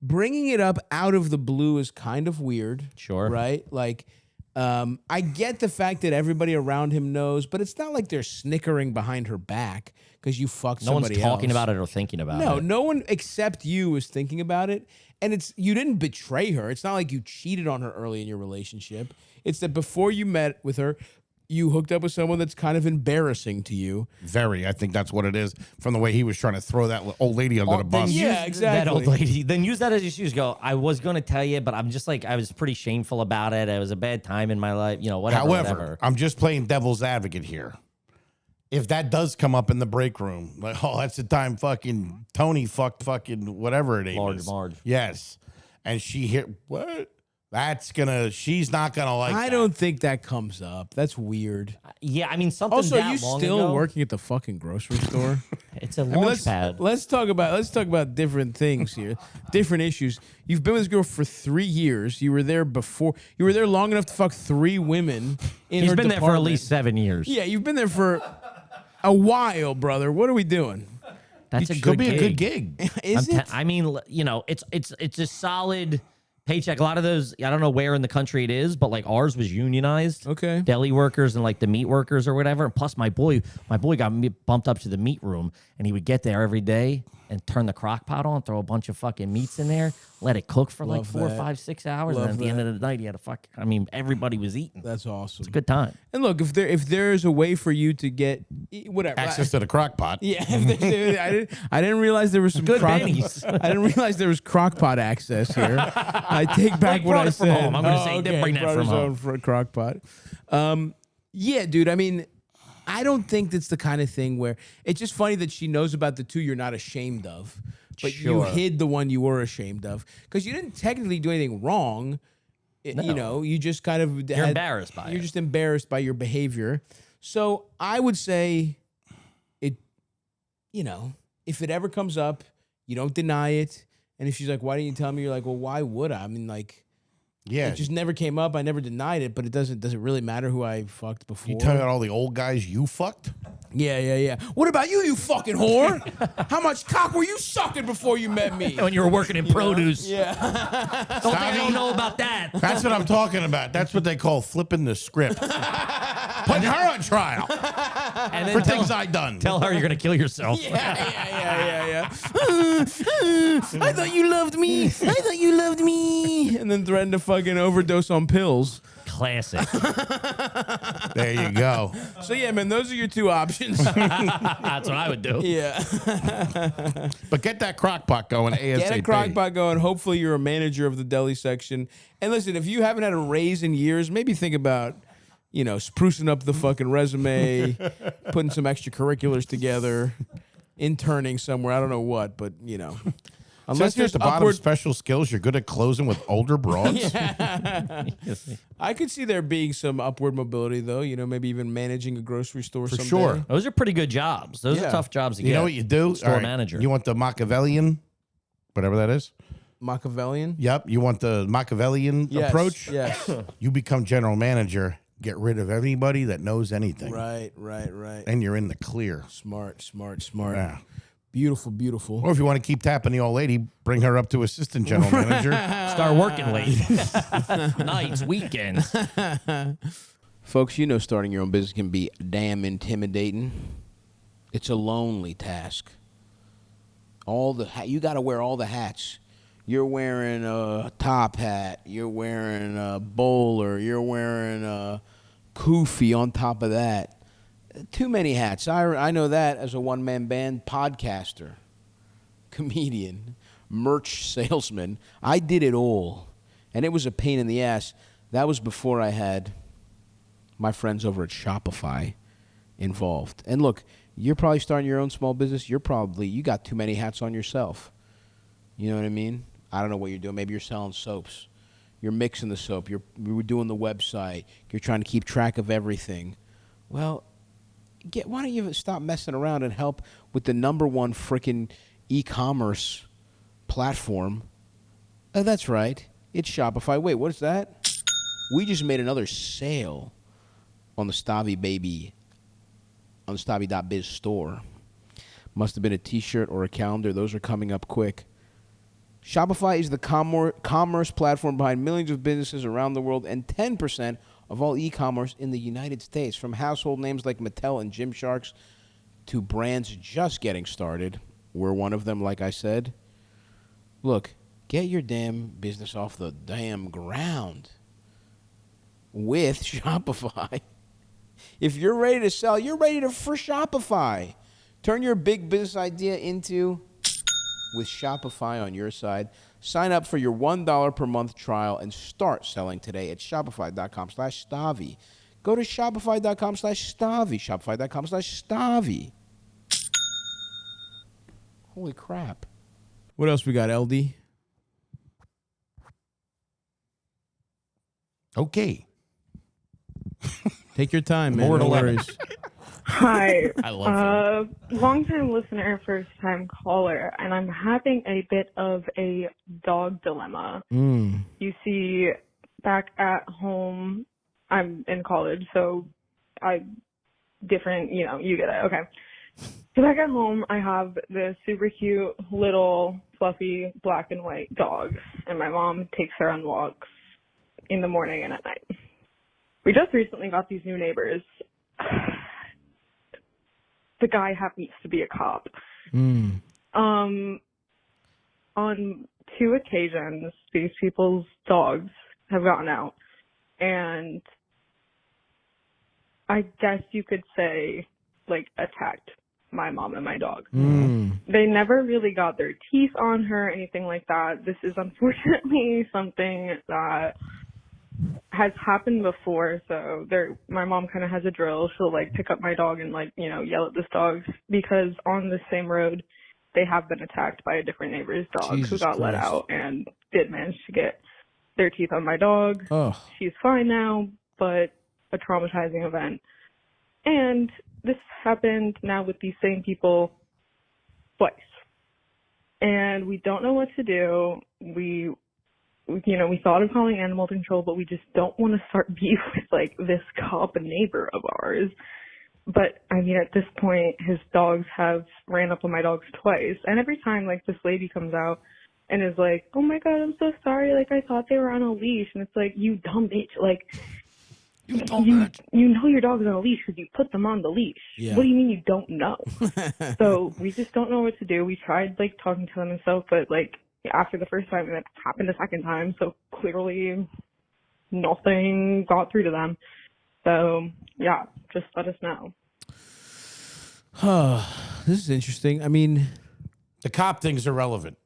bringing it up out of the blue is kind of weird. Sure. Right? Like, I get the fact that everybody around him knows, but it's not like they're snickering behind her back because you fucked no somebody one's talking else. about it or thinking about it. No, no one except you is thinking about it. And you didn't betray her. It's not like you cheated on her early in your relationship. It's that before you met with her, you hooked up with someone that's kind of embarrassing to you. Very. I think that's what it is from the way he was trying to throw that old lady under the bus. Yeah, exactly. That old lady. Then use that as excuse. Go, I was going to tell you, but I'm just like, I was pretty shameful about it. It was a bad time in my life. Whatever. However, I'm just playing devil's advocate here. If that does come up in the break room, like, that's the time fucking Tony fucked fucking whatever it is. Marge. Yes. And she hit, what? She's not gonna like I don't think that comes up. That's weird. Yeah, I mean, something Also, that you long still ago, working at the fucking grocery store? It's a launch pad. Let's talk about different things here, different issues. You've been with this girl for 3 years. You were there before. You were there long enough to fuck 3 women in He's her been there for at department. least 7 years. Yeah, you've been there for a while, brother. What are we doing? That's a Could good be gig. a good gig. Is it? I mean, it's a solid paycheck. A lot of those, I don't know where in the country it is, but like ours was unionized. Okay. Deli workers and like the meat workers or whatever. And plus, my boy got me bumped up to the meat room, and he would get there every day and turn the crock pot on, throw a bunch of fucking meats in there, let it cook for like Love 4, that. 5, 6 hours, Love and at the end that. of the night, he had everybody was eating. That's awesome. It's a good time. And look, if there's a way for you to get whatever Access to the crock pot. Yeah, I didn't realize there was some Good crock. pennies. I didn't realize there was crock pot access here. I take back what brought I it from said. home. I'm gonna say he did bring that brought from his home. own for a crock pot. Yeah, dude. I mean, I don't think that's the kind of thing where it's just funny that she knows about the 2 you're not ashamed of, but you Sure. hid the one you were ashamed of because you didn't technically do anything wrong. No. You just kind of You're embarrassed by it. You're just embarrassed by your behavior. So I would say it, if it ever comes up, you don't deny it. And if she's like, why didn't you tell me? You're like, well, why would I? I mean, like, Yeah. it just never came up. I never denied it, but does it really matter who I fucked before? You tell me about all the old guys you fucked? Yeah. What about you, you fucking whore? How much cock were you sucking before you met me? When you were working in produce. Yeah. Don't think I don't know about that. That's what I'm talking about. That's what they call flipping the script. Putting her on trial And then for things I done. tell her you're going to kill yourself. Yeah. I thought you loved me. And then threatened to fucking overdose on pills. Classic. There you go. So yeah, man, those are your 2 options. That's what I would do. Yeah. But get that crock pot going ASAP. Get a crock pot going. Hopefully you're a manager of the deli section. And listen, if you haven't had a raise in years, maybe think about, sprucing up the fucking resume, putting some extracurriculars together, interning somewhere. I don't know what, but Unless you're at the bottom of special skills, you're good at closing with older broads. I could see there being some upward mobility, though. Maybe even managing a grocery store For someday. sure. Those are pretty good jobs. Those Yeah. are tough jobs to get. You know what you do? Store All right, manager. You want the Machiavellian, whatever that is? Machiavellian? Yep. You want the Machiavellian Yes, approach? Yes. You become general manager, get rid of anybody that knows anything. Right. And you're in the clear. Smart. Yeah. Beautiful. Or if you want to keep tapping the old lady, bring her up to assistant general manager. Start working late. Nights, weekends. Folks, starting your own business can be damn intimidating. It's a lonely task. You got to wear all the hats. You're wearing a top hat. You're wearing a bowler. You're wearing a kufi on top of that. Too many hats. I know that as a one-man band podcaster, comedian, merch salesman. I did it all, and it was a pain in the ass. That was before I had my friends over at Shopify involved. And look, you're probably starting your own small business. You got too many hats on yourself. You know what I mean? I don't know what you're doing. Maybe you're selling soaps. You're mixing the soap. You're doing the website. You're trying to keep track of everything. Well, why don't you stop messing around and help with the #1 freaking e-commerce platform? Oh, that's right. It's Shopify. Wait, what is that? We just made another sale on the Stavvy baby, on the Stavvy.biz store. Must have been a t-shirt or a calendar. Those are coming up quick. Shopify is the commerce platform behind millions of businesses around the world and 10% of all e-commerce in the United States. From household names like Mattel and Gymsharks to brands just getting started. We're one of them, like I said. Look, get your damn business off the damn ground with Shopify. If you're ready to sell, you're ready for Shopify. Turn your big business idea into with Shopify on your side. Sign up for your $1 per month trial and start selling today at shopify.com/Stavvy. Go to shopify.com/Stavvy. Shopify.com/Stavvy. Holy crap. What else we got, LD? Okay. Take your time, man. More No to worries. Hi. I love Long-time listener, first-time caller, and I'm having a bit of a dog dilemma. You see, back at home, I'm in college, so you get it. Okay. So back at home, I have this super cute, little, fluffy, black and white dog, and my mom takes her on walks in the morning and at night. We just recently got these new neighbors. The guy happens to be a cop. On 2 occasions, these people's dogs have gotten out, and I guess you could say, attacked my mom and my dog. They never really got their teeth on her, anything like that. This is unfortunately something that has happened before, so my mom kind of has a drill. She'll pick up my dog and yell at this dog, because on the same road they have been attacked by a different neighbor's dog who got let out and did manage to get their teeth on my dog. She's fine now, but a traumatizing event. And this happened now with these same people twice, and we don't know what to do. We thought of calling animal control, but we just don't want to start beef with this cop neighbor of ours. But I mean, at this point, his dogs have ran up on my dogs twice, and every time this lady comes out and is like, "Oh my God, I'm so sorry. I thought they were on a leash," and it's like, you dumb bitch. You know your dog's on a leash because you put them on the leash. Yeah. What do you mean you don't know? So we just don't know what to do. We tried talking to them and stuff, but after the first time, it happened a second time, so clearly nothing got through to them. So, yeah, just let us know. This is interesting. I mean, the cop thing's irrelevant.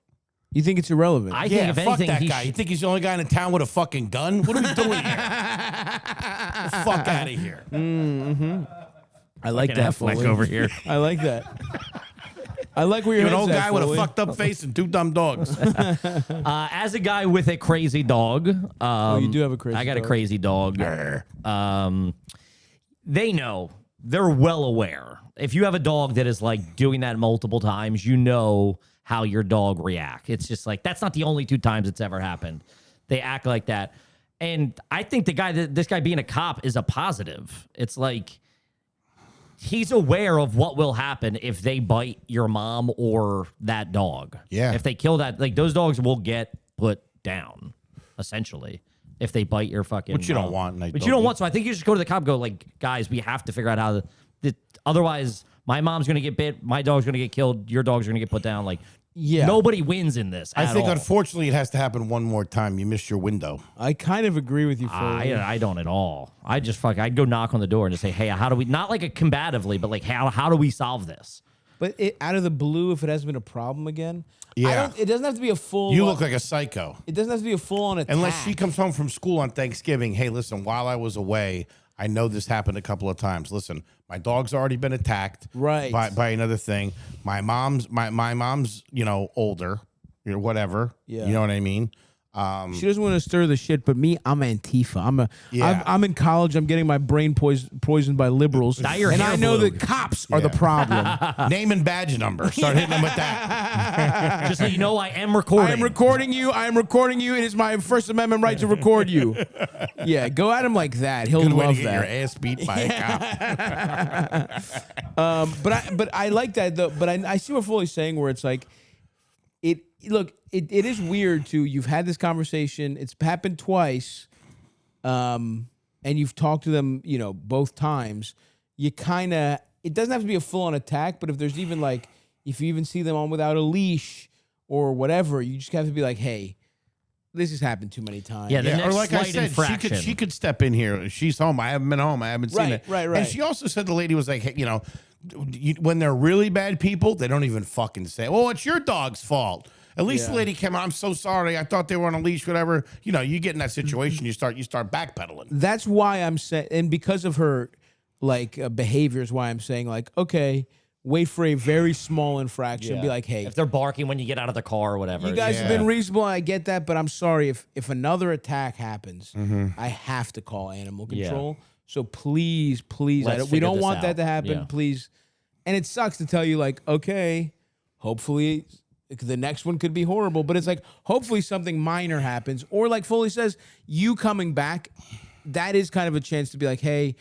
You think it's irrelevant? I think if fuck anything, that guy. You think he's the only guy in town with a fucking gun? What are we doing here? Get the fuck out of here. I like that, Foley. over here. I like that. I like where you're an old guy with a fucked up face and 2 dumb dogs. As a guy with a crazy dog, you do have a crazy I got dog. a crazy dog. They know. They're well aware. If you have a dog that is doing that multiple times, you know how your dog reacts. It's just that's not the only 2 times it's ever happened. They act like that. And I think this guy being a cop is a positive. It's he's aware of what will happen if they bite your mom or that dog. Yeah. If they kill that, those dogs will get put down, essentially, if they bite your fucking Which you mom. don't want. But you don't want. So I think you just go to the cop and go, guys, we have to figure out how otherwise my mom's going to get bit, my dog's going to get killed, your dog's going to get put down. Yeah. Nobody wins in this. I think, all. unfortunately, it has to happen one more time. You missed your window. I kind of agree with you, Foley. I don't at all. I'd go knock on the door and just say, hey, how do we, not like a combatively, but like, how do we solve this? But out of the blue, if it hasn't been a problem again, Yeah. it doesn't have to be a full. You look like a psycho. It doesn't have to be a full-on attack. Unless she comes home from school on Thanksgiving. Hey, listen, while I was away, I know this happened a couple of times. Listen, my dog's already been attacked by another thing. My mom's older, whatever. Yeah. You know what I mean? She doesn't want to stir the shit, but me, I'm Antifa. I'm in college. I'm getting my brain poisoned by liberals, Dye your and hair I know blue. that cops are the problem. Name and badge number. Start hitting them with that. Just so you know, I am recording. I am recording you. I am recording you. It is my First Amendment right to record you. Yeah, go at him like that. He'll Good way to love get that. your ass beat by a cop. But I like that though. But I see what Foley's saying, where it's like, it is weird too. You've had this conversation. It's happened twice, and you've talked to them, both times. You kind of, it doesn't have to be a full on attack, but if there's even like, if you even see them on without a leash or whatever, you just have to be like, hey, this has happened too many times. Yeah, or like I said, she could step in here. She's home. I haven't been home. I haven't seen it. Right. And she also said the lady was like, hey, when they're really bad people, they don't even fucking say, well, it's your dog's fault. At least the lady came out, I'm so sorry. I thought they were on a leash, whatever. You get in that situation, you start backpedaling. That's why I'm saying, and because of her behavior is why I'm saying like, okay, wait for a very small infraction. Be like, hey, if they're barking when you get out of the car or whatever. You guys have been reasonable. I get that, but I'm sorry if another attack happens, I have to call animal control. So please, we don't want that to happen. Please. And it sucks to tell you like, okay, hopefully the next one could be horrible, but it's like, hopefully something minor happens. Or like Foley says, you coming back, that is kind of a chance to be like, hey,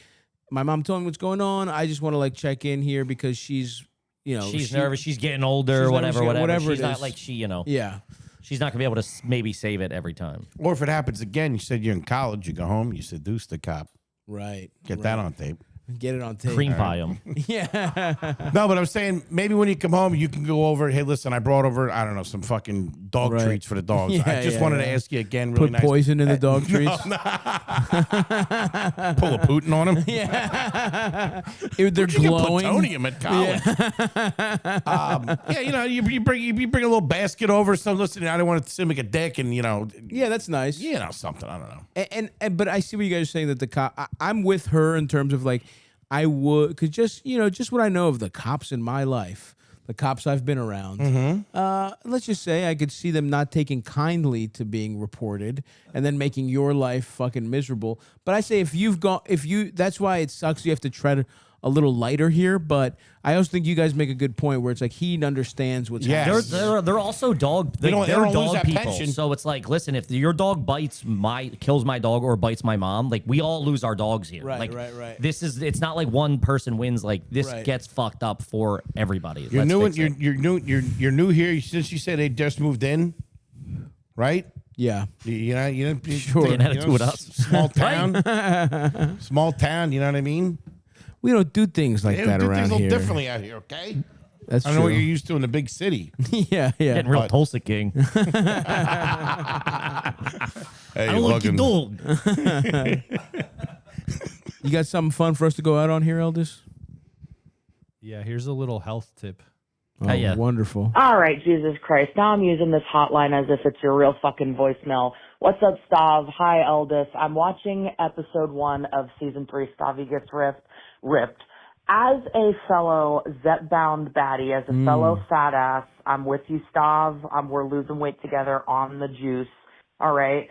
my mom told me what's going on. I just want to like check in here because she's nervous. She's getting older, whatever. She's not like Yeah. She's not gonna be able to maybe save it every time. Or if it happens again, you said you're in college, you go home, you seduce the cop. Right. Get that on tape. Get it on tape. Cream pie them. Yeah. No, but I'm saying maybe when you come home, you can go over. Hey, listen, I brought over, I don't know, some fucking dog treats for the dogs. I just wanted to ask you again. Really Put poison in the dog treats. Pull a Putin on them. Yeah. They're You get glowing. plutonium at college. You bring a little basket over. So listen, I don't want to seem like a dick, and Yeah, that's nice. something. I don't know. And but I see what you guys are saying that the cop. I'm with her in terms of like, I would, because just what I know of the cops in my life, the cops I've been around. Let's just say I could see them not taking kindly to being reported and then making your life fucking miserable. But I say that's why it sucks. You have to tread a little lighter here, but I also think you guys make a good point where it's like he understands what's happening. They're also dog. They don't they're lose dog that people. pension. So it's like, listen, if your dog kills my dog or bites my mom, like we all lose our dogs here. Right, like, right. It's not like one person wins. Like this gets fucked up for everybody. You're new here since you said they just moved in, right? Yeah. Sure. An attitude with us. Small town. Small town, you know what I mean? We don't do things like that do around things a here. little differently out here, okay? That's I don't know what you're used to in the big city. Yeah. Getting real Tulsa King. Hey, I don't like your dog. You got something fun for us to go out on here, Eldis? Yeah, here's a little health tip. Oh, yeah. Wonderful. All right, Jesus Christ. Now I'm using this hotline as if it's your real fucking voicemail. What's up, Stav? Hi, Eldis. I'm watching episode 1 of season 3. Stavvy gets ripped. As a fellow Zep-bound baddie, as a fellow fat ass, I'm with you, Stav. We're losing weight together on the juice. All right.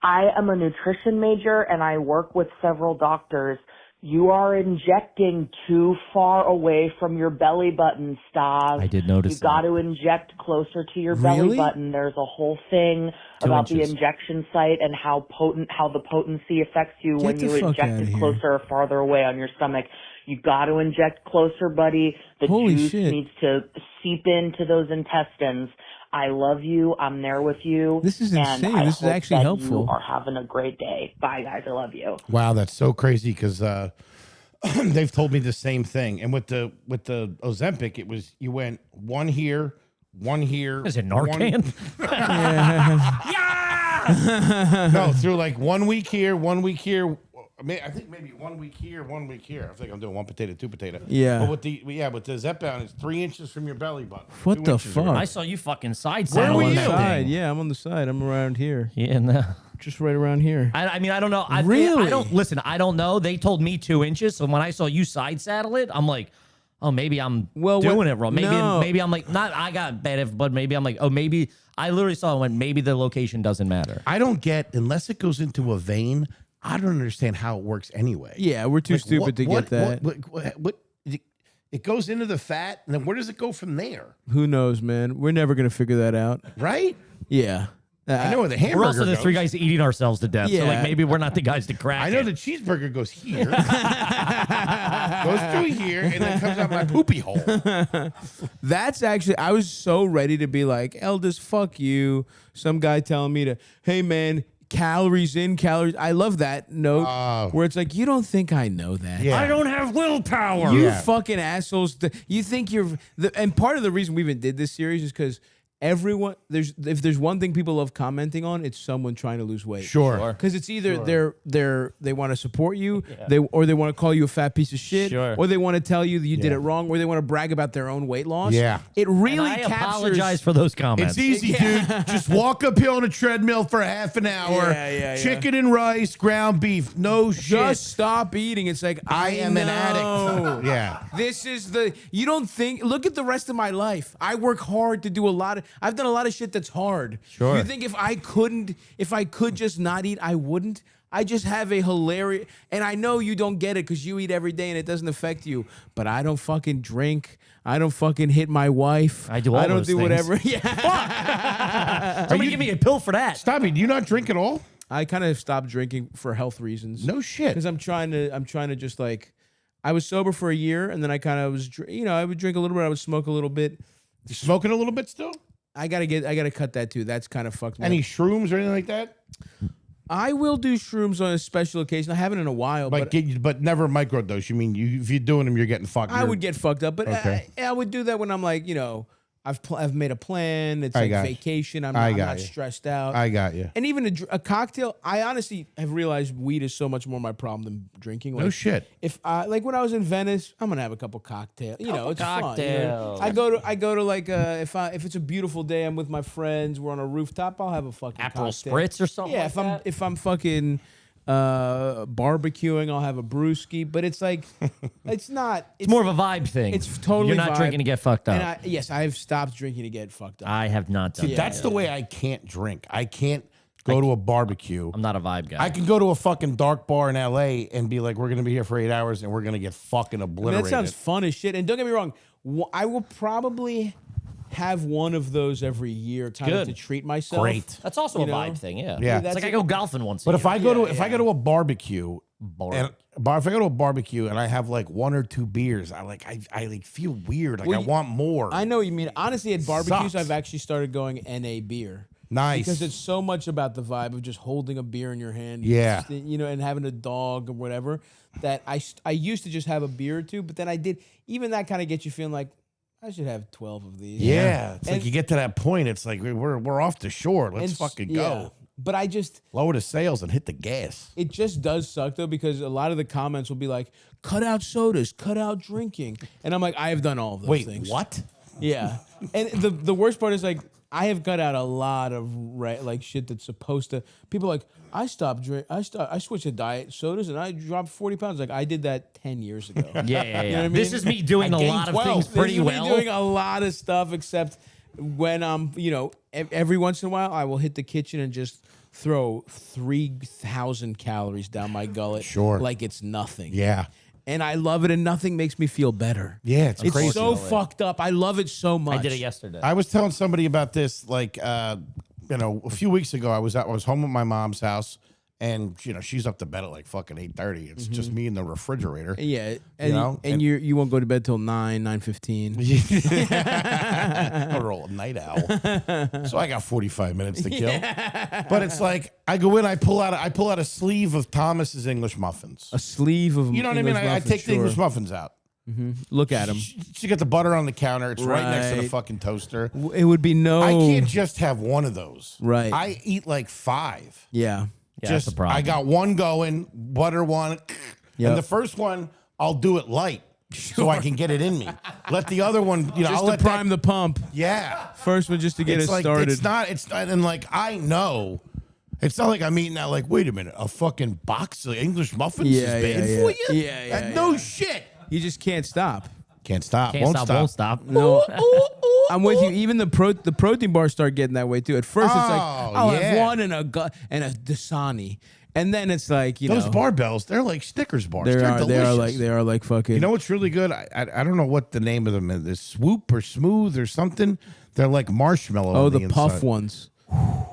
I am a nutrition major and I work with several doctors. You are injecting too far away from your belly button, Stav. I did notice You got to inject closer to your Really? belly button. There's a whole thing 2 about inches. the injection site and how the potency affects you Get when the you fuck inject outta it here. closer or farther away on your stomach. You got to inject closer, buddy. The Holy juice shit. needs to seep into those intestines. I love you. I'm there with you. This is and insane. I This is hope actually that helpful. You are having a great day. Bye, guys. I love you. Wow, that's so crazy because they've told me the same thing. And with the Ozempic, it was you went 1 here, one here. Is it Narcan? No, through like 1 week here, 1 week here. I think maybe 1 week here, 1 week here. I think I'm doing 1 potato, 2 potato. Yeah. But with the Zepbound, it's 3 inches from your belly button. What 2 the inches fuck? around. I saw you fucking side Where saddle were on you? that thing. Side. Yeah, I'm on the side. I'm around here. Yeah, no. Just right around here. I mean, I don't know. Really? I don't listen. I don't know. They told me 2 inches, so when I saw you side saddle it, I'm like, oh, maybe I'm doing it wrong. Maybe I'm like, not. I got bad, but maybe I'm like, oh, maybe I literally saw it when maybe the location doesn't matter. I don't get unless it goes into a vein. I don't understand how it works anyway. Yeah, we're too stupid to get that. What it goes into the fat, and then where does it go from there? Who knows, man? We're never gonna figure that out. Right? Yeah. I know where the hamburger We're also the goes. 3 guys eating ourselves to death. So Yeah. like maybe we're not the guys to crack. I know it. the cheeseburger goes here, goes through here, and then comes out my poopy hole. That's actually, I was so ready to be like, Eldest, fuck you. Some guy telling me to, hey, man, calories in, calories. I love that note where it's like, you don't think I know that. Yeah. I don't have willpower. You fucking assholes. You think you're, and part of the reason we even did this series is because everyone, if there's one thing people love commenting on, it's someone trying to lose weight. Sure. Because it's either they want to support you, they want to call you a fat piece of shit, or they want to tell you that you did it wrong, or they want to brag about their own weight loss. Yeah. It really And I captures. apologize for those comments. It's easy, dude. Just walk uphill on a treadmill for half an hour. Yeah. Chicken and rice, ground beef. No shit. Just stop eating. It's like I am an know. addict. Yeah. This is you don't think, look at the rest of my life. I work hard to do I've done a lot of shit that's hard. Sure. You think if I could just not eat, I wouldn't? I just have a hilarious, and I know you don't get it because you eat every day and it doesn't affect you, but I don't fucking drink. I don't fucking hit my wife. I do all I don't those do things. whatever. Yeah. Somebody give me a pill for that. Stavvy, do you not drink at all? I kind of stopped drinking for health reasons. No shit. Because I'm trying to just like, I was sober for a year and then I kind of was, I would drink a little bit, I would smoke a little bit. You smoking a little bit still? I gotta cut that too. That's kind of fucked me Any up. shrooms or anything like that? I will do shrooms on a special occasion. I haven't in a while, but But never microdose. You mean if you're doing them, you're getting fucked. I would get fucked up. But Okay. I would do that when I'm like, I've made a plan. It's like got you. vacation. I'm I not got you. stressed out. I got you. And even a cocktail, I honestly have realized weed is so much more my problem than drinking. No shit. If like when I was in Venice, I'm gonna have a couple cocktails. It's fun. cocktails. I go to like if it's a beautiful day, I'm with my friends, we're on a rooftop, I'll have a fucking Aperol cocktail. spritz or something. Yeah, like if I'm fucking barbecuing, I'll have a brewski. But it's like it's not. It's more of a vibe thing. It's totally. You're not vibe. drinking to get fucked up. And I've stopped drinking to get fucked up. I have not done. See, that. that's the way I can't drink. I can't go to a barbecue. I'm not a vibe guy. I can go to a fucking dark bar in LA and be like, we're going to be here for 8 hours and we're going to get fucking I mean, obliterated. that sounds fun as shit. And don't get me wrong, I will probably have one of those every year, time to treat myself. Great. That's also You a know? vibe thing. Yeah. Yeah. It's like I go golfing once. But a if year. I go if I go to a barbecue Boring. if I go to a barbecue and I have like 1 or 2 beers, I like feel weird. Like I want more. I know what you mean. Honestly, at barbecues, Sucks. I've actually started going NA beer. Nice. Because it's so much about the vibe of just holding a beer in your hand. Yeah. And having a dog or whatever, that I used to just have a beer or two, but then I did, even that kind of gets you feeling like, I should have 12 of these. Yeah. It's And- like you get to that point, it's like we're off the shore. Let's fucking go. But I just, Lower the sails and hit the gas. it just does suck though, because a lot of the comments will be like, cut out sodas, cut out drinking. And I'm like, I have done all of those Wait, things. what? Yeah. And the worst part is like, I have cut out a lot of like shit that's supposed to. People are like, I switched to diet sodas and I dropped 40 pounds. Like I did that 10 years ago. Yeah. You know what I mean? This is me doing I a gained lot of 12. things pretty This is me well. doing a lot of stuff, except when I'm, every once in a while, I will hit the kitchen and just throw 3,000 calories down my gullet. Sure. Like it's nothing. Yeah. And I love it, and nothing makes me feel better. Yeah, it's It's crazy. so fucked up. I love it so much. I did it yesterday. I was telling somebody about this, like, a few weeks ago. I was home at my mom's house, and she's up to bed at like fucking 8:30. It's just me in the refrigerator. Yeah, and you won't go to bed till 9:15. I'm a roll night owl, so I got 45 minutes to kill. But it's like I go in, I pull out a sleeve of Thomas's English muffins. A sleeve of You know what I mean? I take the English muffins out. Look at him. She got the butter on the counter. It's right next to the fucking toaster. It would be no. I can't just have one of those. Right. I eat like 5. Yeah. That's a problem. I got one going, butter one. And the first one, I'll do it light so I can get it in me. Let the other one, Just I'll to let prime the pump. Yeah. First one just to get It's it like, started. It's not, and like, I know. It's not like I'm eating that, like, wait a minute, a fucking box of English muffins is bad for you? Yeah. No shit. You just can't stop. Can't stop. Can't stop, won't stop. No. I'm with you. Even the protein bars start getting that way too. At first, it's like, I'll have one and a Dasani. And then it's like, those barbells, they're like Snickers bars. They They're delicious. they are like fucking. You know what's really good? I don't know what the name of them is. This Swoop or Smooth or something. They're like marshmallow. Oh, on the puff inside. ones.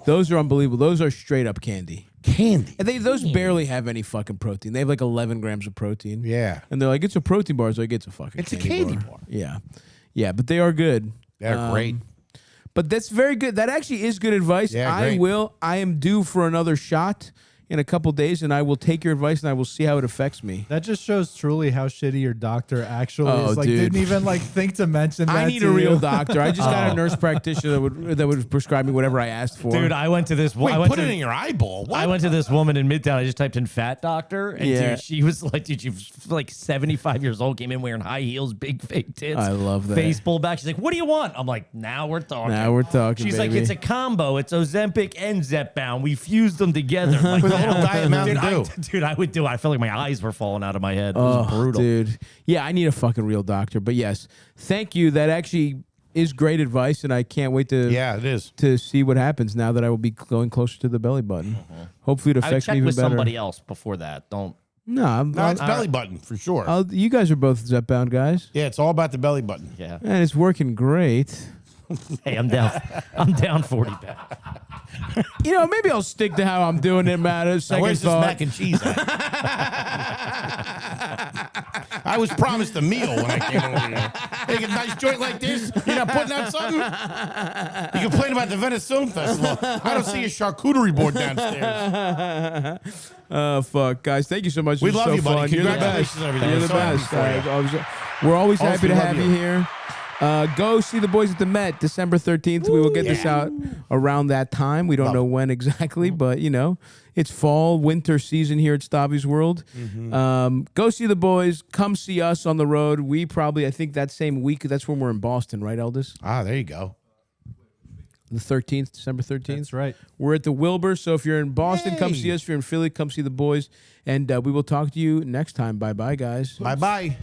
Those are unbelievable. Those are straight up candy. Candy. And those barely have any fucking protein. They have like 11 grams of protein. Yeah. And they're like, it's a protein bar. It's like, it's a fucking It's a candy bar. Yeah. Yeah, but they are good. They're great. But that's very good. That actually is good advice. Yeah, I great. am due for another shot in a couple days, and I will take your advice and I will see how it affects me. That just shows truly how shitty your doctor actually Oh, is. Like, dude. didn't even like think to mention that. I need to a real you. doctor. I just got a nurse practitioner that would prescribe me whatever I asked for. Dude, I went to this. Wait, I went put to, it in your eyeball. What? I went to this woman in Midtown. I just typed in fat doctor. And Yeah. dude, she was like, dude, she was like 75 years old, came in wearing high heels, big fake tits. I love that. Face pulled back. She's like, what do you want? I'm like, now we're talking. Now we're talking, She's baby. like, it's a combo. It's Ozempic and Zepbound. We fused them together. I'm like, With a little now- Diet Mountain dude, I would do it. I felt like my eyes were falling out of my head. It was brutal. Dude. Yeah, I need a fucking real doctor. But yes, thank you. That actually is great advice, and I can't wait to Yeah, it is. to see what happens now that I will be going closer to the belly button. Hopefully, it I would affects check me even with better. somebody else before that. Don't. No, No, it's belly button for sure. You guys are both Zepbound guys, Yeah, it's all about the belly button. Yeah. and it's working great. Hey, I'm down. I'm down 40 pounds. Maybe I'll stick to how I'm doing it, Matt. Now, Second where's this thought. mac and cheese at? I was promised a meal when I came over here. Hey, a nice joint like this? You're not putting out something? You complain about the Venice Film Festival. I don't see a charcuterie board downstairs. Oh, fuck. Guys, thank you so much. We This is love so you, buddy. fun. You're the Congratulations best. on everything. You're We're the so happy best. for you. We're always happy Also to love have you you. here. Go see the boys at the Met, December 13th. We will get this out around that time. We don't know when exactly, but it's fall, winter season here at Stavvy's World. Go see the boys. Come see us on the road. We probably, I think that same week, that's when we're in Boston, right, Eldest? Ah, there you go. The 13th, December 13th. That's right. We're at the Wilbur. So if you're in Boston, come see us. If you're in Philly, come see the boys. And we will talk to you next time. Bye-bye, guys. Bye-bye.